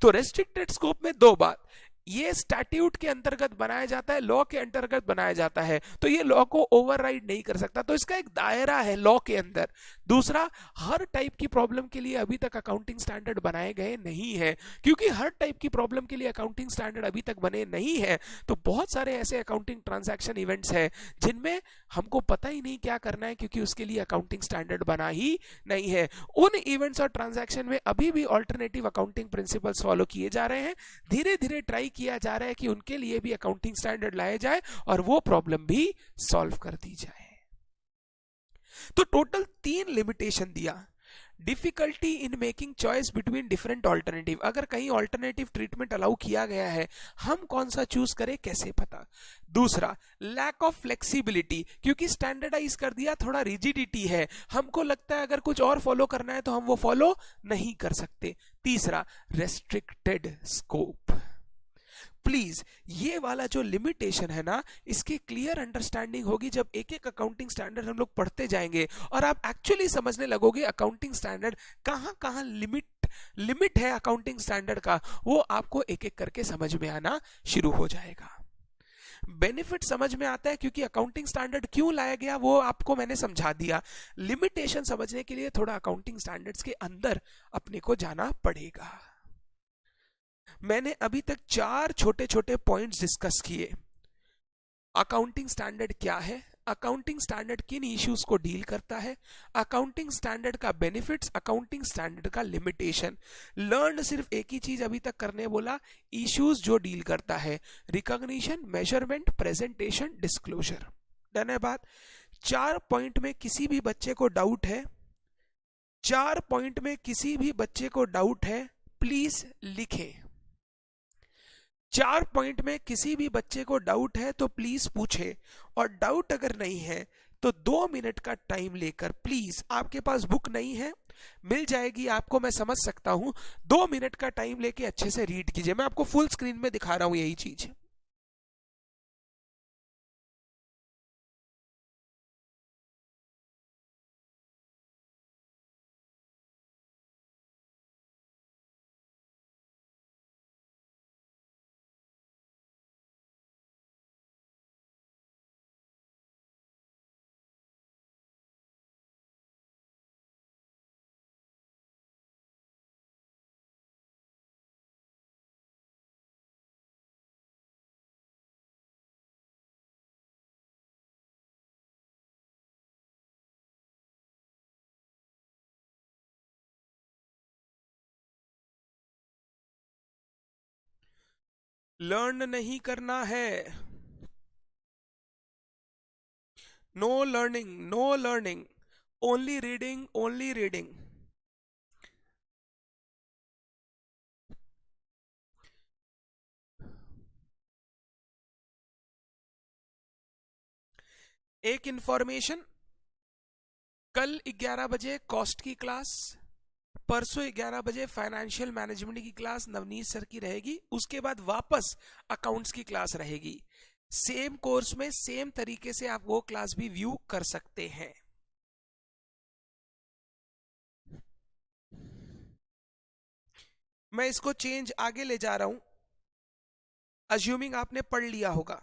तो रेस्ट्रिक्टेड स्कोप में दो बात, ये स्टैट्यूट के अंतर्गत बनाया जाता है, लॉ के अंतर्गत बनाया जाता है, तो ये लॉ को ओवरराइड नहीं कर सकता, तो इसका एक दायरा है लॉ के अंदर। दूसरा, हर टाइप की प्रॉब्लम के लिए अभी तक अकाउंटिंग स्टैंडर्ड बनाए गए नहीं है। क्योंकि हर टाइप की प्रॉब्लम के लिए अकाउंटिंग स्टैंडर्ड अभी तक बने नहीं है, तो बहुत सारे ऐसे अकाउंटिंग ट्रांजैक्शन इवेंट्स हैं जिनमें हमको पता ही नहीं क्या करना है, क्योंकि उसके लिए अकाउंटिंग स्टैंडर्ड बना ही नहीं है। उन इवेंट्स और ट्रांजैक्शन में अभी भी ऑल्टरनेटिव अकाउंटिंग प्रिंसिपल्स फॉलो किए जा रहे हैं। धीरे धीरे ट्राई किया जा रहा है कि उनके लिए भी अकाउंटिंग स्टैंडर्ड लाए जाए और वो प्रॉब्लम भी सॉल्व कर दी जाए। तो टोटल 3 लिमिटेशन दिया। Difficulty in making choice between different alternative, अगर कहीं ऑल्टरनेटिव ट्रीटमेंट अलाउ किया गया है, हम कौन सा चूज करें कैसे पता। दूसरा, लैक ऑफ फ्लेक्सिबिलिटी, क्योंकि स्टैंडर्डाइज कर दिया, थोड़ा रिजिडिटी है, हमको लगता है अगर कुछ और फॉलो करना है तो हम वो फॉलो नहीं कर सकते। तीसरा, रेस्ट्रिक्टेड स्कोप। प्लीज ये वाला जो लिमिटेशन है ना, इसकी क्लियर अंडरस्टैंडिंग होगी जब एक एक अकाउंटिंग स्टैंडर्ड हम लोग पढ़ते जाएंगे और आप एक्चुअली समझने लगोगे अकाउंटिंग स्टैंडर्ड कहां कहां लिमिट है अकाउंटिंग स्टैंडर्ड का, वो आपको एक एक करके समझ में आना शुरू हो जाएगा। बेनिफिट समझ में आता है क्योंकि अकाउंटिंग स्टैंडर्ड क्यों लाया गया वो आपको मैंने समझा दिया। लिमिटेशन समझने के लिए थोड़ा अकाउंटिंग स्टैंडर्ड्स के अंदर अपने को जाना पड़ेगा। मैंने अभी तक 4 छोटे छोटे पॉइंट्स डिस्कस किए। अकाउंटिंग स्टैंडर्ड क्या है, अकाउंटिंग स्टैंडर्ड किन इश्यूज को डील करता है, अकाउंटिंग स्टैंडर्ड का बेनिफिट्स, अकाउंटिंग स्टैंडर्ड का लिमिटेशन। लर्न सिर्फ एक ही चीज अभी तक करने बोला, इश्यूज जो डील करता है, recognition, measurement, presentation, disclosure. Done है बात। 4 पॉइंट में किसी भी बच्चे को डाउट है, 4 पॉइंट में किसी भी बच्चे को डाउट है, प्लीज लिखें। 4 पॉइंट में किसी भी बच्चे को डाउट है तो प्लीज पूछे, और डाउट अगर नहीं है तो 2 मिनट का टाइम लेकर प्लीज, आपके पास बुक नहीं है मिल जाएगी आपको, मैं समझ सकता हूं, 2 मिनट का टाइम लेके अच्छे से रीड कीजिए। मैं आपको फुल स्क्रीन में दिखा रहा हूं यही चीज। लर्न नहीं करना है, know learning, know learning, only reading, only reading. एक इंफॉर्मेशन, कल 11 बजे कॉस्ट की क्लास, परसों 11 बजे फाइनेंशियल मैनेजमेंट की क्लास नवनीत सर की रहेगी, उसके बाद वापस अकाउंट्स की क्लास रहेगी। सेम कोर्स में सेम तरीके से आप वो क्लास भी व्यू कर सकते हैं। मैं इसको चेंज आगे ले जा रहा हूं, अज्यूमिंग आपने पढ़ लिया होगा।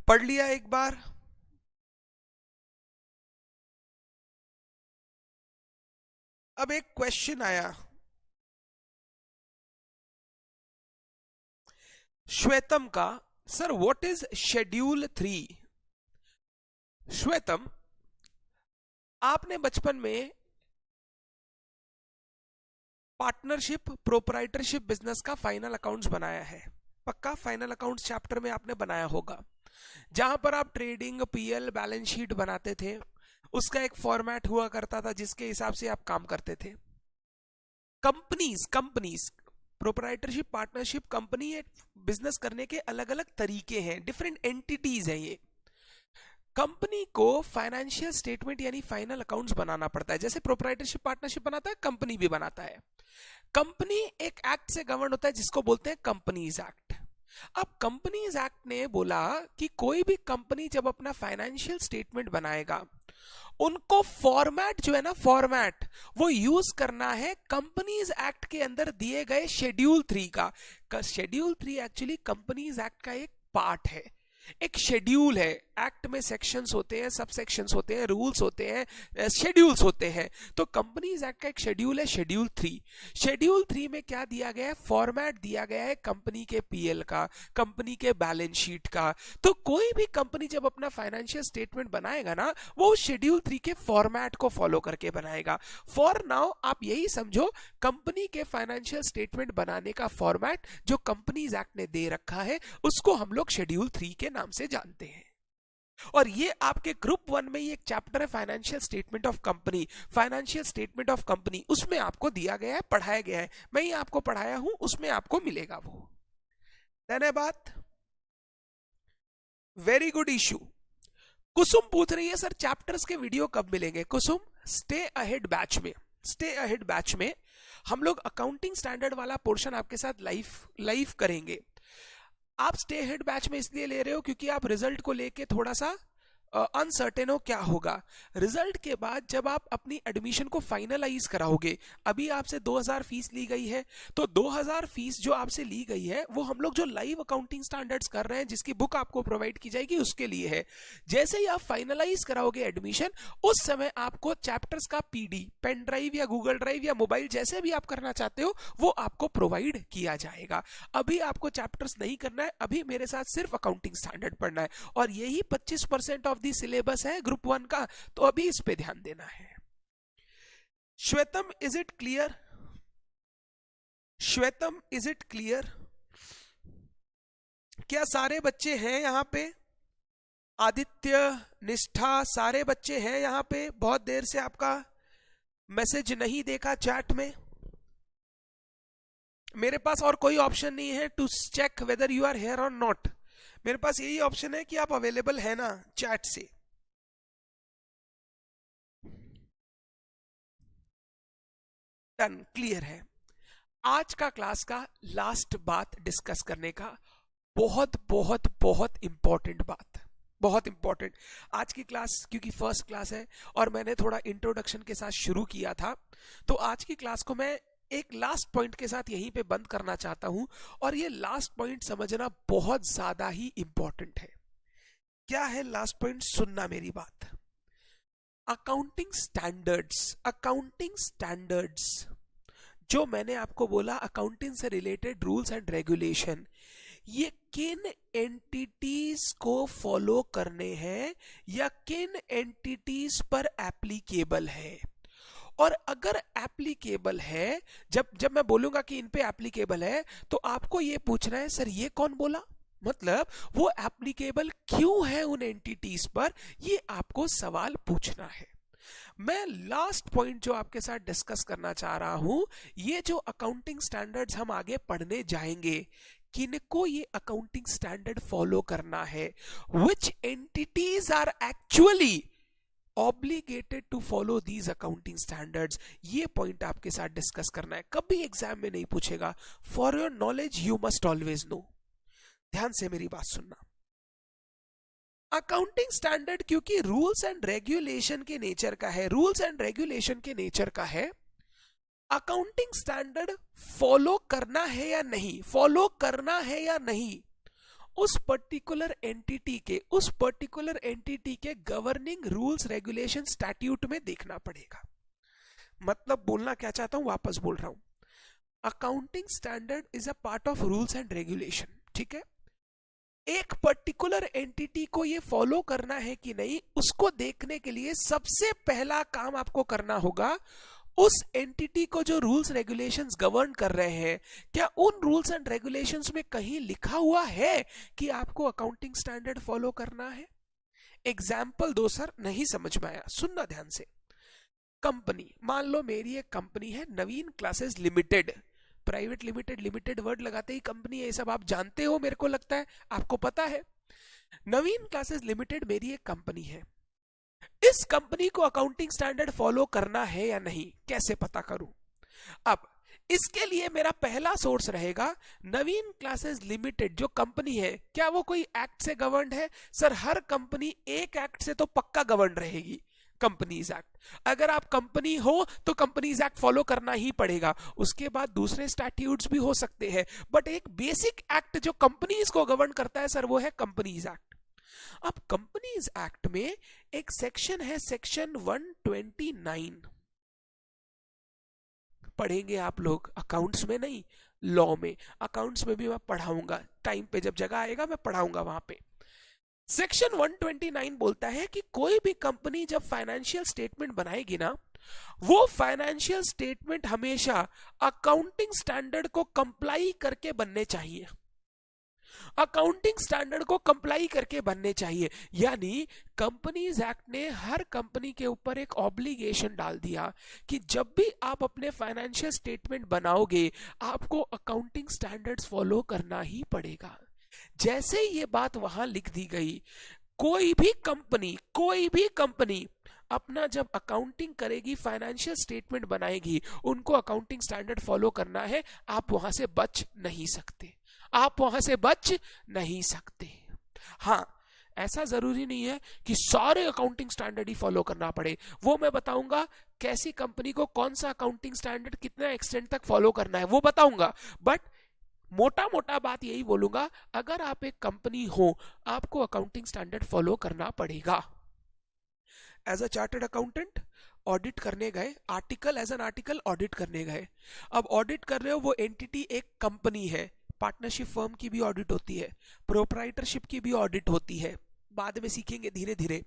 पढ़ लिया एक बार? अब एक क्वेश्चन आया, श्वेतम का, sir what is schedule 3? Shwetam, आपने बचपन में पार्टनरशिप प्रोपराइटरशिप बिजनेस का फाइनल अकाउंट्स बनाया है, पक्का फाइनल अकाउंट्स चैप्टर में आपने बनाया होगा, जहां पर आप ट्रेडिंग पीएल बैलेंस शीट बनाते थे, उसका एक फॉर्मेट हुआ करता था जिसके हिसाब से आप काम करते थे। Companies companies proprietorship partnership company business करने के अलग अलग तरीके हैं, डिफरेंट एंटिटीज हैं ये। कंपनी को फाइनेंशियल स्टेटमेंट यानी फाइनल अकाउंट्स बनाना पड़ता है, जैसे प्रोपराइटरशिप पार्टनरशिप बनाता है, कंपनी भी बनाता है। कंपनी एक एक्ट से गवर्न होता है जिसको बोलते हैं कंपनीज एक्ट। अब कंपनीज एक्ट ने बोला कि कोई भी कंपनी जब अपना फाइनेंशियल स्टेटमेंट बनाएगा, उनको फॉर्मेट जो है ना, फॉर्मेट वो यूज करना है कंपनीज एक्ट के अंदर दिए गए शेड्यूल 3 का। शेड्यूल 3 एक्चुअली कंपनीज एक्ट का एक पार्ट है, एक शेड्यूल है। एक्ट में सेक्शंस होते हैं, सब सेक्शंस होते हैं, रूल्स होते हैं, शेड्यूल्स होते हैं। तो कंपनीज एक्ट का एक शेड्यूल है शेड्यूल 3। शेड्यूल 3 में क्या दिया गया है? फॉर्मेट दिया गया है कंपनी के पीएल का, कंपनी के बैलेंस शीट का। तो कोई भी कंपनी जब अपना फाइनेंशियल स्टेटमेंट बनाएगा ना, वो शेड्यूल 3 के फॉर्मेट को फॉलो करके बनाएगा। फॉर नाउ आप यही समझो, कंपनी के फाइनेंशियल स्टेटमेंट बनाने का फॉर्मेट जो कंपनीज एक्ट ने दे रखा है, उसको हम लोग शेड्यूल 3 के नाम से जानते हैं। और ये आपके ग्रुप 1 में ये एक चैप्टर है financial statement of company, financial statement of company, उसमें आपको दिया गया है, पढ़ाया गया है, मैं ही आपको पढ़ाया हूं, उसमें आपको मिलेगा वो। धन्यवाद, वेरी गुड इशू। कुसुम पूछ रही है सर चैप्टर्स के वीडियो कब मिलेंगे? कुसुम, स्टे अहेड बैच में, स्टे अहेड बैच में हम लोग अकाउंटिंग स्टैंडर्ड वाला पोर्शन आपके साथ लाइव करेंगे। आप स्टे अहेड बैच में इसलिए ले रहे हो क्योंकि आप रिजल्ट को लेके थोड़ा सा अनसर्टेन हो क्या होगा। रिजल्ट के बाद जब आप अपनी एडमिशन को फाइनलाइज कराओगे, अभी आपसे 2000 फीस ली गई है, तो 2000 फीस जो आपसे ली गई है वो हम लोग जो लाइव अकाउंटिंग स्टैंडर्ड्स कर रहे हैं, जिसकी बुक आपको प्रोवाइड की जाएगी, उसके लिए है। जैसे ही आप फाइनलाइज कराओगे एडमिशन, उस समय आपको चैप्टर्स का पीडी, पेन ड्राइव या गूगल ड्राइव या मोबाइल, जैसे भी आप करना चाहते हो, वो आपको प्रोवाइड किया जाएगा। अभी आपको चैप्टर्स नहीं करना है, अभी मेरे साथ सिर्फ अकाउंटिंग स्टैंडर्ड पढ़ना है, और यही 25% ऑफ दी सिलेबस है ग्रुप 1 का, तो अभी इस पे ध्यान देना है। Shwetam, is it clear? Shwetam, is it clear? क्या सारे बच्चे हैं यहां पे? आदित्य, निष्ठा, सारे बच्चे हैं यहां पे? बहुत देर से आपका मैसेज नहीं देखा चैट में। मेरे पास और कोई ऑप्शन नहीं है to check whether you are here और नॉट। मेरे पास यही ऑप्शन है कि आप अवेलेबल है ना चैट से। डन, क्लियर है। आज का क्लास का लास्ट बात डिस्कस करने का, बहुत बहुत बहुत इंपॉर्टेंट बात, बहुत इंपॉर्टेंट। आज की क्लास क्योंकि फर्स्ट क्लास है और मैंने थोड़ा इंट्रोडक्शन के साथ शुरू किया था, तो आज की क्लास को मैं एक लास्ट पॉइंट के साथ यहीं पे बंद करना चाहता हूं, और ये लास्ट पॉइंट समझना बहुत ज्यादा ही इंपॉर्टेंट है। क्या है लास्ट पॉइंट? सुनना मेरी बात। अकाउंटिंग स्टैंडर्ड्स, अकाउंटिंग स्टैंडर्ड्स जो मैंने आपको बोला, अकाउंटिंग से रिलेटेड रूल्स एंड रेगुलेशन, ये किन एंटिटीज को फॉलो करने हैं या किन एंटिटीज पर एप्लीकेबल है। और अगर एप्लीकेबल है, जब मैं बोलूंगा कि इन पे एप्लीकेबल है, तो आपको ये पूछना है सर ये कौन बोला, मतलब वो एप्लीकेबल क्यों है उन एंटिटीज पर, ये आपको सवाल पूछना है। मैं लास्ट पॉइंट जो आपके साथ डिस्कस करना चाह रहा हूं, ये जो अकाउंटिंग स्टैंडर्ड्स हम आगे पढ़ने जाएंगे, किनको ये अकाउंटिंग स्टैंडर्ड फॉलो करना है, which entities are actually obligated to follow these accounting standards, ये पॉइंट आपके साथ डिस्कस करना है। कभी एग्जाम में नहीं पूछेगा, for your knowledge you must always no. ध्यान से मेरी बात सुनना। अकाउंटिंग स्टैंडर्ड क्योंकि रूल्स एंड रेगुलेशन के नेचर का है, रूल्स एंड रेगुलेशन के नेचर का है, अकाउंटिंग स्टैंडर्ड फॉलो करना है या नहीं, फॉलो करना है या नहीं, उस पर्टिकुलर एंटिटी के गवर्निंग रूल्स रेगुलेशन स्टैट्यूट में देखना पड़ेगा। मतलब बोलना क्या चाहता हूं, वापस बोल रहा हूं। Accounting standard is a part of rules and regulation, ठीक है। एक पर्टिकुलर एंटिटी को ये फॉलो करना है कि नहीं, उसको देखने के लिए सबसे पहला काम आपको करना होगा, उस एंटिटी को जो रूल्स रेगुलेशंस गवर्न कर रहे हैं, क्या उन रूल्स एंड रेगुलेशंस में कहीं लिखा हुआ है कि आपको अकाउंटिंग स्टैंडर्ड फॉलो करना है। एग्जाम्पल दो सर, नहीं समझ में आया, सुनना ध्यान से। कंपनी, मान लो मेरी एक कंपनी है Naveen classes limited, private limited, limited word लगाते ही कंपनी है, ये सब आप जानते हो, मेरे को लगता है आपको पता है। नवीन क्लासेस लिमिटेड मेरी एक कंपनी है, इस कंपनी को अकाउंटिंग स्टैंडर्ड फॉलो करना है या नहीं, कैसे पता करूं। अब इसके लिए मेरा पहला सोर्स रहेगा नवीन क्लासेस लिमिटेड जो कंपनी है, क्या वो कोई एक्ट से गवर्नड है? सर हर कंपनी एक एक्ट से तो पक्का गवर्न रहेगी, कंपनीज एक्ट। अगर आप कंपनी हो तो कंपनीज एक्ट फॉलो करना ही पड़ेगा, उसके बाद दूसरे स्टैट्यूट्स भी हो सकते हैं, बट एक बेसिक एक्ट जो कंपनीज को गवर्न करता है सर, वो है कंपनीज एक्ट। अब कंपनीज एक्ट में एक सेक्शन है, सेक्शन 129, पढ़ेंगे आप लोग, अकाउंट्स में नहीं, लॉ में। अकाउंट्स में भी मैं पढ़ाऊंगा, टाइम पे जब जगह आएगा मैं पढ़ाऊंगा वहां पे। सेक्शन 129 बोलता है कि कोई भी कंपनी जब फाइनेंशियल स्टेटमेंट बनाएगी ना, वो फाइनेंशियल स्टेटमेंट हमेशा अकाउंटिंग स्टैंडर्ड को कंप्लाई करके बनने चाहिए, अकाउंटिंग स्टैंडर्ड को कंप्लाई करके बनने चाहिए। यानी कंपनीज एक्ट ने हर कंपनी के ऊपर एक ऑब्लिगेशन डाल दिया कि जब भी आप अपने फाइनेंशियल स्टेटमेंट बनाओगे, आपको अकाउंटिंग स्टैंडर्ड्स फॉलो करना ही पड़ेगा। जैसे ये बात वहां लिख दी गई, कोई भी कंपनी अपना जब अकाउंटिंग करेगी, फाइनेंशियल स्टेटमेंट बनाएगी, उनको अकाउंटिंग स्टैंडर्ड फॉलो करना है, आप वहां से बच नहीं सकते, आप वहां से बच नहीं सकते। हाँ, ऐसा जरूरी नहीं है कि सारे अकाउंटिंग स्टैंडर्ड ही फॉलो करना पड़े। वो मैं बताऊंगा कैसी कंपनी को कौन सा अकाउंटिंग स्टैंडर्ड कितना एक्सटेंट तक फॉलो करना है, वो बताऊंगा। बट मोटा मोटा बात यही बोलूंगा, अगर आप एक कंपनी हो आपको अकाउंटिंग स्टैंडर्ड फॉलो करना पड़ेगा। As a chartered accountant audit करने गए, article as an article audit करने गए। अब ऑडिट कर रहे हो, वो एंटिटी एक कंपनी है, पार्टनरशिप फर्म की भी ऑडिट होती है, प्रोप्राइटरशिप की भी ऑडिट होती है, बाद में सीखेंगे धीरे धीरे।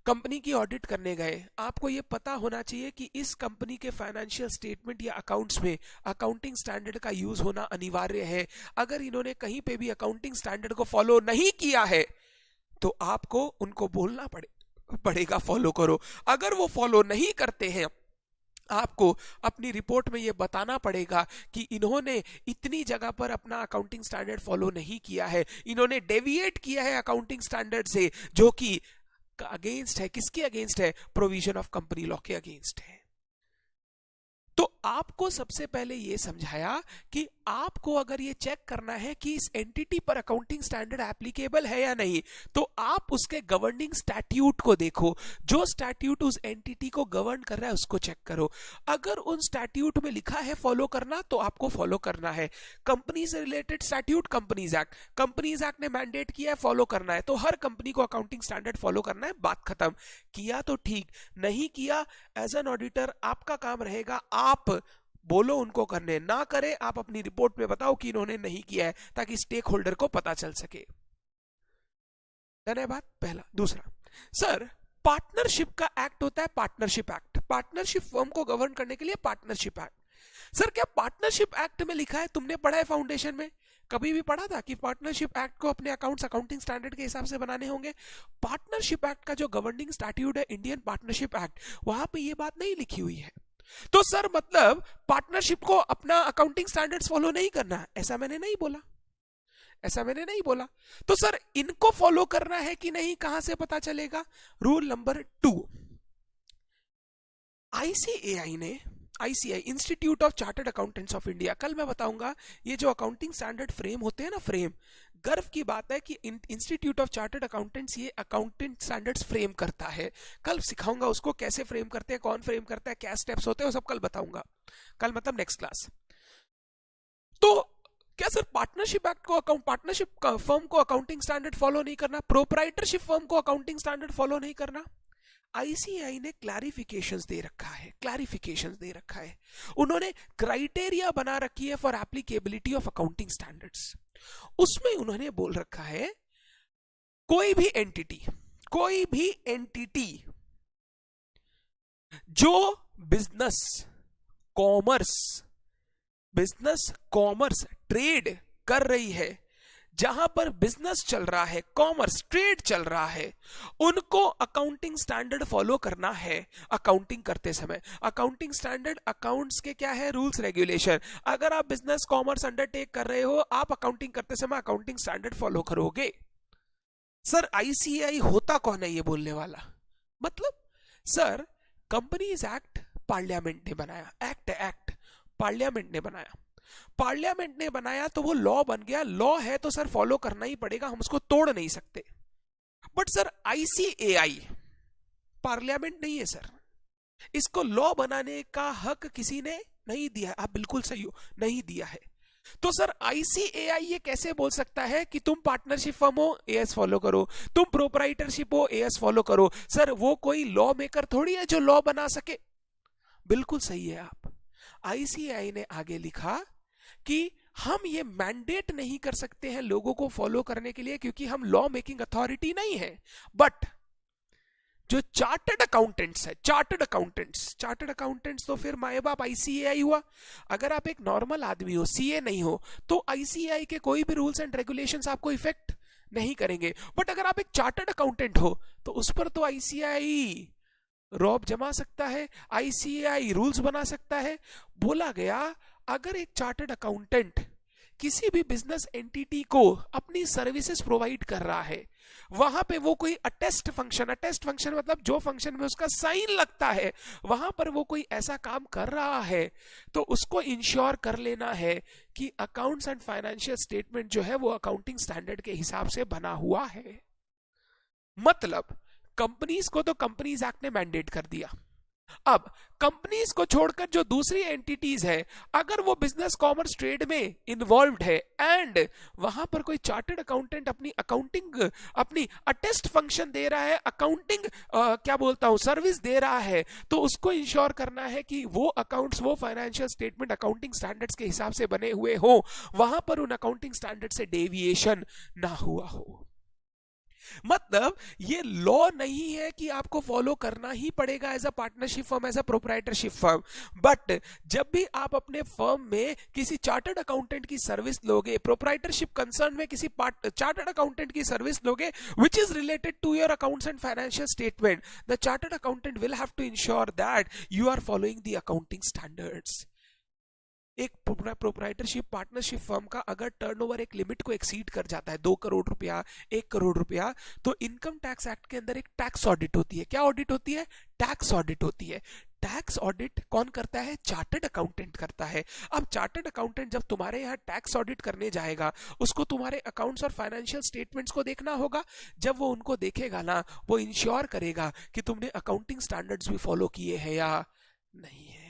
कंपनी की ऑडिट करने गए, आपको ये पता होना चाहिए कि इस कंपनी के फाइनेंशियल स्टेटमेंट या अकाउंट्स में अकाउंटिंग स्टैंडर्ड का यूज होना अनिवार्य है। अगर इन्होंने कहीं पे भी अकाउंटिंग स्टैंडर्ड को फॉलो नहीं किया है तो आपको उनको बोलना पड़ेगा फॉलो करो। अगर वो फॉलो नहीं करते हैं, आपको अपनी रिपोर्ट में ये बताना पड़ेगा कि इन्होंने इतनी जगह पर अपना अकाउंटिंग स्टैंडर्ड फॉलो नहीं किया है, इन्होंने डेविएट किया है अकाउंटिंग स्टैंडर्ड से, जो कि अगेंस्ट है। किसके अगेंस्ट है? प्रोविजन ऑफ कंपनी लॉ के अगेंस्ट है। तो आपको सबसे पहले ये समझाया कि आपको अगर ये चेक करना है कि इस एंटिटी पर अकाउंटिंग स्टैंडर्ड एप्लीकेबल है या नहीं, तो आप उसके गवर्निंग स्टैट्यूट को देखो। जो स्टैट्यूट उस एंटिटी को गवर्न कर रहा है उसको चेक करो। अगर उन स्टैट्यूट में लिखा है फॉलो करना तो आपको फॉलो करना है। कंपनी से रिलेटेड स्टैट्यूट, कंपनीज एक्ट ने मैंडेट किया है, फॉलो करना है, तो हर कंपनी को अकाउंटिंग स्टैंडर्ड फॉलो करना है, बात खत्म। किया तो ठीक, नहीं किया एज एन ऑडिटर आपका काम रहेगा, आप बोलो उनको करने, ना करे आप अपनी रिपोर्ट में बताओ कि इन्होंने नहीं किया है, ताकि स्टेक होल्डर को पता चल सके। धन्यवाद। पहला। दूसरा, सर पार्टनरशिप का एक्ट होता है, पार्टनरशिप एक्ट, पार्टनरशिप फर्म को गवर्न करने के लिए पार्टनरशिप एक्ट। सर क्या पार्टनरशिप एक्ट में लिखा है, तुमने पढ़ा है फाउंडेशन में, कभी भी पढ़ा था कि पार्टनरशिप एक्ट को अपने अकाउंट्स अकाउंटिंग स्टैंडर्ड के हिसाब से बनाने होंगे? पार्टनरशिप एक्ट का जो गवर्निंग स्टैट्यूट है, इंडियन पार्टनरशिप एक्ट, वहां पे ये बात नहीं लिखी हुई है। तो सर मतलब पार्टनरशिप को अपना अकाउंटिंग स्टैंडर्ड्स फॉलो नहीं करना है, ऐसा मैंने नहीं बोला, ऐसा मैंने नहीं बोला। तो सर इनको फॉलो करना है कि नहीं, कहां से पता चलेगा? Rule number 2, ICI institute of chartered accountants of India, कल मैं बताऊंगा ये जो अकाउंटिंग स्टैंडर्ड फ्रेम होते हैं ना, फ्रेम, गर्व की बात है कि इंस्टीट्यूट ऑफ चार्टर्ड अकाउंटेंट्स ये अकाउंटिंग स्टैंडर्ड्स फ्रेम करता है। कल सिखाऊंगा उसको कैसे फ्रेम करते हैं, कौन फ्रेम करता है, क्या स्टेप्स होते हैं, वो सब कल बताऊंगा, कल मतलब नेक्स्ट क्लास। तो क्या सर पार्टनरशिप एक्ट को पार्टनरशिप फर्म को अकाउंटिंग स्टैंडर्ड फॉलो नहीं करना, प्रोप्राइटरशिप फर्म को अकाउंटिंग स्टैंडर्ड फॉलो नहीं करना? आईसीआई ने क्लैरिफिकेशंस दे रखा है, उन्होंने क्राइटेरिया बना रखी है for applicability of accounting standards. उसमें उन्होंने बोल रखा है कोई भी एंटिटी जो बिजनेस कॉमर्स ट्रेड कर रही है, जहां पर बिजनेस चल रहा है, कॉमर्स ट्रेड चल रहा है, उनको अकाउंटिंग स्टैंडर्ड फॉलो करना है अकाउंटिंग करते समय। अकाउंटिंग स्टैंडर्ड अकाउंट्स के क्या है? Rules regulation. अगर आप बिजनेस कॉमर्स अंडरटेक कर रहे हो, आप अकाउंटिंग करते समय अकाउंटिंग स्टैंडर्ड फॉलो करोगे। सर आईसीआई होता कौन है ये बोलने वाला? मतलब सर कंपनीज एक्ट पार्लियामेंट ने बनाया, एक्ट पार्लियामेंट ने बनाया तो वो लॉ बन गया। लॉ है तो सर फॉलो करना ही पड़ेगा, हम उसको तोड़ नहीं सकते। बट सर आईसीएआई पार्लियामेंट नहीं है सर, इसको लॉ बनाने का हक किसी ने नहीं दिया है। आप बिल्कुल सही हो, नहीं दिया है। तो सर आईसीएआई ये कैसे बोल सकता है कि तुम पार्टनरशिप फर्म हो, एएस फॉलो करो, तुम प्रोप्राइटरशिप हो, एएस फॉलो करो? सर वो कोई लॉ मेकर थोड़ी है जो लॉ बना सके। बिल्कुल सही है आप। आईसीएआई ने आगे लिखा कि हम ये मैंडेट नहीं कर सकते हैं लोगों को फॉलो करने के लिए, क्योंकि हम लॉ मेकिंग अथॉरिटी नहीं है। बट जो चार्टर्ड अकाउंटेंट्स तो फिर माए बाप आईसीएआई हुआ। अगर आप एक नॉर्मल आदमी हो, सीए नहीं हो, तो आईसीएआई के कोई भी रूल्स एंड रेगुलेशंस आपको इफेक्ट नहीं करेंगे। बट अगर आप एक चार्टर्ड अकाउंटेंट हो तो उस पर तो आईसीएआई रॉब जमा सकता है, आईसीएआई रूल्स बना सकता है। बोला गया अगर एक चार्टर्ड अकाउंटेंट किसी भी बिजनेस एंटिटी को अपनी सर्विसेज प्रोवाइड कर रहा है, वहां पे वो कोई अटेस्ट फंक्शन मतलब जो फंक्शन में उसका साइन लगता है, वहां पर वो कोई ऐसा काम कर रहा है, तो उसको इंश्योर कर लेना है कि अकाउंट्स एंड फाइनेंशियल स्टेटमेंट जो है वो अकाउंटिंग स्टैंडर्ड के हिसाब से बना हुआ है। मतलब कंपनीज को तो कंपनीज एक्ट ने मैंडेट कर दिया। अब कंपनीज को छोड़कर जो दूसरी एंटिटीज है, अगर वो बिजनेस कॉमर्स ट्रेड में इन्वॉल्व है एंड वहां पर कोई चार्टर्ड अकाउंटेंट अपनी अकाउंटिंग, अपनी अटेस्ट फंक्शन दे रहा है, अकाउंटिंग क्या बोलता हूं सर्विस दे रहा है, तो उसको इंश्योर करना है कि वो अकाउंट्स, वो फाइनेंशियल स्टेटमेंट अकाउंटिंग स्टैंडर्ड्स के हिसाब से बने हुए हो, वहां पर उन अकाउंटिंग स्टैंडर्ड से डेविएशन ना हुआ हो। मतलब ये लॉ नहीं है कि आपको फॉलो करना ही पड़ेगा as a partnership firm, as a proprietorship firm, but जब भी आप अपने फर्म में किसी चार्टर्ड अकाउंटेंट की सर्विस लोगे, प्रोप्राइटरशिप कंसर्न में किसी चार्टर्ड अकाउंटेंट की सर्विस लोगे which is related to your accounts and financial statement, the chartered accountant will have to ensure that you are following the accounting standards. एक proprietorship partnership firm का अगर turnover एक limit को exceed कर जाता है, 2 करोड़ रुपया, 1 करोड़ रुपया, तो इनकम टैक्स एक्ट के अंदर एक टैक्स ऑडिट होती है। क्या ऑडिट होती है? टैक्स ऑडिट होती है। टैक्स ऑडिट कौन करता है? चार्टर्ड अकाउंटेंट करता है। अब चार्टर्ड अकाउंटेंट जब तुम्हारे यहाँ टैक्स ऑडिट करने जाएगा, उसको तुम्हारे अकाउंट्स और फाइनेंशियल स्टेटमेंट्स को देखना होगा। जब वो उनको देखेगा ना, वो इंश्योर करेगा कि तुमने अकाउंटिंग स्टैंडर्ड्स भी फॉलो किए हैं या नहीं है।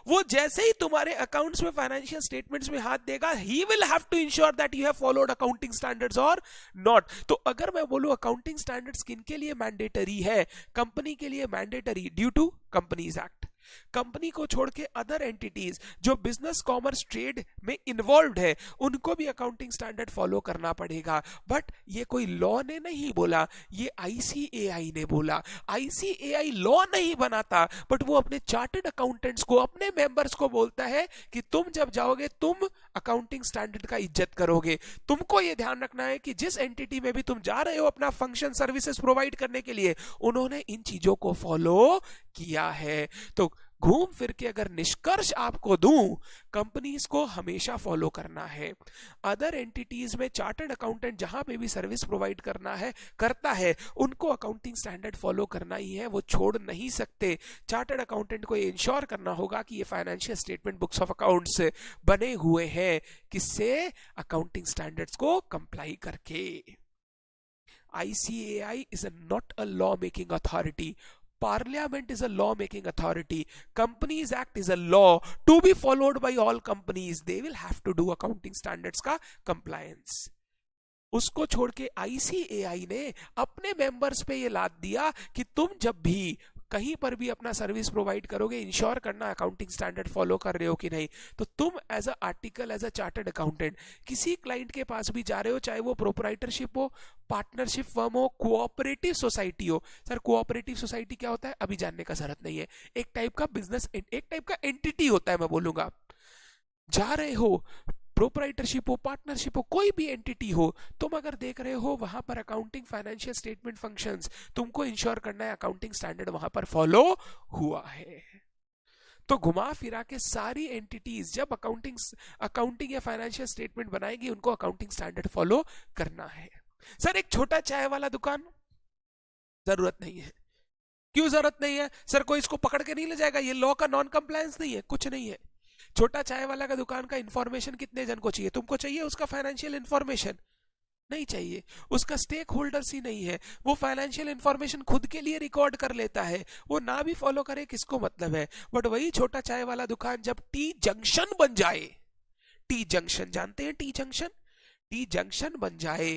वो जैसे ही तुम्हारे अकाउंट्स में, फाइनेंशियल स्टेटमेंट्स में हाथ देगा, he will have to ensure that you have followed accounting standards और नॉट। तो अगर मैं बोलूं अकाउंटिंग स्टैंडर्ड्स किनके लिए मैंडेटरी है? कंपनी के लिए mandatory due to companies act. Company को छोड़ के अदर एंटिटीज जो बिजनेस कॉमर्स ट्रेड में इन्वॉल्व है, उनको भी अकाउंटिंग स्टैंडर्ड फॉलो करना पड़ेगा। बट ये कोई लॉ ने नहीं बोला, ये आईसीएआई ने बोला। आईसीएआई लॉ नहीं बनाता, बट वो अपने चार्टर्ड अकाउंटेंट्स को, अपने मेंबर्स को बोलता है कि तुम जब जाओगे, तुम अकाउंटिंग स्टैंडर्ड का इज्जत करोगे। तुमको ये ध्यान रखना है कि जिस एंटिटी में भी तुम जा रहे हो अपना फंक्शन सर्विसेज प्रोवाइड करने के लिए, उन्होंने इन चीजों को फॉलो किया है। तो घूम फिर के अगर निष्कर्ष आपको दूं, कंपनीज को हमेशा फॉलो करना है। अदर एंटिटीज में चार्टर्ड अकाउंटेंट जहां पे भी सर्विस प्रोवाइड करना है, करता है, उनको अकाउंटिंग स्टैंडर्ड फॉलो करना ही है, वो छोड़ नहीं सकते। चार्टर्ड अकाउंटेंट को ये इंश्योर करना होगा कि ये financial statement, books of accounts बने हुए हैं किससे? अकाउंटिंग स्टैंडर्ड्स को कंप्लाई करके। ICAI is not a law making authority. Parliament is a law making authority. Companies Act is a law to be followed by all companies. They will have to do accounting standards का compliance. उसको छोड़ के ICAI ने अपने members पे ये लाद दिया कि तुम जब भी कहीं पर भी अपना सर्विस प्रोवाइड करोगे, इंश्योर करना अकाउंटिंग स्टैंडर्ड फॉलो कर रहे हो कि नहीं। तो तुम as a article, as a chartered accountant किसी क्लाइंट के पास भी जा रहे हो, चाहे वो प्रोप्राइटरशिप हो, पार्टनरशिप फर्म हो, कोऑपरेटिव सोसाइटी हो। सर कोऑपरेटिव सोसाइटी क्या होता है अभी जानने का जरूरत नहीं है। एक टाइप का बिजनेस, एक टाइप का एंटिटी होता है, मैं बोलूंगा। जा रहे हो, प्रोप्राइटरशिप हो, पार्टनरशिप हो, कोई भी एंटिटी हो, तुम अगर देख रहे हो वहां पर अकाउंटिंग, फाइनेंशियल स्टेटमेंट फंक्शंस, तुमको इंश्योर करना है अकाउंटिंग स्टैंडर्ड वहां पर फॉलो हुआ है। तो घुमा फिरा के सारी एंटिटीज जब अकाउंटिंग या फाइनेंशियल स्टेटमेंट बनाएगी, उनको अकाउंटिंग स्टैंडर्ड फॉलो करना है। सर एक छोटा चाय वाला दुकान, जरूरत नहीं है। क्यों जरूरत नहीं है? सर कोई इसको पकड़ के नहीं ले जाएगा, ये लॉ का नॉन कंप्लायंस नहीं है, कुछ नहीं है। छोटा चाय वाला का दुकान का इंफॉर्मेशन कितने जन को चाहिए? तुमको चाहिए उसका फाइनेंशियल इंफॉर्मेशन? नहीं चाहिए। उसका स्टेक होल्डर्स ही नहीं है। वो फाइनेंशियल इंफॉर्मेशन खुद के लिए रिकॉर्ड कर लेता है, वो ना भी फॉलो करे किसको मतलब है। बट वही छोटा चाय वाला दुकान जब टी जंक्शन बन जाए, टी जंक्शन जानते हैं, टी जंक्शन, टी जंक्शन बन जाए,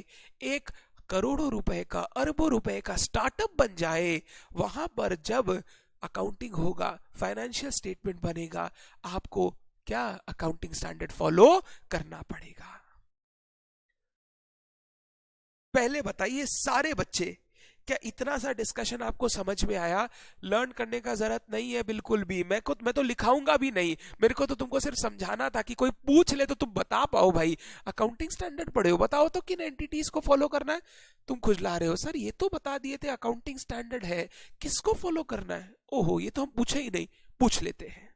एक करोड़ों रुपए का, अरबों रुपए का स्टार्टअप बन जाए, वहां पर जब अकाउंटिंग होगा, फाइनेंशियल स्टेटमेंट बनेगा, आपको क्या अकाउंटिंग स्टैंडर्ड फॉलो करना पड़ेगा। पहले बताइए सारे बच्चे, क्या इतना सा डिस्कशन आपको समझ में आया? लर्न करने का जरूरत नहीं है बिल्कुल भी। मैं तो लिखाऊंगा भी नहीं, मेरे को तो तुमको सिर्फ समझाना था कि कोई पूछ ले तो तुम बता पाओ भाई अकाउंटिंग स्टैंडर्ड पढ़े हो, बताओ तो किन एंटिटीज को फॉलो करना है। तुम खुजला रहे हो, सर ये तो बता दिए थे अकाउंटिंग स्टैंडर्ड है, किसको फॉलो करना है? ओहो, ये तो हम पूछे ही नहीं, पूछ लेते हैं।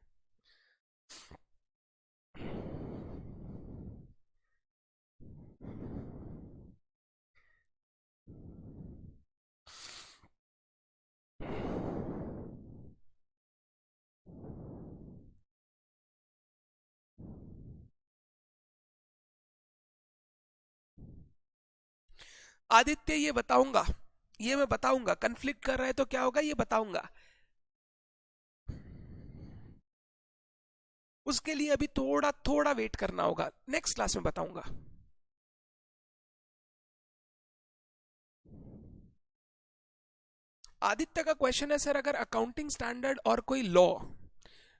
आदित्य ये बताऊंगा ये मैं बताऊंगा, कन्फ्लिक्ट कर रहा है तो क्या होगा ये बताऊंगा। उसके लिए अभी थोड़ा थोड़ा वेट करना होगा, नेक्स्ट क्लास में बताऊंगा। आदित्य का क्वेश्चन है सर, अगर अकाउंटिंग स्टैंडर्ड और कोई लॉ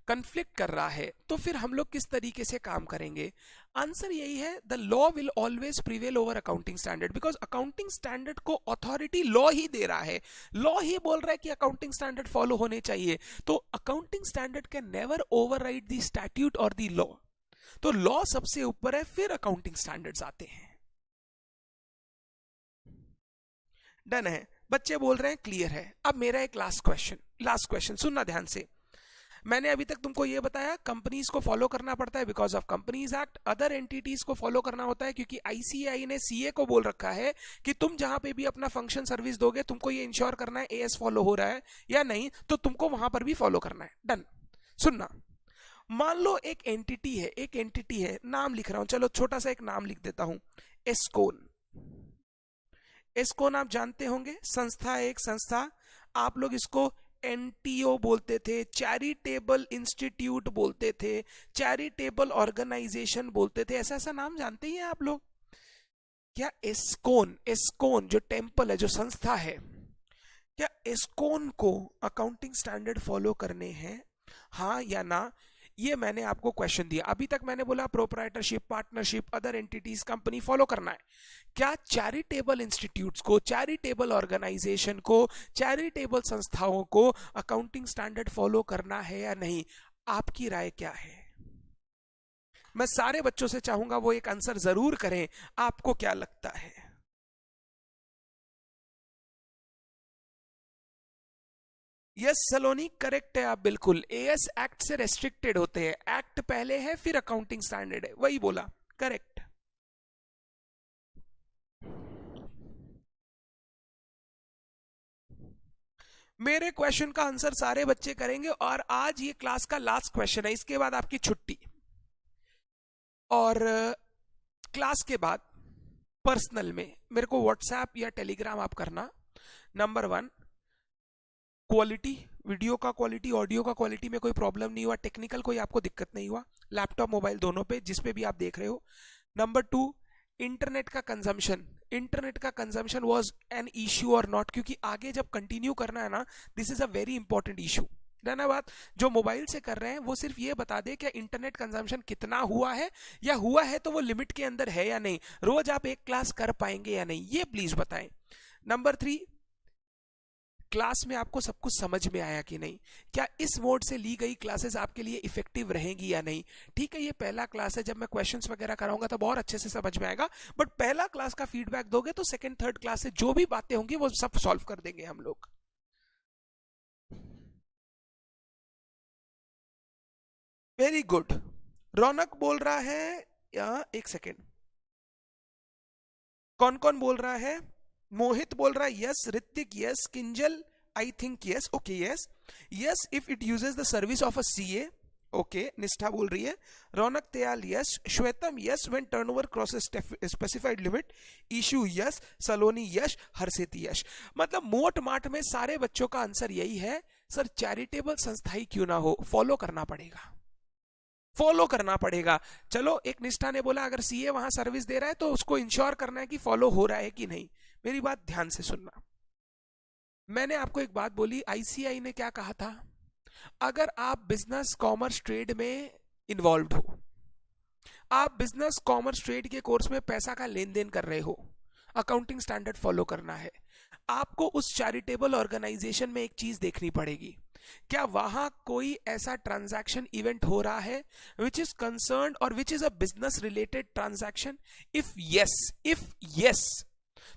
कन्फ्लिक्ट कर रहा है तो फिर हम लोग किस तरीके से काम करेंगे। आंसर यही है, the law will always prevail over accounting standard, because accounting standard को अथॉरिटी लॉ ही दे रहा है। लॉ ही बोल रहा है कि अकाउंटिंग स्टैंडर्ड फॉलो होने चाहिए, तो accounting standard can never override the statute और द लॉ। तो लॉ सबसे ऊपर है, फिर अकाउंटिंग स्टैंडर्ड्स आते हैं। डन है, बच्चे बोल रहे हैं क्लियर है। अब मेरा एक लास्ट क्वेश्चन सुनना ध्यान से। मैंने अभी तक तुमको ये बताया कंपनीज को फॉलो करना पड़ता है because of companies act, other entities को फॉलो करना होता है क्योंकि आईसीएआई ने सीए को बोल रखा है कि तुम जहां पे भी अपना फंक्शन सर्विस दोगे तुमको ये इंश्योर करना है एएस फॉलो हो रहा है या नहीं, तो तुमको वहां पर भी फॉलो करना है। डन। सुनना, मान लो एक एंटिटी है, नाम लिख रहा हूं, चलो छोटा सा एक नाम लिख देता हूं, एस्कोन। एस्कोन आप जानते होंगे, संस्था है, एक संस्था। आप लोग इसको एनटीओ बोलते थे, चैरिटेबल इंस्टीट्यूट बोलते थे, चैरिटेबल ऑर्गेनाइजेशन बोलते थे, ऐसा ऐसा नाम जानते ही हैं आप लोग। क्या एस्कोन, एस्कोन जो टेम्पल है, जो संस्था है, क्या एस्कोन को अकाउंटिंग स्टैंडर्ड फॉलो करने हैं, हाँ या ना? ये मैंने आपको क्वेश्चन दिया। अभी तक मैंने बोला proprietorship, partnership, other entities, company follow करना है। क्या चैरिटेबल इंस्टीट्यूट्स को, चैरिटेबल ऑर्गेनाइजेशन को, चैरिटेबल संस्थाओं को अकाउंटिंग स्टैंडर्ड फॉलो करना है या नहीं? आपकी राय क्या है? मैं सारे बच्चों से चाहूंगा वो एक आंसर जरूर करें। आपको क्या लगता है? यस सलोनी, करेक्ट है आप बिल्कुल। एएस एक्ट से रेस्ट्रिक्टेड होते हैं, एक्ट पहले है फिर अकाउंटिंग स्टैंडर्ड है, वही बोला, करेक्ट। मेरे क्वेश्चन का आंसर सारे बच्चे करेंगे और आज ये क्लास का लास्ट क्वेश्चन है, इसके बाद आपकी छुट्टी। और क्लास के बाद पर्सनल में मेरे को व्हाट्सएप या टेलीग्राम आप करना। नंबर 1, क्वालिटी, वीडियो का क्वालिटी, ऑडियो का क्वालिटी में कोई प्रॉब्लम नहीं हुआ, टेक्निकल कोई आपको दिक्कत नहीं हुआ, लैपटॉप मोबाइल दोनों पे जिस पे भी आप देख रहे हो। नंबर 2, इंटरनेट का कंजम्पशन वाज एन इश्यू और नॉट, क्योंकि आगे जब कंटिन्यू करना है ना, this is a very important issue. धन्यवाद। जो मोबाइल से कर रहे हैं वो सिर्फ ये बता दे कि इंटरनेट कंजम्पशन कितना हुआ है, या हुआ है तो वो लिमिट के अंदर है या नहीं, रोज आप एक क्लास कर पाएंगे या नहीं, ये प्लीज बताएं। नंबर 3, क्लास में आपको सब कुछ समझ में आया कि नहीं, क्या इस मोड से ली गई क्लासेस आपके लिए इफेक्टिव रहेंगी या नहीं। ठीक है, ये पहला क्लास है, जब मैं क्वेश्चंस वगैरह कराऊंगा तो बहुत अच्छे से समझ में आएगा, बट पहला क्लास का फीडबैक दोगे तो सेकंड थर्ड क्लास से जो भी बातें होंगी वो सब सॉल्व कर देंगे हम लोग। Very good. रौनक बोल रहा है, या एक सेकेंड, कौन कौन बोल रहा है? मोहित बोल रहा है yes, Hrithik yes, Kinjal I think yes, okay yes, yes if it uses the service of a CA, okay. Nishtha बोल रही है, Raunak Dayal yes, Shwetam yes, when turnover crosses specified limit, Ishu yes, Saloni yes, Harshit yes. मतलब मोट माट में सारे बच्चों का आंसर यही है, सर चैरिटेबल संस्था ही क्यों ना हो, फॉलो करना पड़ेगा, फॉलो करना पड़ेगा। चलो, एक निष्ठा ने बोला अगर सीए वहां सर्विस दे रहा है तो उसको इंश्योर करना है कि फॉलो हो रहा है कि नहीं। मेरी बात ध्यान से सुनना, मैंने आपको एक बात बोली, आईसीआई ने क्या कहा था, अगर आप बिजनेस कॉमर्स ट्रेड में इन्वॉल्व हो, आप बिजनेस कॉमर्स ट्रेड के कोर्स में पैसा का लेन देन कर रहे हो, अकाउंटिंग स्टैंडर्ड फॉलो करना है। आपको उस चैरिटेबल ऑर्गेनाइजेशन में एक चीज देखनी पड़ेगी, क्या वहां कोई ऐसा ट्रांजैक्शन इवेंट हो रहा है विच इज कंसर्न और which is a business related transaction. If yes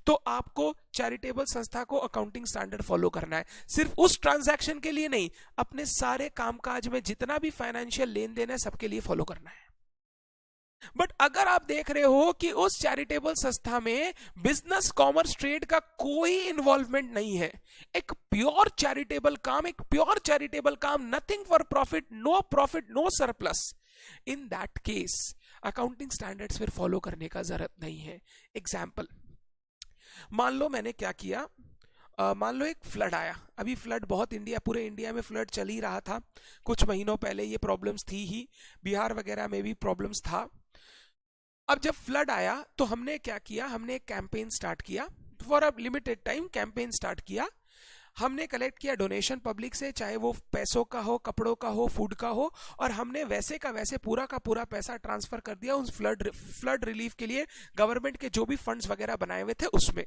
तो आपको चैरिटेबल संस्था को अकाउंटिंग स्टैंडर्ड फॉलो करना है, सिर्फ उस ट्रांजैक्शन के लिए नहीं, अपने सारे कामकाज में जितना भी फाइनेंशियल लेन देन है सबके लिए फॉलो करना है। बट अगर आप देख रहे हो कि उस चैरिटेबल संस्था में बिजनेस कॉमर्स ट्रेड का कोई इन्वॉल्वमेंट नहीं है, एक प्योर चैरिटेबल काम, nothing for profit, no surplus, in that case accounting standards फिर फॉलो करने का जरूरत नहीं है। एग्जाम्पल, मान लो मैंने क्या किया, मान लो एक फ्लड आया, अभी फ्लड बहुत पूरे इंडिया में फ्लड चल ही रहा था, कुछ महीनों पहले ये प्रॉब्लम्स थी ही, बिहार वगैरह में भी प्रॉब्लम्स था। अब जब फ्लड आया तो हमने क्या किया, हमने एक कैंपेन स्टार्ट किया, for a limited time campaign start किया। हमने कलेक्ट किया डोनेशन पब्लिक से, चाहे वो पैसों का हो, कपड़ों का हो, फूड का हो, और हमने वैसे का वैसे पूरा का पूरा पैसा ट्रांसफर कर दिया उस फ्लड रिलीफ के लिए, गवर्नमेंट के जो भी फंड्स वगैरह बनाए हुए थे उसमें।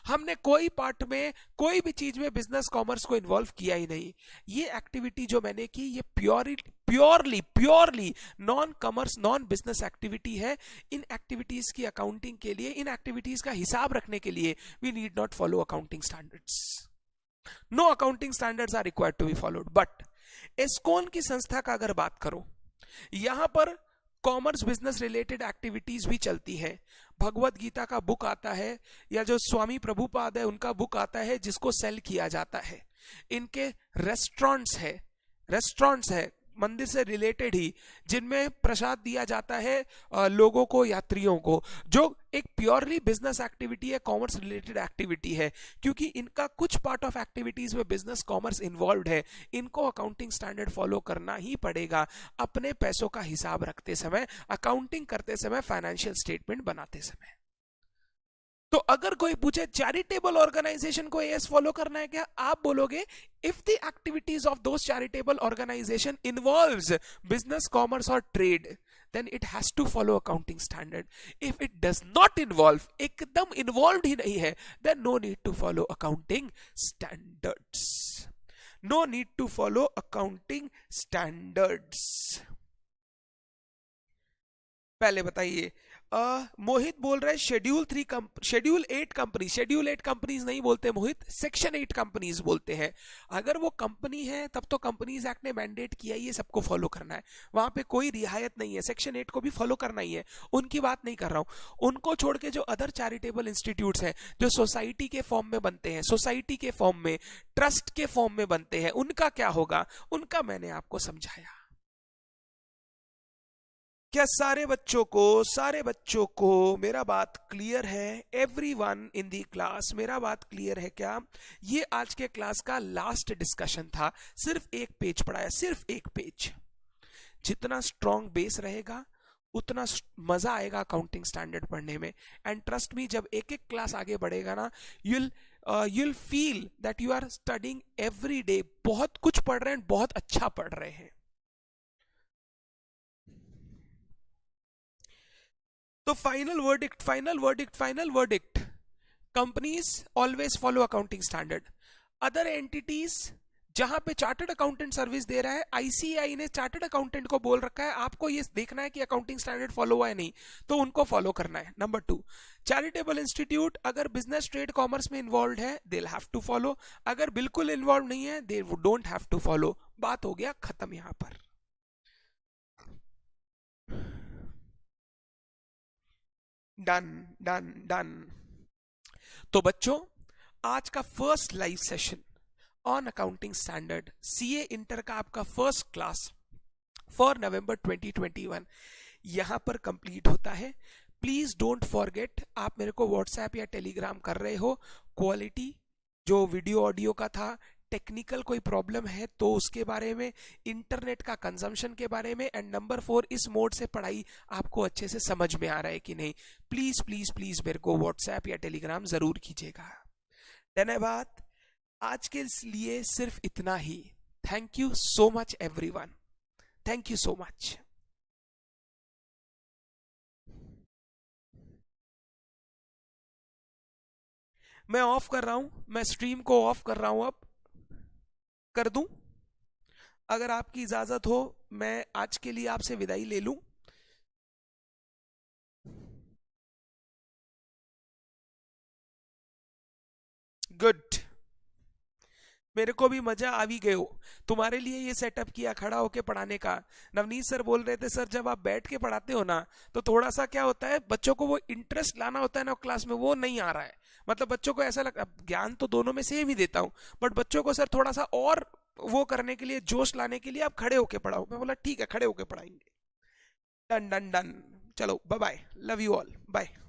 हमने कोई पार्ट में, कोई भी चीज में बिजनेस कॉमर्स को इन्वॉल्व किया ही नहीं। ये एक्टिविटी जो मैंने की ये purely non commerce non business activity है। इन एक्टिविटीज की अकाउंटिंग के लिए, इन एक्टिविटीज का हिसाब रखने के लिए we need not follow accounting standards. No accounting standards are required to be followed. But ISKCON की संस्था का अगर बात करो, यहां पर कॉमर्स बिजनेस रिलेटेड एक्टिविटीज भी चलती है। भगवत गीता का बुक आता है, या जो स्वामी प्रभुपाद है उनका बुक आता है जिसको सेल किया जाता है। इनके रेस्टोरेंट्स है मंदिर से रिलेटेड ही, जिनमें प्रसाद दिया जाता है लोगों को, यात्रियों को, जो एक प्योरली बिजनेस एक्टिविटी है, कॉमर्स रिलेटेड एक्टिविटी है। क्योंकि इनका कुछ पार्ट ऑफ एक्टिविटीज में बिजनेस कॉमर्स इन्वॉल्व है, इनको अकाउंटिंग स्टैंडर्ड फॉलो करना ही पड़ेगा अपने पैसों का हिसाब रखते समय, अकाउंटिंग करते समय, फाइनेंशियल स्टेटमेंट बनाते समय। तो अगर कोई पूछे चैरिटेबल ऑर्गेनाइजेशन को एएस फॉलो करना है क्या, आप बोलोगे if the activities of those charitable organisation involves business, commerce और trade, then it has to follow accounting standard. If it does not involve, एकदम involved ही नहीं है, then no need to follow accounting standards. No need to follow accounting standards. पहले बताइए, मोहित बोल रहे schedule 8 company, schedule 8 companies नहीं बोलते मोहित, section 8 companies बोलते हैं। अगर वो कंपनी है तब तो कंपनीज एक्ट ने मैंडेट किया ये सबको फॉलो करना है, वहां पे कोई रियायत नहीं है, सेक्शन 8 को भी फॉलो करना ही है। उनकी बात नहीं कर रहा हूं, उनको छोड़ के जो अदर चैरिटेबल इंस्टीट्यूट्स हैं, जो सोसाइटी के फॉर्म में बनते हैं, सोसाइटी के फॉर्म में, ट्रस्ट के फॉर्म में बनते हैं, उनका क्या होगा, उनका मैंने आपको समझाया। क्या सारे बच्चों को मेरा बात क्लियर है? एवरीवन इन दी क्लास, मेरा बात क्लियर है क्या? ये आज के क्लास का लास्ट डिस्कशन था, सिर्फ एक पेज पढ़ाया, सिर्फ एक पेज। जितना स्ट्रॉन्ग बेस रहेगा उतना मजा आएगा अकाउंटिंग स्टैंडर्ड पढ़ने में। एंड ट्रस्ट मी, जब एक एक क्लास आगे बढ़ेगा ना, you'll feel that you are studying every day। बहुत कुछ पढ़ रहे हैं, बहुत अच्छा पढ़ रहे हैं। तो final verdict, companies always follow accounting standard. Other entities जहां पे चार्टर्ड अकाउंटेंट सर्विस दे रहा है, आईसीआई ने चार्टर्ड अकाउंटेंट को बोल रखा है आपको ये देखना है कि अकाउंटिंग स्टैंडर्ड फॉलो हुआ है नहीं, तो उनको फॉलो करना है। नंबर 2, चैरिटेबल इंस्टीट्यूट अगर बिजनेस, ट्रेड, कॉमर्स में इन्वॉल्व है, they will have to follow. अगर बिल्कुल इन्वॉल्व नहीं है, they don't have to follow. बात हो गया खत्म यहां पर। डन। तो बच्चों, आज का first live session on accounting standard, CA inter का आपका फर्स्ट क्लास फॉर नवंबर 2021 यहां पर कंप्लीट होता है। प्लीज डोंट फॉरगेट, आप मेरे को व्हाट्सएप या टेलीग्राम कर रहे हो, क्वालिटी जो वीडियो ऑडियो का था, टेक्निकल कोई प्रॉब्लम है तो उसके बारे में, इंटरनेट का कंजम्पशन के बारे में, एंड नंबर 4 इस मोड से पढ़ाई आपको अच्छे से समझ में आ रहा है कि नहीं, प्लीज मेरे को व्हाट्सएप या टेलीग्राम जरूर कीजिएगा। धन्यवाद, आज के लिए सिर्फ इतना ही। Thank you so much everyone, thank you so much. मैं ऑफ कर रहा हूं, मैं स्ट्रीम को ऑफ कर रहा हूं, अब कर दूं? अगर आपकी इजाजत हो मैं आज के लिए आपसे विदाई ले लूं। गुड, मेरे को भी मजा आ भी गयो, तुम्हारे लिए ये सेटअप किया खड़ा होके पढ़ाने का। नवनीत सर बोल रहे थे सर जब आप बैठ के पढ़ाते हो ना तो थोड़ा सा क्या होता है, बच्चों को वो इंटरेस्ट लाना होता है ना क्लास में, वो नहीं आ रहा है। मतलब बच्चों को ऐसा लगता, ज्ञान तो दोनों में सेम ही देता हूं, बट बच्चों को सर थोड़ा सा और वो करने के लिए, जोश लाने के लिए आप खड़े होके पढ़ाओ। मैं बोला ठीक है, खड़े होके पढ़ाएंगे। डन। चलो bye bye, love you all, bye.